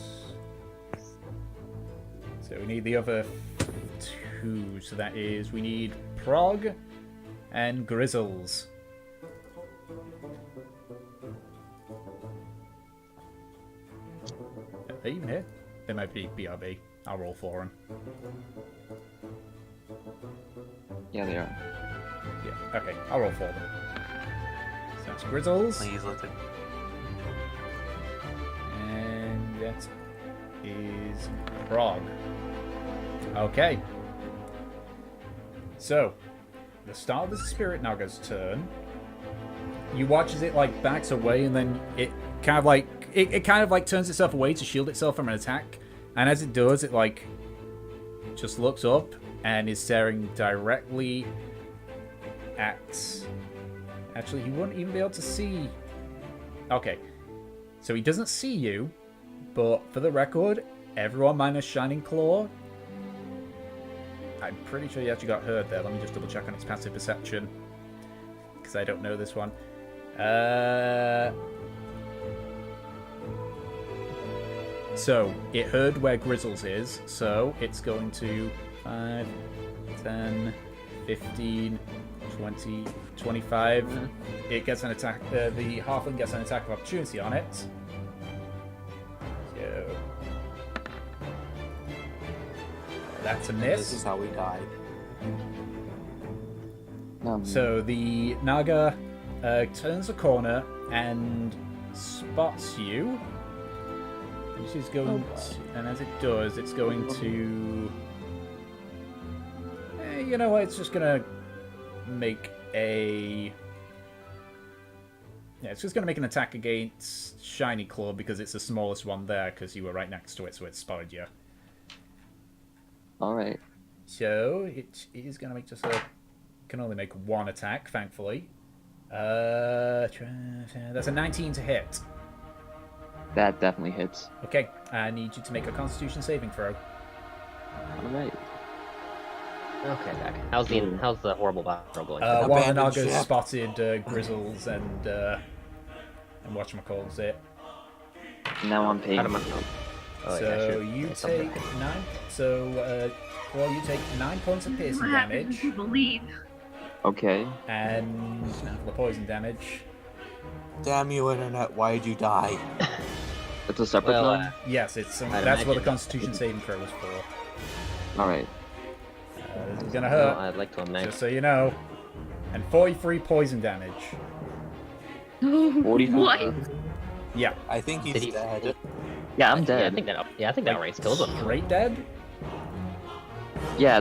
So we need the other two. So that is, we need Prog and Grizzles. Are they even here? They might be BRB. I'll roll for them. Yeah, they are. Yeah, okay. I'll roll for them. So that's Grizzles. Please let it. And that is Prog. Okay. So, the start of the Spirit Naga's turn. You watch as it like backs away, and then it kind of like it kind of like turns itself away to shield itself from an attack. And as it does, it like just looks up and is staring directly at. Actually, he wouldn't even be able to see. Okay, so he doesn't see you, but for the record, everyone minus Shining Claw. I'm pretty sure he actually got heard there. Let me just double check on its passive perception, because I don't know this one. So, it heard where Grizzles is, so it's going to 5, 10, 15, 20, 25. It gets an attack, the Halfling gets an attack of opportunity on it. So, that's a miss. This is how we die. So the Naga turns a corner and spots you. This is going to, and as it does, it's going to... you know what, it's just going to make a... Yeah, it's just going to make an attack against Shiny Claw because it's the smallest one there because you were right next to it, so it spotted you. Alright. So, it is going to make just a... Can only make one attack, thankfully. That's a 19 to hit. That definitely hits. Okay, I need you to make a Constitution saving throw. Alright. Okay, back. How's the horrible battle going? One of the Nagas spotted Grizzles and whatchamacalls it. Now I'm paying. Oh, So you take 9. So well, you take 9 points of piercing damage. Believe. Okay. And the poison damage. Damn you, internet! Why'd you die? It's a separate one. Yes, it's that's what the Constitution saving throw was for. All right. This is gonna hurt. I'd like to imagine. Just so you know. And 43 poison damage. 44. What? Yeah. I think he's dead. Yeah, I'm dead. I think that race killed him. Straight dead? Yeah,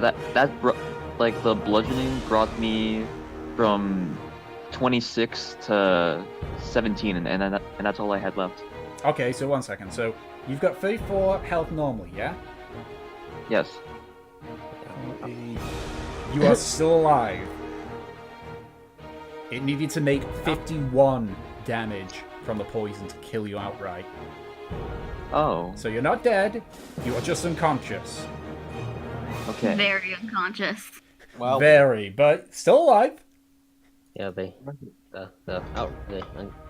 like the bludgeoning brought me from 26 to 17, and that's all I had left. Okay, so 1 second. So you've got 34 health normally, yeah? Yes. You are still alive. It needed to make 51 damage from the poison to kill you outright. Oh. So you're not dead, you are just unconscious. Okay. Very unconscious. Well, Very, but still alive. Yeah, the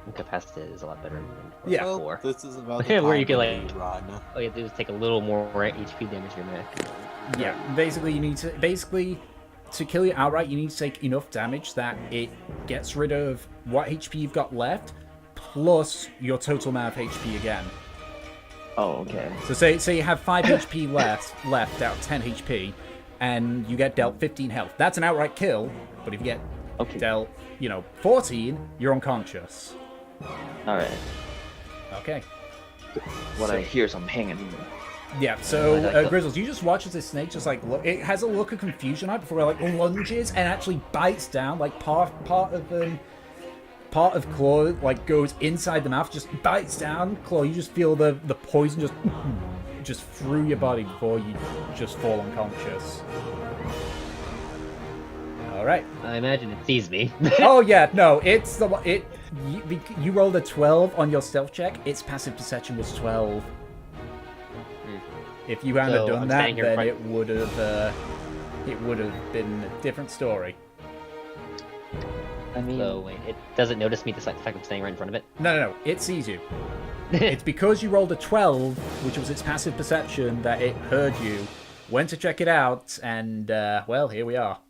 incapacitated is a lot better than Yeah. well, before. this is about Where the you can, time like- we run. Oh, you have to just take a little more HP damage to your mech. Yeah, basically you need to to kill you outright, you need to take enough damage that it gets rid of what HP you've got left, plus your total amount of HP again. Oh, okay. So say you have 5 HP left out of 10 HP, and you get dealt 15 health. That's an outright kill, but if you get dealt, 14, you're unconscious. Alright. Okay. What I hear is I'm hanging. Yeah, so Grizzles, you just watch as this snake just like look. It has a look of confusion on it before it like lunges and actually bites down. Like part of Claw like goes inside the mouth, just bites down. Claw, you just feel the poison just through your body before you just fall unconscious. All right. I imagine it sees me. Oh yeah, no, it's you rolled a 12 on your stealth check. Its passive perception was 12. If you hadn't done that, then it would have been a different story. I mean, so wait, it doesn't notice me despite the fact I'm standing right in front of it? No, it sees you. It's because you rolled a 12, which was its passive perception, that it heard you, went to check it out, and, well, here we are.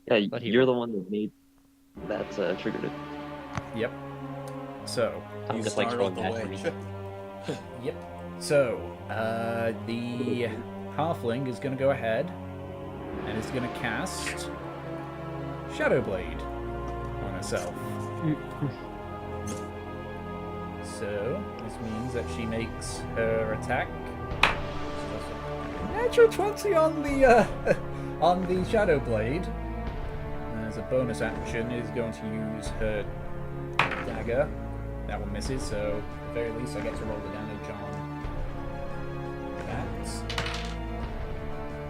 Yeah, you're the one that made that triggered it. Yep. So, I'm just like throwing that for me. Yep. So, the halfling is going to go ahead and is going to cast Shadow Blade on herself. So, this means that she makes her attack. Natural 20 on the Shadow Blade. As a bonus action, is going to use her dagger. That one misses, so at the very least I get to roll the damage on that.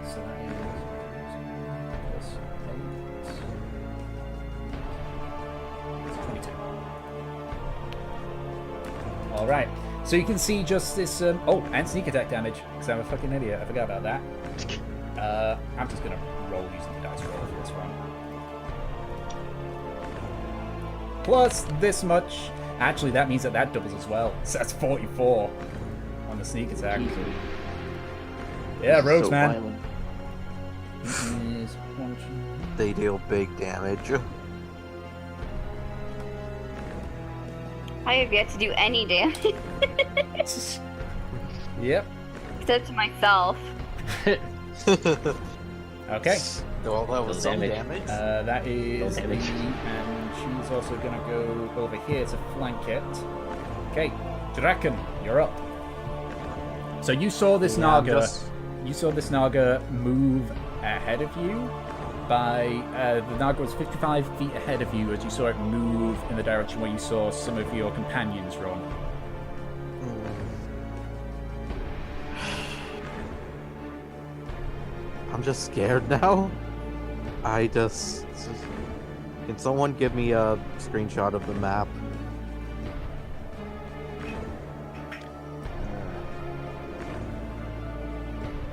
So that is plus 8. It's 22. Alright, so you can see just this, and sneak attack damage, because I'm a fucking idiot, I forgot about that. I'm just gonna roll using the dice roll for this one. Plus this much. Actually, that means that doubles as well. So that's 44 on the sneak attack. Yeah, rogues, man. They deal big damage. I have yet to do any damage. Yep. Except to myself. Okay. Well, that was some damage. That is and she's also gonna go over here to flank it. Okay, Draken, you're up. So you saw this Naga. You saw this Naga move ahead of you. The Naga was 55 feet ahead of you as you saw it move in the direction where you saw some of your companions run. I'm just scared now. Can someone give me a screenshot of the map?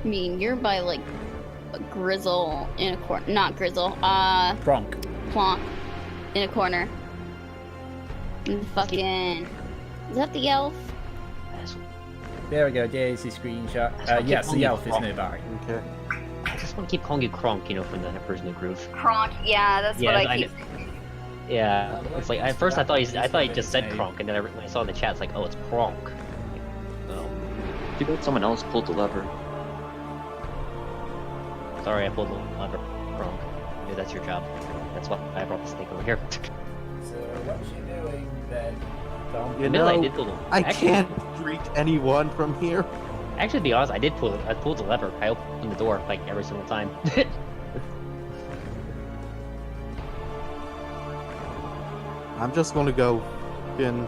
I mean, you're by like a Grizzle in a corner. Not Grizzle. Plonk. Plonk in a corner. And fucking. Is that the elf? There we go. There's the screenshot. Yes, the elf is nearby. Okay. I just want to keep calling you Kronk, from the Emperor's New Groove. Kronk. Yeah, that's what I keep saying. Yeah, it's like at first I thought he just said Kronk, and then when I saw in the chat, it's like, oh, it's Kronk. So, too bad someone else pulled the lever. Sorry, I pulled the lever, Kronk. Maybe that's your job. That's why I brought the snake over here. So what's she doing then? You know, I can't reach anyone from here. Actually, to be honest, I pulled the lever. I opened the door like every single time. I'm just gonna go in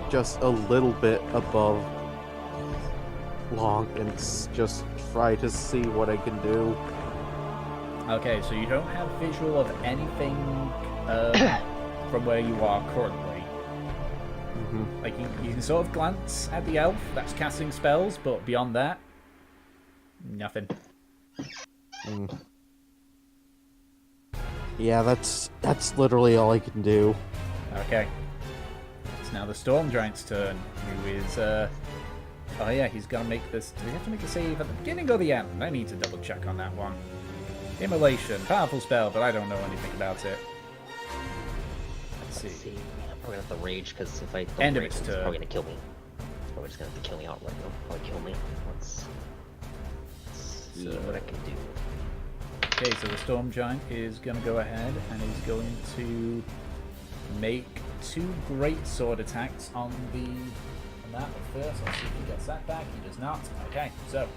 just a little bit above Long and just try to see what I can do. Okay, so you don't have visual of anything from where you are currently. Like, you can sort of glance at the elf that's casting spells, but beyond that, nothing. Yeah, that's literally all I can do. Okay. It's now the Storm Giant's turn, who is, oh yeah, he's gonna make this... Do we have to make a save at the beginning or the end? I need to double check on that one. Immolation, powerful spell, but I don't know anything about it. Let's see. I'm probably gonna have to rage, because if I don't End of rage, its it's turn. probably gonna kill me. It's probably just gonna have to kill me outright. It'll probably kill me. Let's see what I can do. Okay, so the Storm Giant is going to go ahead and is going to make 2 great sword attacks on that. But first, let's see if he gets that back. He does not. Okay, so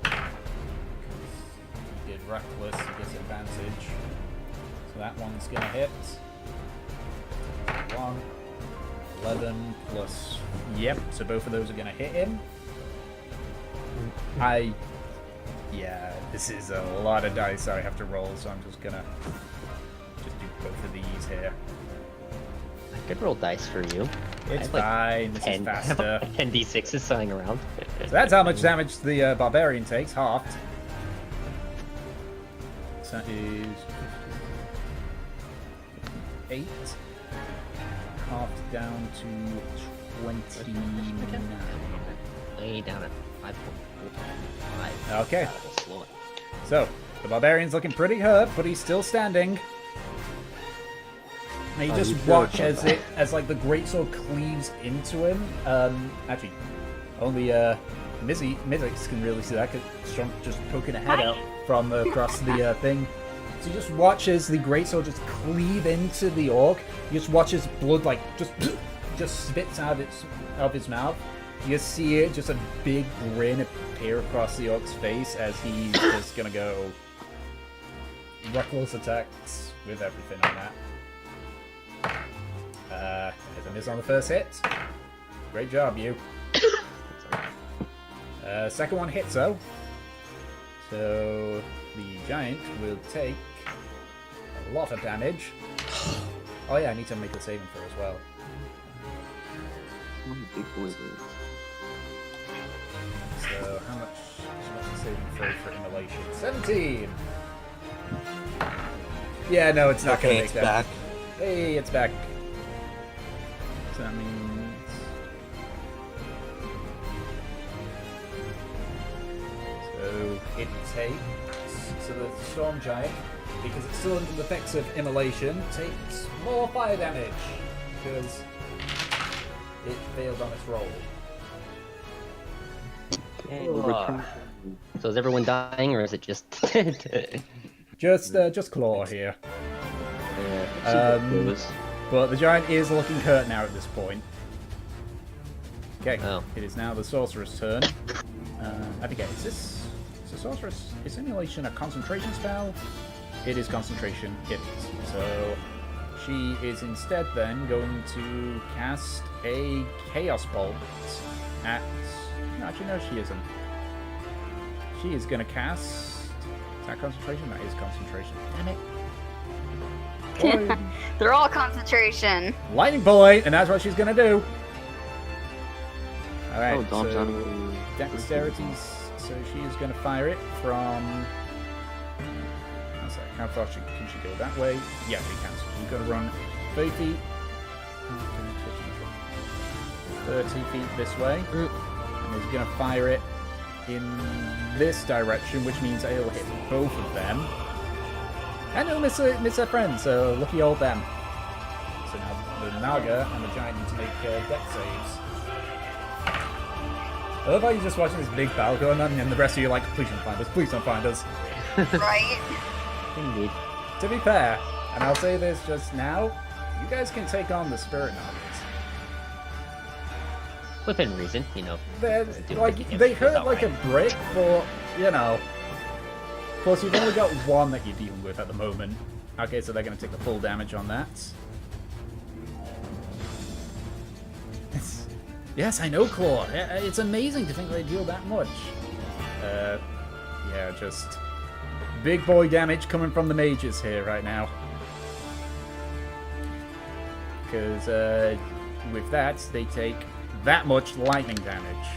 he did reckless. He gets advantage. So that one's going to hit. 1, 11 plus. Yep. So both of those are going to hit him. Yeah, this is a lot of dice I have to roll, so I'm just gonna do both of these here. I could roll dice for you. It's fine, this is faster. 10 d6 is lying around. So that's how much damage the barbarian takes, halved. So that is 8. Halved down to 29. Way down at 5.5. Okay. So, the barbarian's looking pretty hurt, but he's still standing. And you just watch as like the greatsword cleaves into him. Actually, only Mizzix can really see that, because Strump just poking a head out from across the thing. So you just watch as the greatsword just cleave into the orc. You just watch his blood like just spits out of his mouth. You just see it, just a big grin appear across the orc's face as he's just gonna go reckless attacks with everything on that. There's a miss on the first hit. Great job, you. Second one hits though. So the giant will take a lot of damage. Oh yeah, I need to make the saving throw as well. Big boy. So how much is saving throw for immolation? 17! Yeah, no, it's not going to make that. Back. Hey, it's back. So that means... So it takes... So the Storm Giant, because it's still under the effects of immolation, takes more fire damage. Because it failed on its roll. So is everyone dying, or is it just... just Claw here. But the giant is looking hurt now at this point. Okay, It is now the sorcerer's turn. Abigail, is the sorceress... Is simulation a concentration spell? It is concentration, it is. So she is instead then going to cast a Chaos Bolt at... No, actually, no, she isn't. She is going to cast... Is that concentration? That is concentration. Damn it. They're all concentration. Lightning Bolt, and that's what she's going to do. Alright, so... Dexterity's... So she is going to fire it from... How far can she go that way? Yeah, she can. So she's going to run 30 feet. 30 feet this way. And he's going to fire it in this direction, which means that he'll hit both of them. And he'll miss her friend, so lucky old them. So now the Naga and the Giant need to make dex saves. I love how you're just watching this big battle going on, and the rest of you are like, please don't find us, please don't find us. Right? Indeed. To be fair, and I'll say this just now, you guys can take on the Spirit Nagas. Within reason, you know. They hurt like a brick, but, you know. Plus, you've only got one that you're dealing with at the moment. Okay, so they're going to take the full damage on that. Yes, I know, Claw. It's amazing to think they deal that much. Yeah, just big boy damage coming from the mages here right now. Because with that, they take that much lightning damage.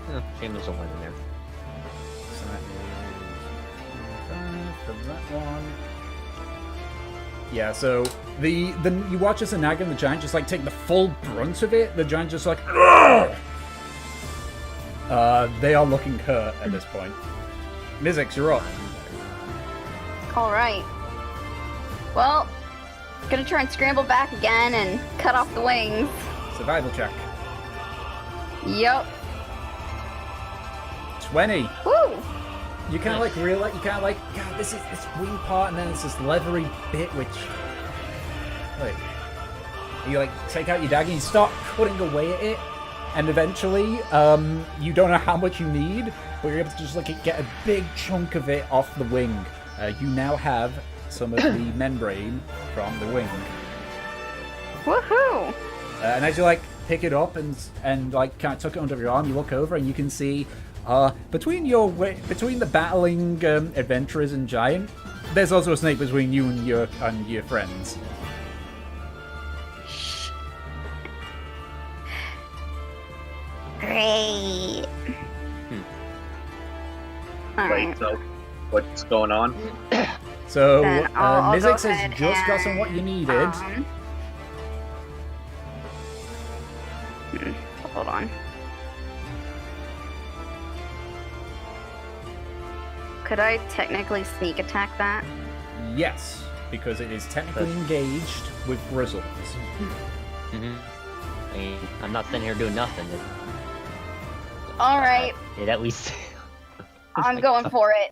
Oh, shame there's a one in there. So that is 5 for that one. Yeah, so you watch as the Naga and the Giant just like take the full brunt of it. The Giant just like, ugh! They are looking hurt at this point. Mizzix, you're up. Alright. Well, gonna try and scramble back again and cut off the wings. Survival check. Yup. 20. Woo! You kind of like realize, you kind of like, God, this is this wing part, and then it's this leathery bit, which, like, you like take out your dagger and you start cutting away at it, and eventually, you don't know how much you need, but you're able to just like get a big chunk of it off the wing. You now have some of the membrane from the wing. Woohoo! And as you like pick it up and like kind of tuck it under your arm, you look over and you can see between the battling adventurers and Giant, there's also a snake between you and your friends. Great. Wait, so what's going on? So Then I'll go Mizzix has ahead just gotten what you needed. Hold on. Could I technically sneak attack that? Yes, because it is technically engaged with Grizzles. I mean, I'm not sitting here doing nothing. Alright, It at least. I'm going for it.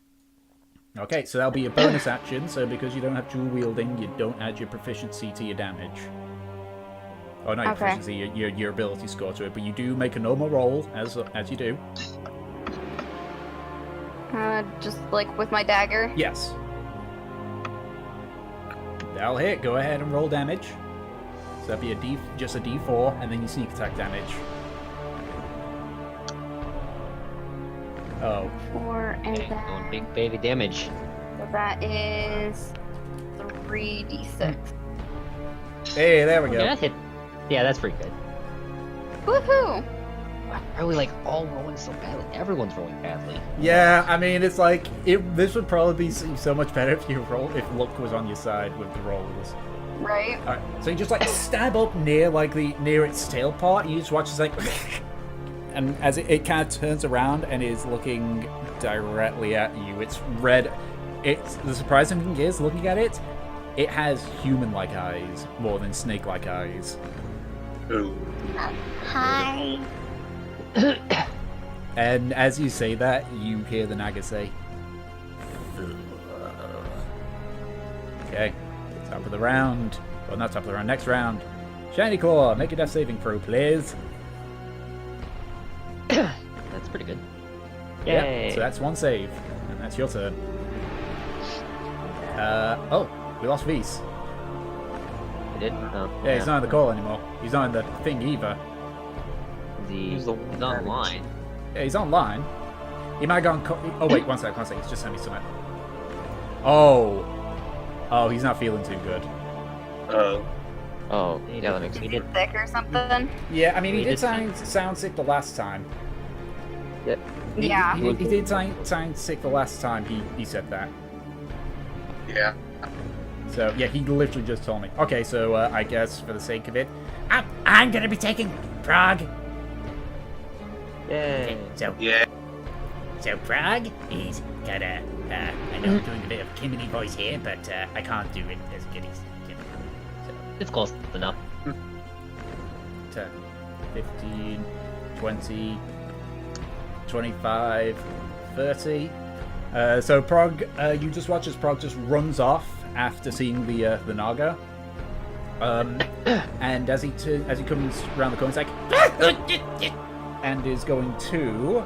Okay, so that'll be a bonus action, so because you don't have dual wielding, you don't add your proficiency to your damage. Oh, not your Okay. proficiency, your ability score to it, but you do make a normal roll, as you do. Just like with my dagger. Yes. That'll hit, go ahead and roll damage. So that'd be just a D4, and then you sneak attack damage. Oh. 4 and Okay, then going big baby damage. so that is 3d6. Hey, there we Okay, go. that hit. Yeah, that's pretty good. Woohoo! Why are we like all rolling so badly? Everyone's rolling badly. Yeah, I mean, it's like this would probably be so much better if if luck was on your side with the rolls. Right? Alright, so you just like stab up near its tail part, and you just watch it's like, and as it kind of turns around and is looking directly at you. It's red. It's the surprising thing is, looking at it, it has human-like eyes more than snake-like eyes. Ooh. Hi. And as you say that, you hear the Naga say, okay, top of the round. Well, not top of the round, next round. Shiny Claw, make a death saving throw, please. That's pretty good. Yeah, Yay! so that's one save, and that's your turn. Oh, we lost Vise. I did? Oh, Yeah, he's not in the call anymore. He's not in the thing either. He's online. Yeah, he's online. He might have gone. Oh wait, one sec. He's just sent me something. Oh, he's not feeling too good. Oh, yeah, that makes Is sense. he sick or something? Yeah, I mean, he He did did sound sick the last time. Yep. Yeah. He did sound sick the last time he said that. Yeah. So yeah, he literally just told me. Okay, so I guess for the sake of it, I'm gonna be taking Prague. Yay. So Yeah. So Prague is gonna. I know I'm doing a bit of a Kimini voice here, but I can't do it as good as. It's close enough. 10, 15, 20, 25, 30. So Prog, you just watch as Prog just runs off after seeing the Naga. And as he comes around the corner, it's like, and is going to.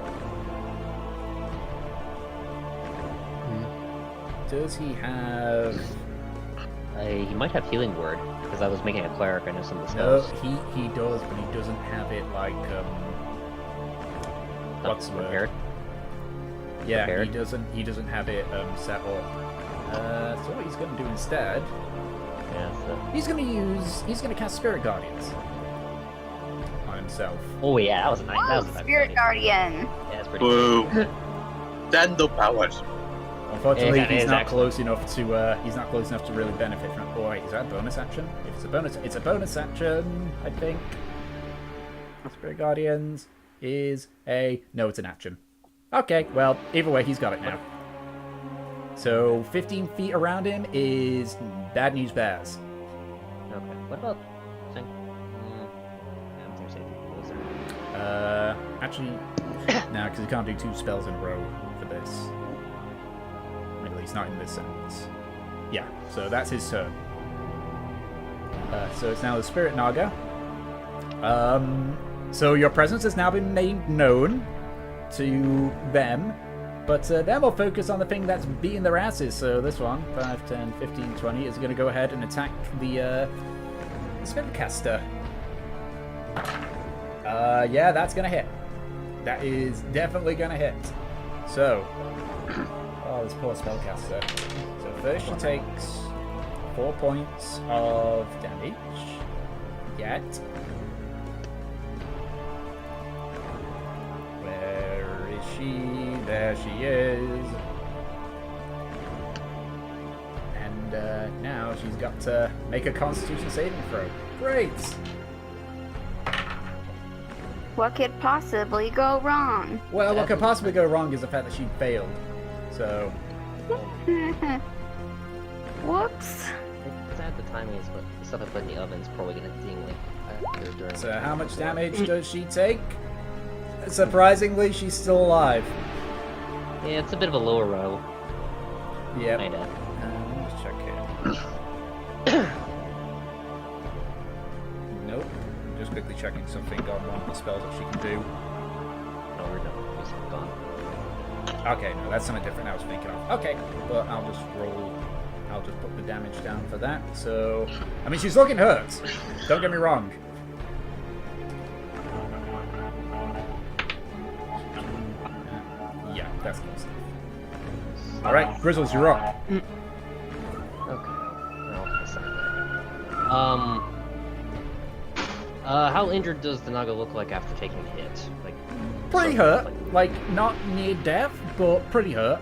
Does he have? He might have healing word because I was making a cleric. I know some of the No, spells. he does, but he doesn't have it like what's the word? Prepared? Yeah, Prepared? he doesn't have it set up. So what he's going to do instead? Yeah. So. He's going to cast Spirit Guardians on himself. Oh yeah, that was nice. That Oh, was a nice Spirit idea. Guardian. Yeah, that's pretty good. Boo. Dando powers. Unfortunately, Yeah, he's it's not actually- close enough to. He's not close enough to really benefit from. Oh wait, is that a bonus action? If it's a bonus action. I think. Spirit Guardians is a no. It's an action. Okay, well, either way, he's got it now. So 15 feet around him is bad news bears. Okay. What about? I don't think so. Actually, no, because he can't do 2 spells in a row for this. At least not in this sentence. Yeah, so that's his turn. So it's now the Spirit Naga. So your presence has now been made known to them, but then we'll focus on the thing that's beating their asses. So this one, 5, 10, 15, 20, is going to go ahead and attack the Spellcaster. Yeah, that's going to hit. That is definitely going to hit. So, oh, this poor Spellcaster. So first she takes 4 points of damage. Yet. Where is she? There she is. And now she's got to make a Constitution saving throw. Great! What could possibly go wrong? Well, what could possibly go wrong is the fact that she failed. So, Whoops. It's at the timing is what the stuff I put in the oven's probably gonna ding like after during. so how much damage does she take? Surprisingly, she's still alive. Yeah, it's a bit of a lower roll. Yep. Kinda. Let's check here. Nope. Just quickly checking something on one of the spells that she can do. No, we're done. It's gone. Okay, no, that's something different I was thinking of. Okay, but I'll just roll. I'll just put the damage down for that. So, I mean, she's looking hurt. Don't get me wrong. Yeah, that's close enough. Alright, Grizzles, you're up. Okay. Well, that's not bad. How injured does the Naga look like after taking a hit? Like, Pretty hurt. Like, not near death, but pretty hurt.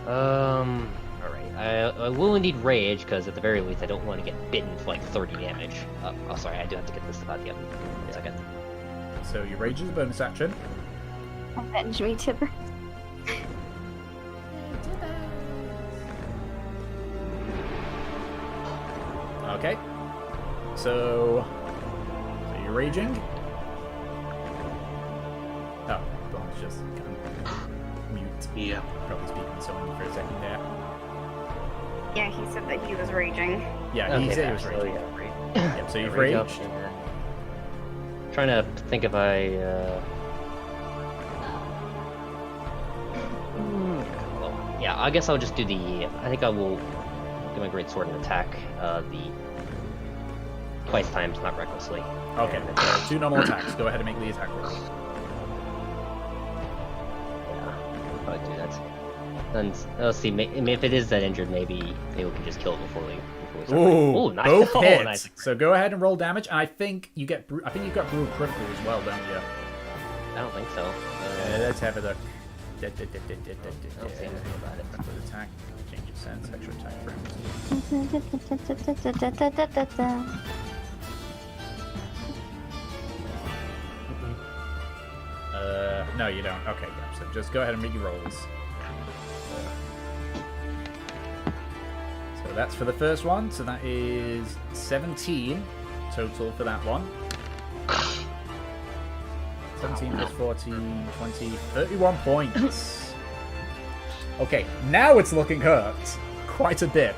Alright. I will need rage, because at the very least I don't want to get bitten for like 30 damage. Oh, sorry, I do have to get this about the oven. 1 second. So your rage is a bonus action. Avenge me, Tipper. Okay. So you're raging. Oh, Bond's just kind of mute. Yeah. Probably speaking to someone for a second there. Yeah, he said that he was raging. Yeah, he said he was so raging. yeah, rage. Yep, so you've Rage up, raged. yeah. Trying to think if I well, yeah, I guess I'll just do the. I think I will do my great sword and attack the twice times, not recklessly. Okay, And, so 2 normal attacks. Go ahead and make the attack roll. yeah, I'll probably do that. Then let's see. If it is that injured, maybe we can just kill it before we start. Ooh, Nice. both Oh, hits. nice. So go ahead and roll damage. And I think you get. I think you've got brutal critical as well, don't you? I don't think so. Let's have a look. I don't see anything about it. With attack, change of sense, extra attack frames. No, you don't. Okay, yeah. So just go ahead and make your rolls. So that's for the first one. So that is 17 total for that one. 17 plus 14, 20, 31 points. Okay, now it's looking hurt. Quite a bit.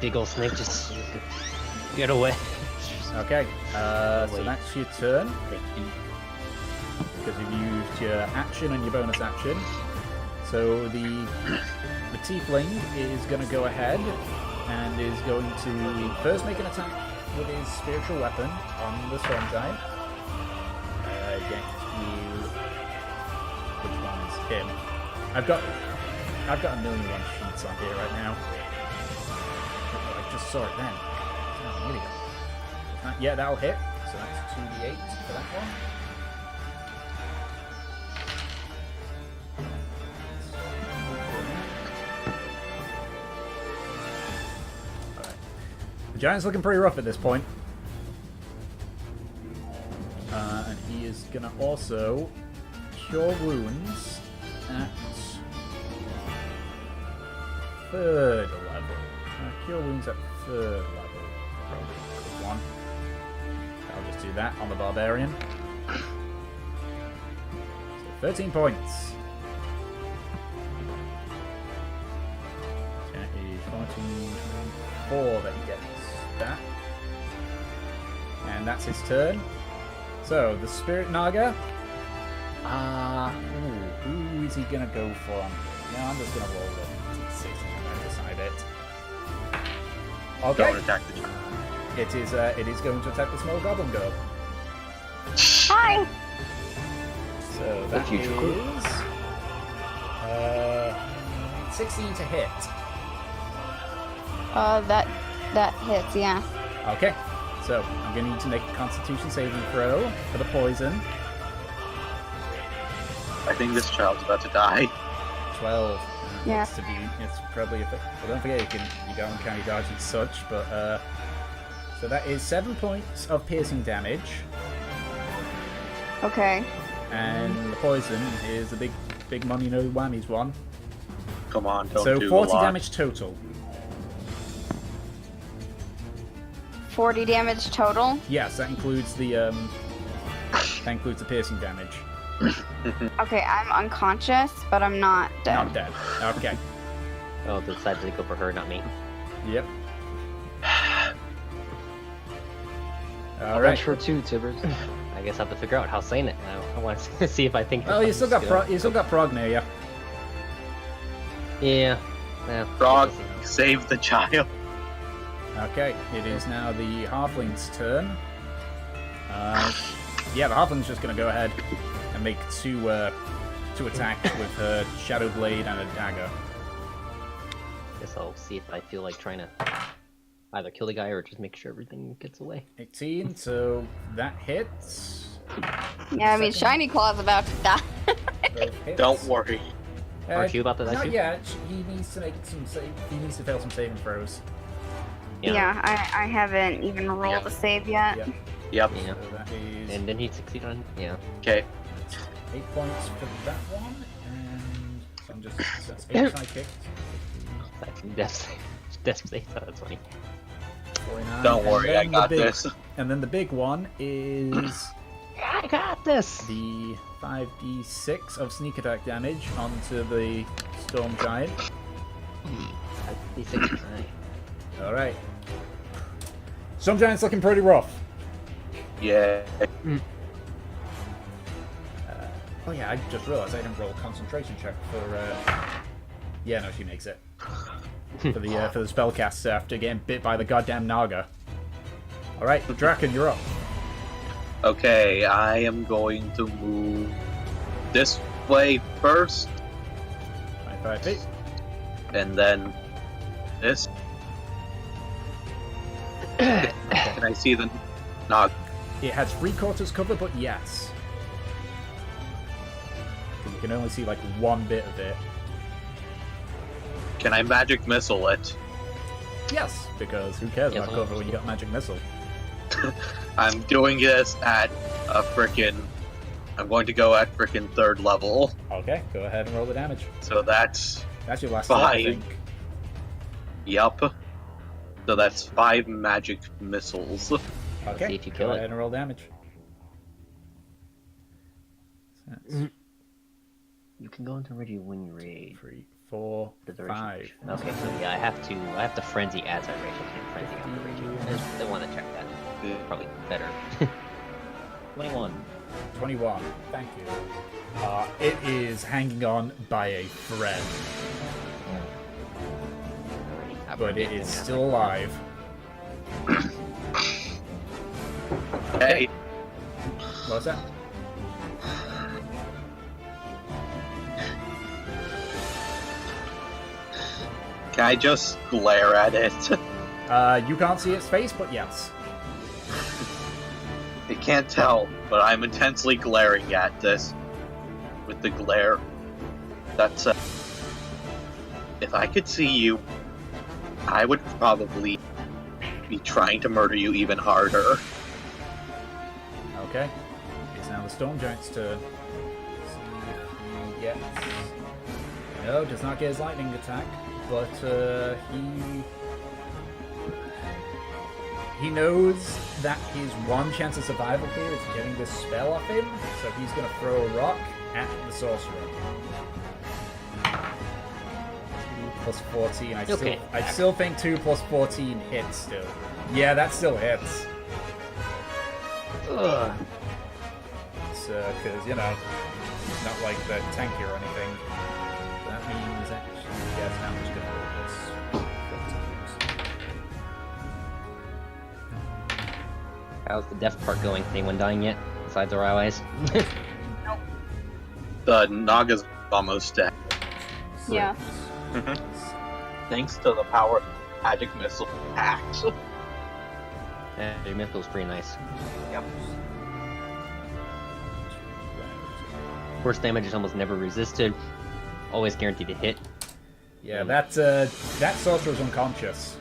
Big old snake, just get away. Okay, so that's your turn. Because you've used your action and your bonus action. So the tiefling is going to go ahead and is going to first make an attack with his spiritual weapon on the storm giant. Against you. Which one's him? I've got a million and one sheets on here right now. Oh, I just saw it then. Oh, here we go. Yeah, that'll hit. So that's 2d8 for that one. Alright. The giant's looking pretty rough at this point. And he is going to also cure wounds at 3rd level. Cure wounds at 3rd level. Probably a good one. I'll just do that on the barbarian. So 13 points. That is 14, that he gets that. And that's his turn. So, the Spirit Naga. Who is he gonna go for? Yeah, I'm just gonna roll the d6 and decide it. Okay. Don't attack the giant. It is going to attack the small goblin girl. Hi! So that is 16 to hit. That hits, yeah. Okay. So I'm gonna need to make a Constitution saving throw for the poison. I think this child's about to die. 12. Yeah. It's probably a bit. Well, don't forget you go and carry dodge and such, but so that is 7 points of piercing damage. Okay. And the poison is a big money no whammies one. Come on, don't so do 40 a lot. damage total. 40 damage total? Yes, that includes the piercing damage. Okay, I'm unconscious, but I'm not dead. Not dead. Okay. Oh, they decided to go for her, not me. Yep. I'll Alright. her too, Tibbers. I guess I have to figure out how to say it. I want to see if I think. Oh, you still got Prog near you. Yeah. Yeah. Frog, save the child. Okay, it is now the halfling's turn. Yeah, the halfling's just going to go ahead and make two attacks with her shadow blade and a dagger. Guess I'll see if I feel like trying to either kill the guy or just make sure everything gets away. 18, so that hits. Yeah, I mean, Shiny Claw's about to die. Don't worry. Aren't you about to die Not too? yet. He needs to make he needs to fail some saving throws. Yeah, I haven't even rolled a save yet. Yep. Yep. Yeah. So that is And then he succeed on. Yeah. Okay. 8 points for that one, and so I'm just so that's 8 psychic. That's death save. That's funny. 49. Don't worry, And I then got the big, this. And then the big one is I got this. the 5d6 of sneak attack damage onto the storm giant. D6. Alright. Storm giant's looking pretty rough. Yeah. Oh yeah, I just realised I didn't roll a concentration check for yeah, no, she makes it. for the spellcast after getting bit by the goddamn Naga. Alright, Draken, you're up. Okay, I am going to move this way first, 25 feet. and then this. Can I see the Nog? It has 3/4 cover, but yes. You can only see like one bit of it. Can I magic missile it? Yes, because who cares about cover when you got magic missile? I'm doing this at a frickin'. I'm going to go at frickin' 3rd level. Okay, go ahead and roll the damage. So that's your last hit, I think. Yup. So that's 5 magic missiles. Okay, see if you go kill it. ahead and roll damage. So that's You can go into ready when you rage. 3, 4, 5. Okay, so yeah, I have to frenzy as I rage. I can't frenzy after raging. I want to check that. Probably better. 21. 21. Thank you. It is hanging on by a thread, but it is still alive. Hey, What was that? can I just glare at it? You can't see its face, but yes. You can't tell, but I'm intensely glaring at this. With the glare. That's if I could see you, I would probably be trying to murder you even harder. Okay. It's now the Storm Giant's turn. See if he gets... No, does not get his lightning attack, but he knows that his one chance of survival here is getting this spell off him, so he's going to throw a rock at the sorcerer. 2 plus 14. I still think 2 plus 14 hits still. Yeah, that still hits. Ugh. It's because, you know, it's not like the tanky or anything. That means actually, yes, now I'm just going to roll this 4 times. How's the death part going? Anyone dying yet? Besides our allies? Nope. The Naga's almost dead. Yeah. Thanks to the power of magic missile axe. Yeah, your missile's pretty nice. Yep. Force damage is almost never resisted. Always guaranteed to hit. Yeah, that sorcerer's unconscious.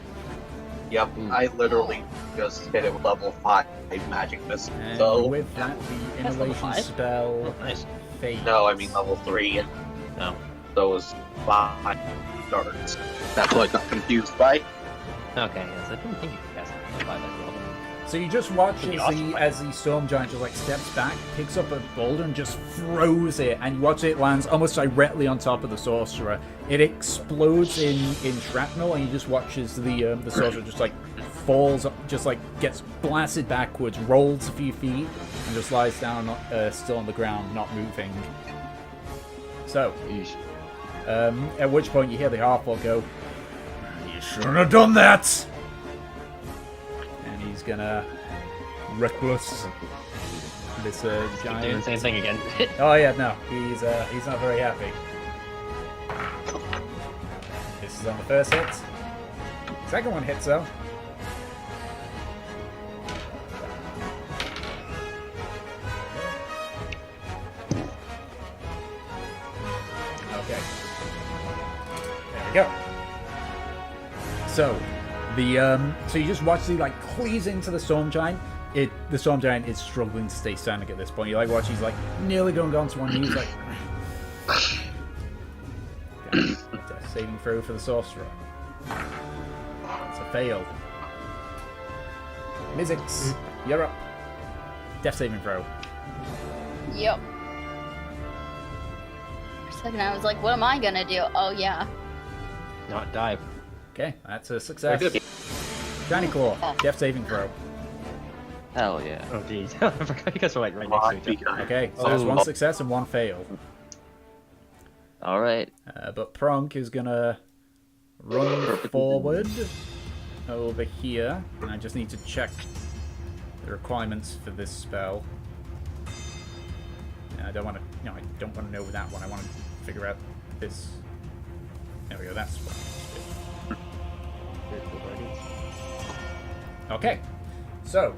Yep, I literally just hit it with level 5 magic missile. And So, with that, the That's level inhalation 5? spell Oh, nice. fades. no, I mean level 3. Oh. So it was 5 darts. That's what I got confused by. Okay, yes, I didn't think you could cast it by that level. So you just watch Pretty as awesome. as the Storm Giant just like steps back, picks up a boulder and just throws it, and you watch it lands almost directly on top of the sorcerer. It explodes in shrapnel, and you just watch as the sorcerer just like falls, just like gets blasted backwards, rolls a few feet, and just lies down still on the ground, not moving. So, at which point you hear the half-orc go, "You shouldn't have done that!" And he's gonna reckless this Doing the giant. same thing again. Oh yeah, no, he's not very happy. This is on the first hit. Second one hits though. Okay. There we go. So, so you just watch the like cleaves into the Storm Giant. The Storm Giant is struggling to stay standing at this point. You like watch, he's like nearly going down to one knee. He's like, okay. Death saving throw for the sorcerer. It's a fail. Mizzix, you're up. Death saving throw. Yep. For a second, I was like, what am I gonna do? Oh, yeah. Not dive. Okay, that's a success. Very good. Shiny Claw, death saving throw. Hell yeah. Oh jeez, I forgot you guys were like right next to each other. Okay, so that's one success and one fail. Alright. But Pronk is gonna run forward over here, and I just need to check the requirements for this spell. I don't want to, I don't want to know that one. I want to figure out this. There we go. That's what. Okay, so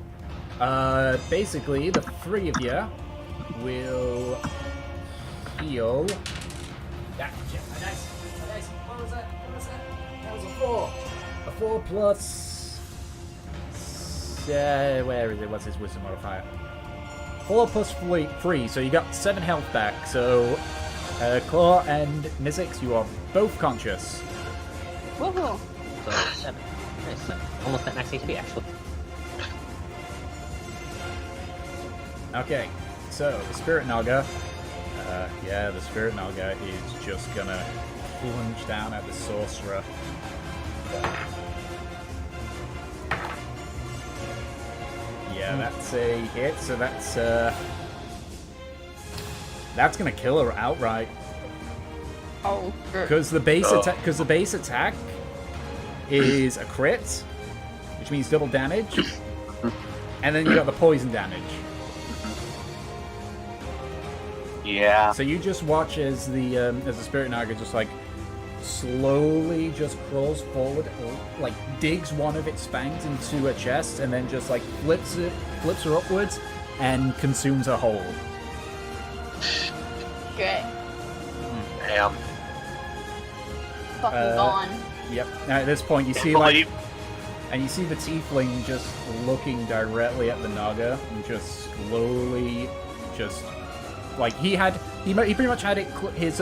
basically the three of you will heal. That what was that? That was a 4. A 4 plus. Where is it? What's his wisdom modifier? 4 plus 3, so you got 7 health back. So Claw and Mizzix, you are both conscious. Woohoo! So 7. Nice, 7. Almost at max HP actually. Okay, so the Spirit Naga. The Spirit Naga is just gonna plunge down at the sorcerer. Yeah, that's a hit. So that's gonna kill her outright. Oh, Because the base attack is a crit, which means double damage, and then you got the poison damage. Yeah. So you just watch as the spirit naga just like slowly just crawls forward, like digs one of its fangs into her chest, and then just like flips her upwards, and consumes her whole. Shit. Damn. Fucking gone. Yep. Now at this point, you see like, and you see the tiefling just looking directly at the naga, and just slowly, just like he pretty much had his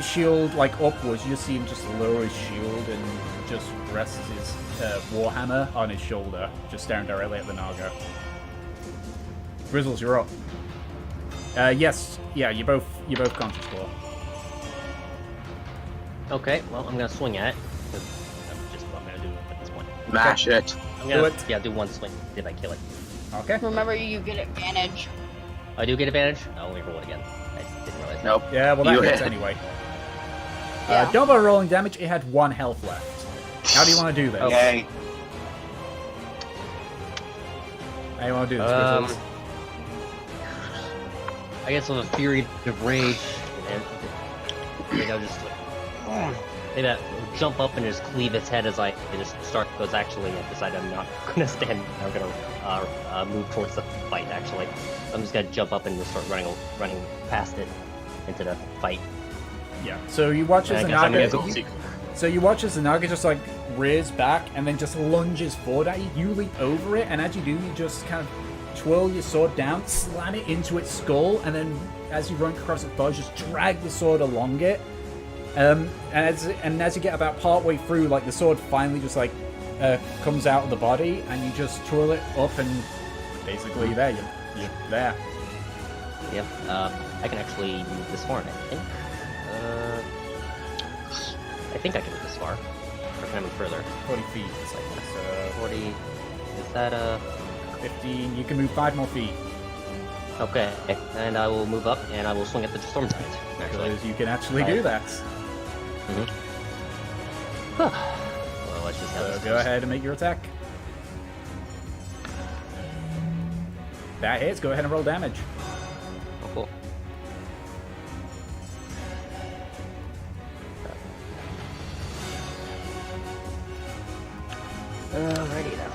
shield like upwards. You just see him just lower his shield and just rests his warhammer on his shoulder, just staring directly at the naga. Grizzles, you're up. Yes, yeah, you're both conscious, Claw. Okay, well, I'm gonna swing at it. That's just what I'm gonna do at this point. Mash it. I'm gonna, do one swing if I kill it. Okay. Remember, you get advantage. I do get advantage? Oh, let me roll it again. I didn't realize that. Nope. Yeah, well, that You hits hit. anyway. Yeah. Don't bother rolling damage. It had 1 health left. How do you want to do this? Okay. How do you want to do this, Grizzles? I guess with a fury of rage, and maybe I'll just maybe I'll jump up and just cleave its head as I just start. Because actually, I decide I'm not gonna stand. I'm gonna move towards the fight. Actually, I'm just gonna jump up and just start running past it into the fight. Yeah. So you watch as the naga. Go So you watch as the naga just like rears back and then just lunges forward at you. You leap over it, and as you do, you just kind of twirl your sword down, slam it into its skull, and then as you run across its body, just drag the sword along it. And as you get about partway through, like the sword finally just like comes out of the body, and you just twirl it up, and basically there you're there. Yep. I can actually move this far, I think. I think I can move this far. Or can I move further? 40 feet. It's like this. 40. Is that 15. You can move 5 more feet. Okay, and I will move up and I will swing at the storm giant. Actually, Because you can actually do that. Well, let's just have So this go ahead and make your attack. That hits. Go ahead and roll damage. Oh, cool. Alrighty then.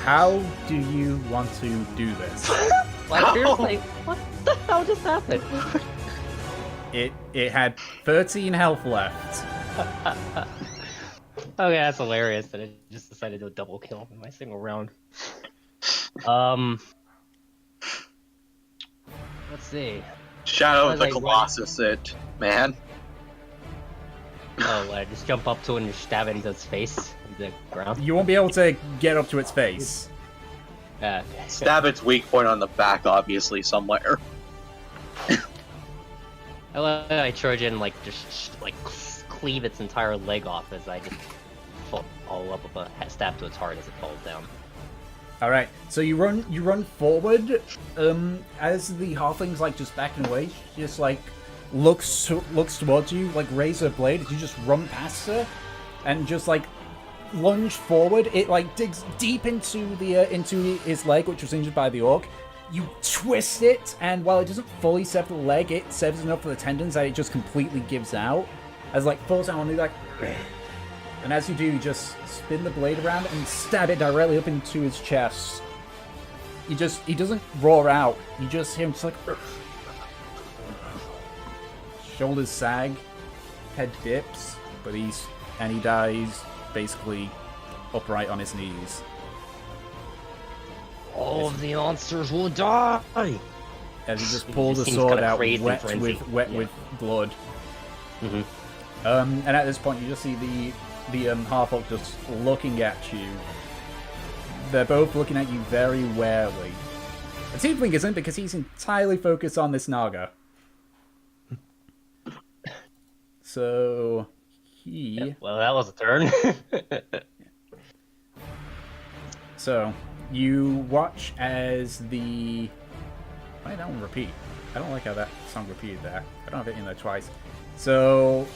How do you want to do this? Like, seriously, what the hell just happened? It had 13 health left. Okay, that's hilarious that it just decided to double kill in my single round. Let's see. Shadow of As the I run- Colossus, it, man. Oh, I just jump up to it and just stab it into its face, into the ground. You won't be able to get up to its face. Stab its weak point on the back, obviously, somewhere. I charge in, like, just, like, cleave its entire leg off as I just follow up with a stab to its heart as it falls down. Alright, so you run forward, as the halfling's like just backing away, she just like looks towards you, like razor blade, as you just run past her, and just like lunge forward. It like digs deep into into his leg, which was injured by the orc. You twist it, and while it doesn't fully sever the leg, it severs enough for the tendons that it just completely gives out. As like falls down on you, like, and as you do, you just spin the blade around and stab it directly up into his chest. He doesn't roar out. You just hear him just like, shoulders sag, head dips, but he dies basically upright on his knees. All of the monsters will die! As he just pulls the seems sword kinda out, crazed and wet frenzied. with blood. Mm-hmm. And at this point, you just see the half-orc just looking at you. They're both looking at you very warily. The tiefling isn't, because he's entirely focused on this naga. So he. Well, that was a turn. so you watch as the... Why that one repeat? I don't like how that song repeated that. I don't have it in there twice. So,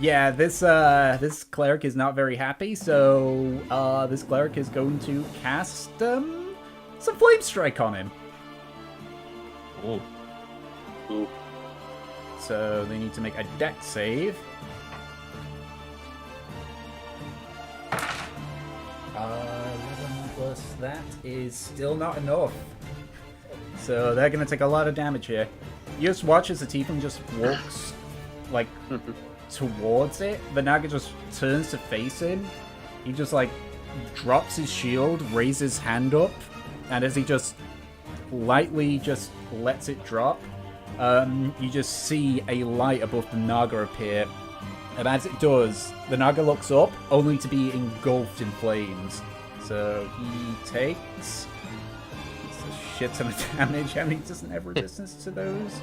yeah, this cleric is not very happy. So, this cleric is going to cast some flame strike on him. Ooh. Ooh. So they need to make a dex save. 11 plus that is still not enough. So they're going to take a lot of damage here. You just watch as the tiefling just walks, like, towards it. The Naga just turns to face him. He just, like, drops his shield, raises his hand up, and as he just lightly just lets it drop, you just see a light above the Naga appear. And as it does, the Naga looks up, only to be engulfed in flames. So he takes a shit ton of damage, and he doesn't have resistance to those.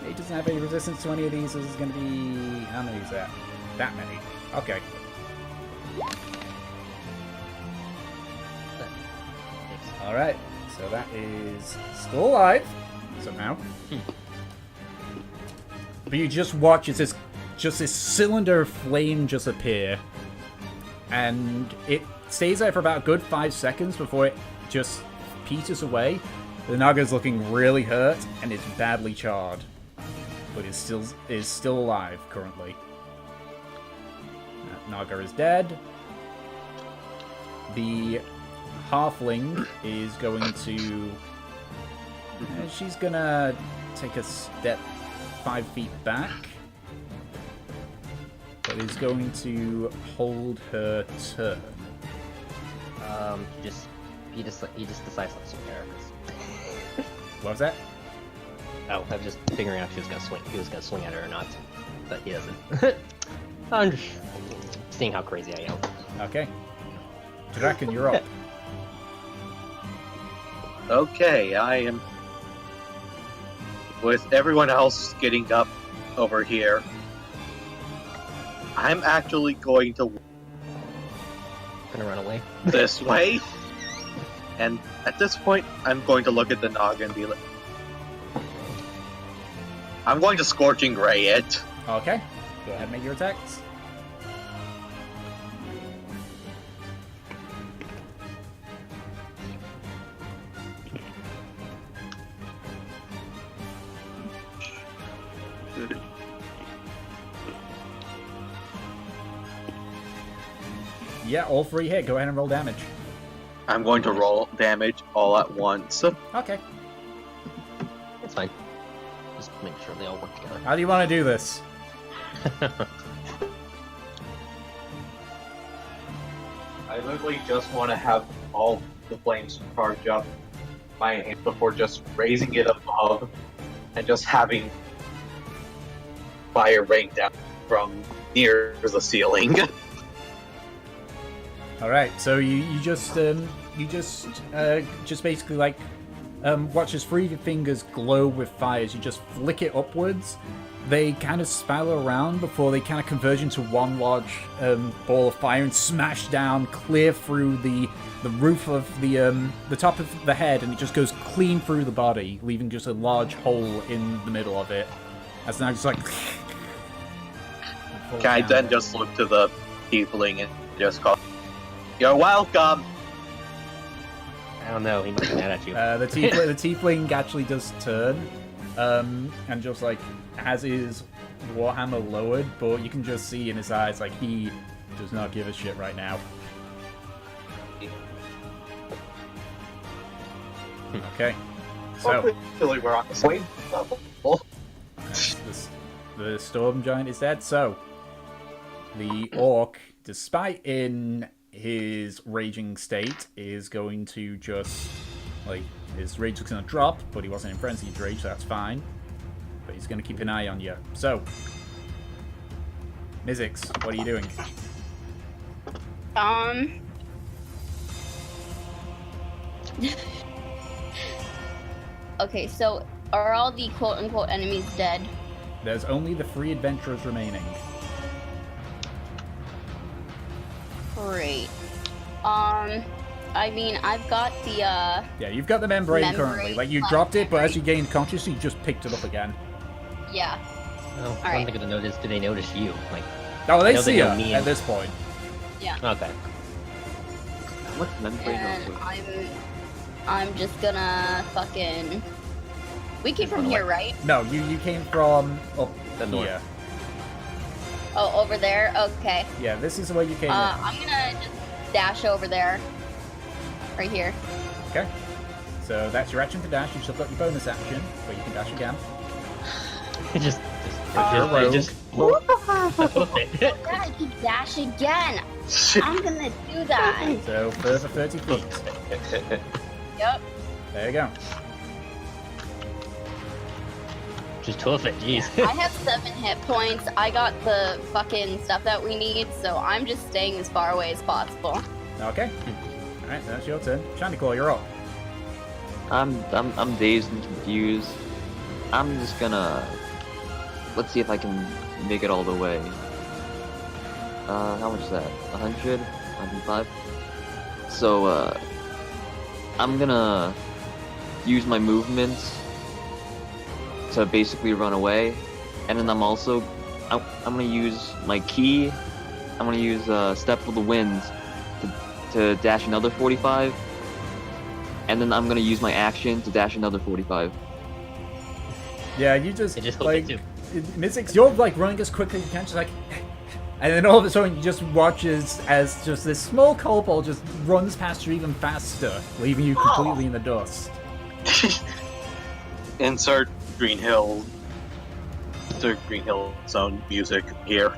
He doesn't have any resistance to any of these, so this is going to be... How many is that? That many. Okay. Alright, so that is still alive, somehow. But you just watch as this cylinder of flame just appear. And it stays there for about a good 5 seconds before it just peters away. The Naga's looking really hurt and is badly charred. But is still alive currently. That Naga is dead. The halfling is going to... she's gonna take a step 5 feet back. But is going to hold her turn. He just decides not to swing at her. What was that? Oh, I'm just figuring out if he was gonna swing at her or not. But he doesn't. I'm just seeing how crazy I am. Okay. Draken, you're up. Okay, I am... With everyone else getting up over here, I'm actually going to... Gonna run away? This way. And at this point, I'm going to look at the Naga and be like... I'm going to Scorching Ray it. Okay. Go ahead and make your attacks. Yeah, all 3 hit. Go ahead and roll damage. I'm going to roll damage all at once. Okay. It's fine. Just make sure they all work together. How do you want to do this? I literally just want to have all the flames charge up my hand before just raising it above and just having fire rain down from near the ceiling. All right, so you just basically like watch as 3 fingers glow with fires. You just flick it upwards. They kind of spiral around before they kind of converge into one large ball of fire and smash down clear through the roof of the top of the head, and it just goes clean through the body, leaving just a large hole in the middle of it. As now just like. Can I then just look to the tiefling and just call, "You're welcome." I don't know. He might be mad at you. The tiefling actually does turn, and just like has his warhammer lowered, but you can just see in his eyes like he does not give a shit right now. Okay, so Hopefully we're on the same level. the storm giant is dead. So the orc, despite in his raging state, is going to just like his rage is going to drop, but he wasn't in frenzied rage, so that's fine. But he's going to keep an eye on you. So, Mizzix, what are you doing? Okay, so are all the quote-unquote enemies dead? There's only the 3 adventurers remaining. Great. I mean, I've got the, Yeah, you've got the membrane currently. Like, you dropped it, but as you gained consciousness, you just picked it up again. yeah. Oh, one Alright. thing to notice, do they notice you? Like, Oh, I they know see know you me at and- this point. Yeah. Okay. How much membrane And are I'm just gonna fucking... We came from here, right? No, you came from up The north. here. Oh, over there? Okay. Yeah, this is where you came in. I'm gonna just dash over there. Right here. Okay. So that's your action to dash. You've still got your bonus action, but you can dash again. just rogue. God, I can dash again. I'm gonna do that. So further 30 feet. Yep. There you go. Just hoof it, jeez. I have 7 hit points. I got the fucking stuff that we need, so I'm just staying as far away as possible. Okay. Alright, that's your turn. Shandyclaw, you're up. I'm dazed and confused. I'm just gonna... Let's see if I can make it all the way. How much is that? 100? 105? So, I'm gonna use my movements to basically run away, and then I'm gonna use my key. I'm gonna use Step of the Wind to dash another 45, and then I'm gonna use my action to dash another 45. Yeah, you just, just like, too. Mystics, you're like running as quickly as you can, just like, and then all of a sudden you just watch as just this small kobold just runs past you even faster, leaving you completely in the dust. Insert Green Hill Zone music here.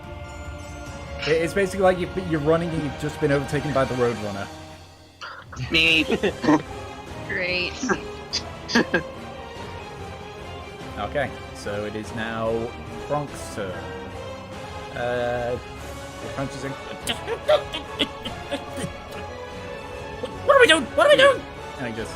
It's basically like you're running and you've just been overtaken by the Roadrunner. Beep. Great. Okay, so it is now Bronk's turn. Crunch is in. What are we doing? What are we doing? And he just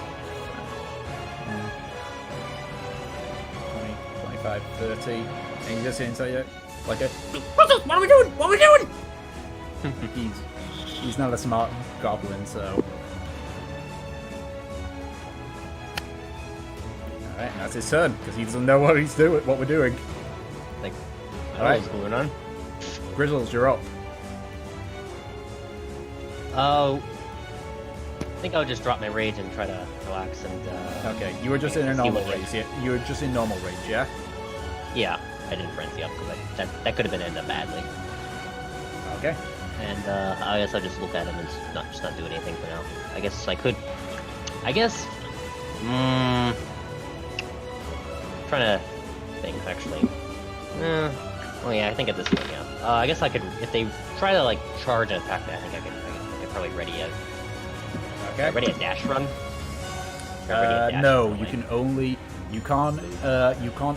20, 25, 30, and he just hits at you like a. What are we doing? What are we doing? he's not a smart goblin, so. Alright, that's his turn, because he doesn't know what we're doing. Like, I don't know Alright. what's going on. Grizzles, you're up. Oh. I think I'll just drop my rage and try to relax and, Okay, you were just in a see normal what rage, yeah? You were just in normal rage, yeah? Yeah, I didn't frenzy up, because that could have been ended up badly. Okay. And, I guess I'll just look at him and just not do anything for now. I guess I could... Trying to think, actually. Oh yeah, I think at this point, yeah. I guess I could, if they try to, like, charge and attack me, I think I could probably ready a... Okay. Ready a dash run? Or ready a dash No, run, you like- can only... You can't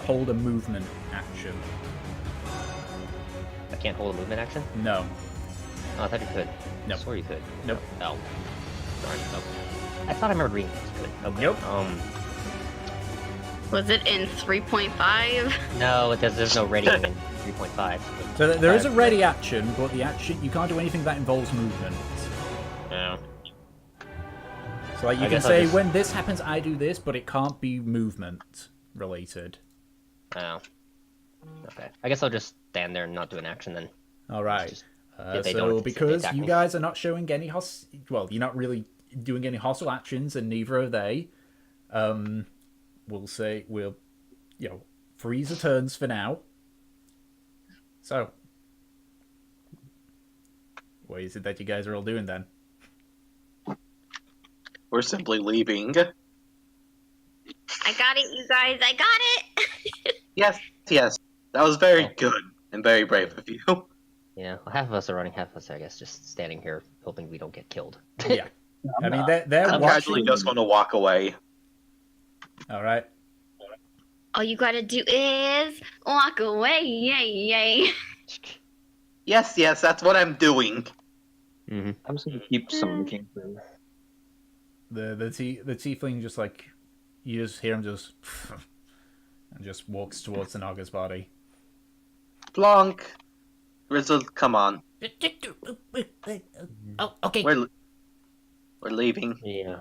hold a movement action. I can't hold a movement action? No. Oh, I thought you could. Nope. I swore you could. Nope. Oh. Darn. Oh. I thought I remembered reading this. Good. Okay. Nope. Was it in 3.5? No, there's no readying in 3.5. So there is a ready action, but the action... You can't do anything that involves movement. No. So like, you I can guess I'll say, just- when this happens, I do this, but it can't be movement related. Oh. Okay. I guess I'll just stand there and not do an action then. Alright. if they So don't because attack you me. guys are not showing any well, you're not really doing any hostile actions, and neither are they, we'll say we'll, freeze the turns for now. So, what is it that you guys are all doing then? We're simply leaving. I got it, you guys. I got it. Yes. That was very good and very brave of you. Yeah, well, half of us are running, half of us, I guess, just standing here hoping we don't get killed. Yeah. I mean, they're I'm watching. casually just going to walk away. Alright. All you gotta do is walk away. Yay. Yes, that's what I'm doing. Mm-hmm. I'm just gonna keep summoning through. The tiefling just like, you just hear him just and just walks towards the Naga's body. Blanc. Grizzle, come on. Oh, okay. We're We're leaving. Yeah.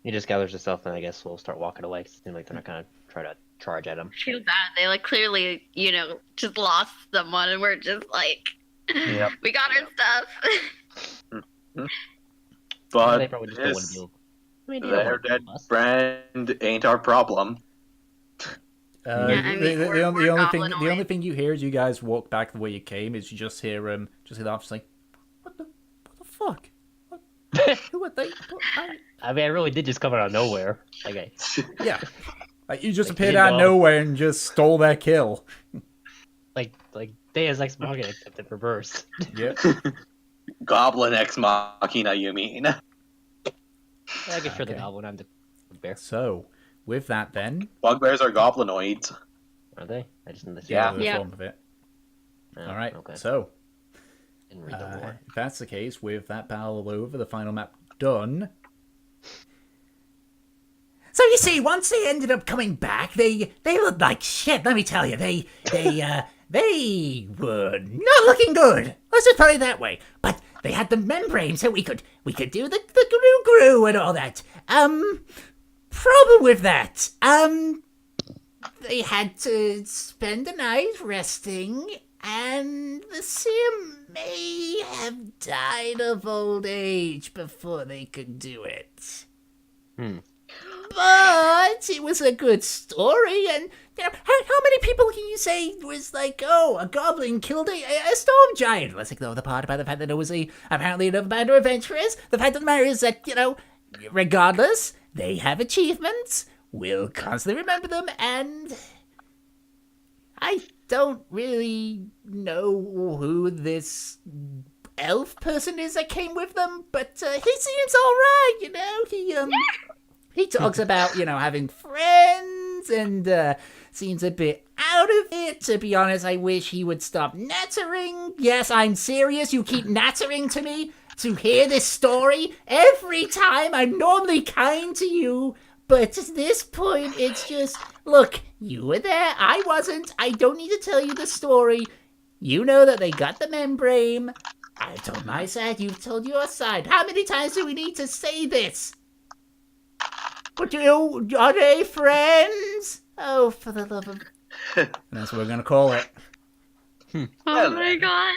He just gathers himself, and I guess we'll start walking away. 'Cause it seems like they're not gonna try to charge at him. Feel bad. They like clearly, just lost someone, and we're just like, Yep. we got our stuff. But They probably just don't want to this, deal. I mean, they don't their want to deal dead with us. friend ain't our problem. Yeah, I mean, the we're only thing you hear as you guys walk back the way you came is you just hear the officer like, what the fuck? Who are they? I mean, I really did just come out of nowhere. Okay. Yeah, like you just Like, appeared you out of know. nowhere and just stole their kill. Like Deus Ex Machina except in reverse. Yeah. Goblin Ex Machina, you mean? I guess you're the goblin. I'm the bear. So, with that then, Bugbears are goblinoids. Are they? I just didn't. Yeah. the form of it. Oh, All right. Okay. So, Didn't read the lore. if that's the case, with that battle over, the final map done. So you see, once they ended up coming back, they looked like shit. Let me tell you, they were not looking good. Let's just put it that way. But they had the membrane, so we could do the Gru Gur and all that. Problem with that, they had to spend the night resting, and the sim may have died of old age before they could do it. But it was a good story, and how many people can you say was like, oh, a goblin killed a storm giant? Let's ignore the part about the fact that it was apparently another band of adventurers. The fact of the matter is that, regardless, they have achievements. We'll constantly remember them, and I don't really know who this elf person is that came with them, but he seems alright, he talks about, having friends and seems a bit out of it. To be honest, I wish he would stop nattering. Yes, I'm serious. You keep nattering to me to hear this story every time. I'm normally kind to you, but at this point, it's just, look, you were there. I wasn't. I don't need to tell you the story. You know that they got the membrane. I told my side. You've told your side. How many times do we need to say this? But are they friends? Oh, for the love of... That's what we're gonna call it. Oh my god.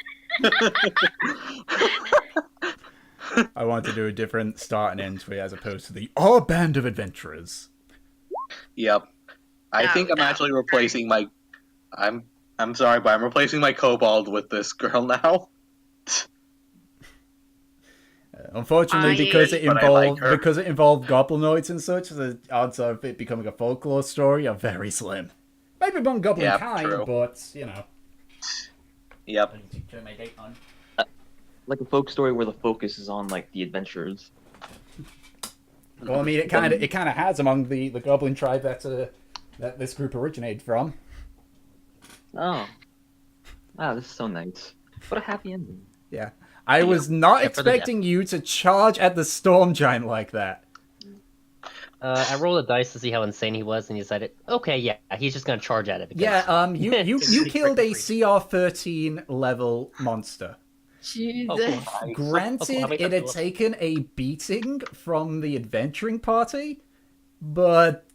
I want to do a different start and end to it as opposed to the Our Band of Adventurers. Yep. I think I'm actually replacing my... I'm sorry, but I'm replacing my kobold with this girl now. Unfortunately, because it But I like her. involved goblinoids and such, the odds of it becoming a folklore story are very slim. Maybe among goblin Yeah, kind, true. but Yep. Turn my date on. Like a folk story where the focus is on like the adventurers. Well, I mean, it kind of has among the goblin tribe that this group originated from. Oh. Wow, this is so nice. What a happy ending. Yeah. I was not Except for the expecting you to charge at the storm giant like that. I rolled a dice to see how insane he was, and he decided, okay, yeah, he's just gonna charge at it. Because... Yeah, you killed a CR13 level monster. Jesus. Oh, cool. Granted, How many it had times- taken a beating from the adventuring party, but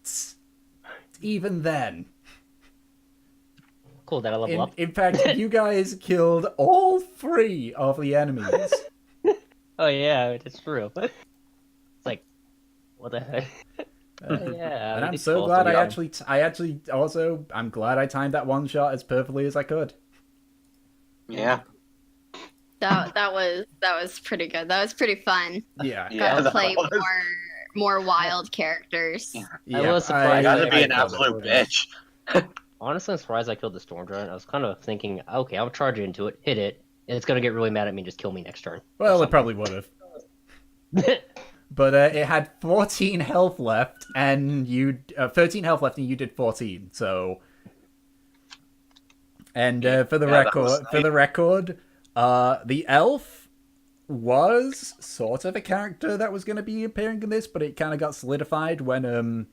even then, Cool, did I level up? in fact, you guys killed all 3 of the enemies. Oh yeah, it's true. It's like, what the heck? Yeah, And we I'm did so kill glad three. I'm glad I timed that one shot as perfectly as I could. Yeah. That was pretty good. That was pretty fun. Yeah. Yeah, Got to that play was. more wild characters. I was surprised. I gotta I be an killed absolute it. bitch. Honestly, I'm surprised I killed the storm giant. I was kind of thinking, okay, I'll charge into it, hit it, and it's gonna get really mad at me and just kill me next turn. Well, it probably would have. But it had 14 health left, and 13 health left, and you did 14. So, and for the that was record, the elf was sort of a character that was going to be appearing in this, but it kind of got solidified when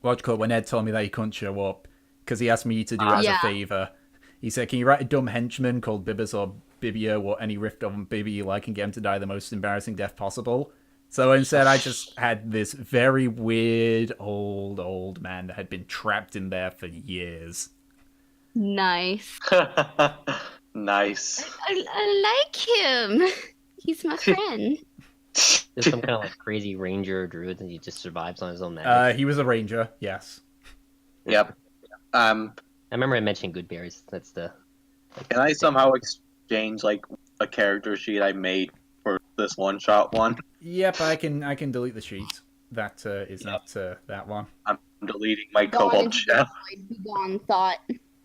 when Ed told me that he couldn't show up because he asked me to do it as a favor. He said, "Can you write a dumb henchman called Bibbas or Bibia or any rift of Bibby you like and get him to die the most embarrassing death possible?" So instead, I just had this very weird old man that had been trapped in there for years. Nice. Nice. I like him. He's my friend. There's some kind of like crazy ranger or druid and he just survives on his own magic. He was a ranger, yes. Yep. I remember I mentioned good berries. That's the. Can I somehow exchange like a character sheet I made for this one-shot one? Yep, I can delete the sheet. That is not that one. I'm deleting my kobold shell. Begone thought.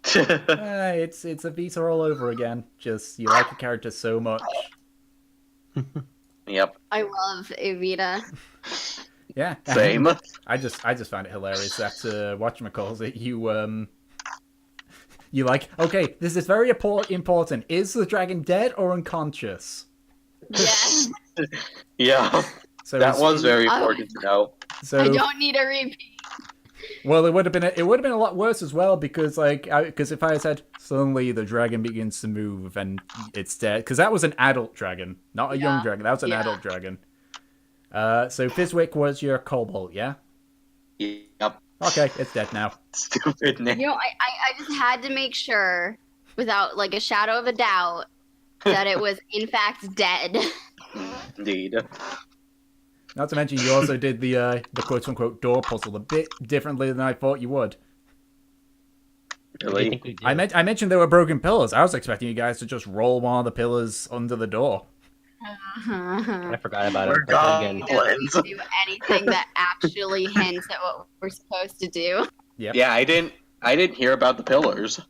It's a Vita all over again. Just you like a character so much. Yep. I love Evita. Yeah. Same. I just find it hilarious that whatchamacallit, you like, okay, this is very important. Is the dragon dead or unconscious? Yeah. Yeah. So that was very important to know. So I don't need a repeat. well, it would have been a lot worse as well because if I had said suddenly the dragon begins to move and it's dead, because that was an adult dragon, not a young dragon. That was an adult dragon. So Fizwick was your kobold, yeah? Yep. Okay, it's dead now. Stupid name. You know, I just had to make sure, without like a shadow of a doubt, that it was in fact dead. Indeed. Not to mention, you also did the quote-unquote door puzzle a bit differently than I thought you would. Really? I mentioned there were broken pillars. I was expecting you guys to just roll one of the pillars under the door. I forgot about We're it. Again. goblins. Do anything that actually hints at what we're supposed to do. Yep. Yeah, I didn't hear about the pillars.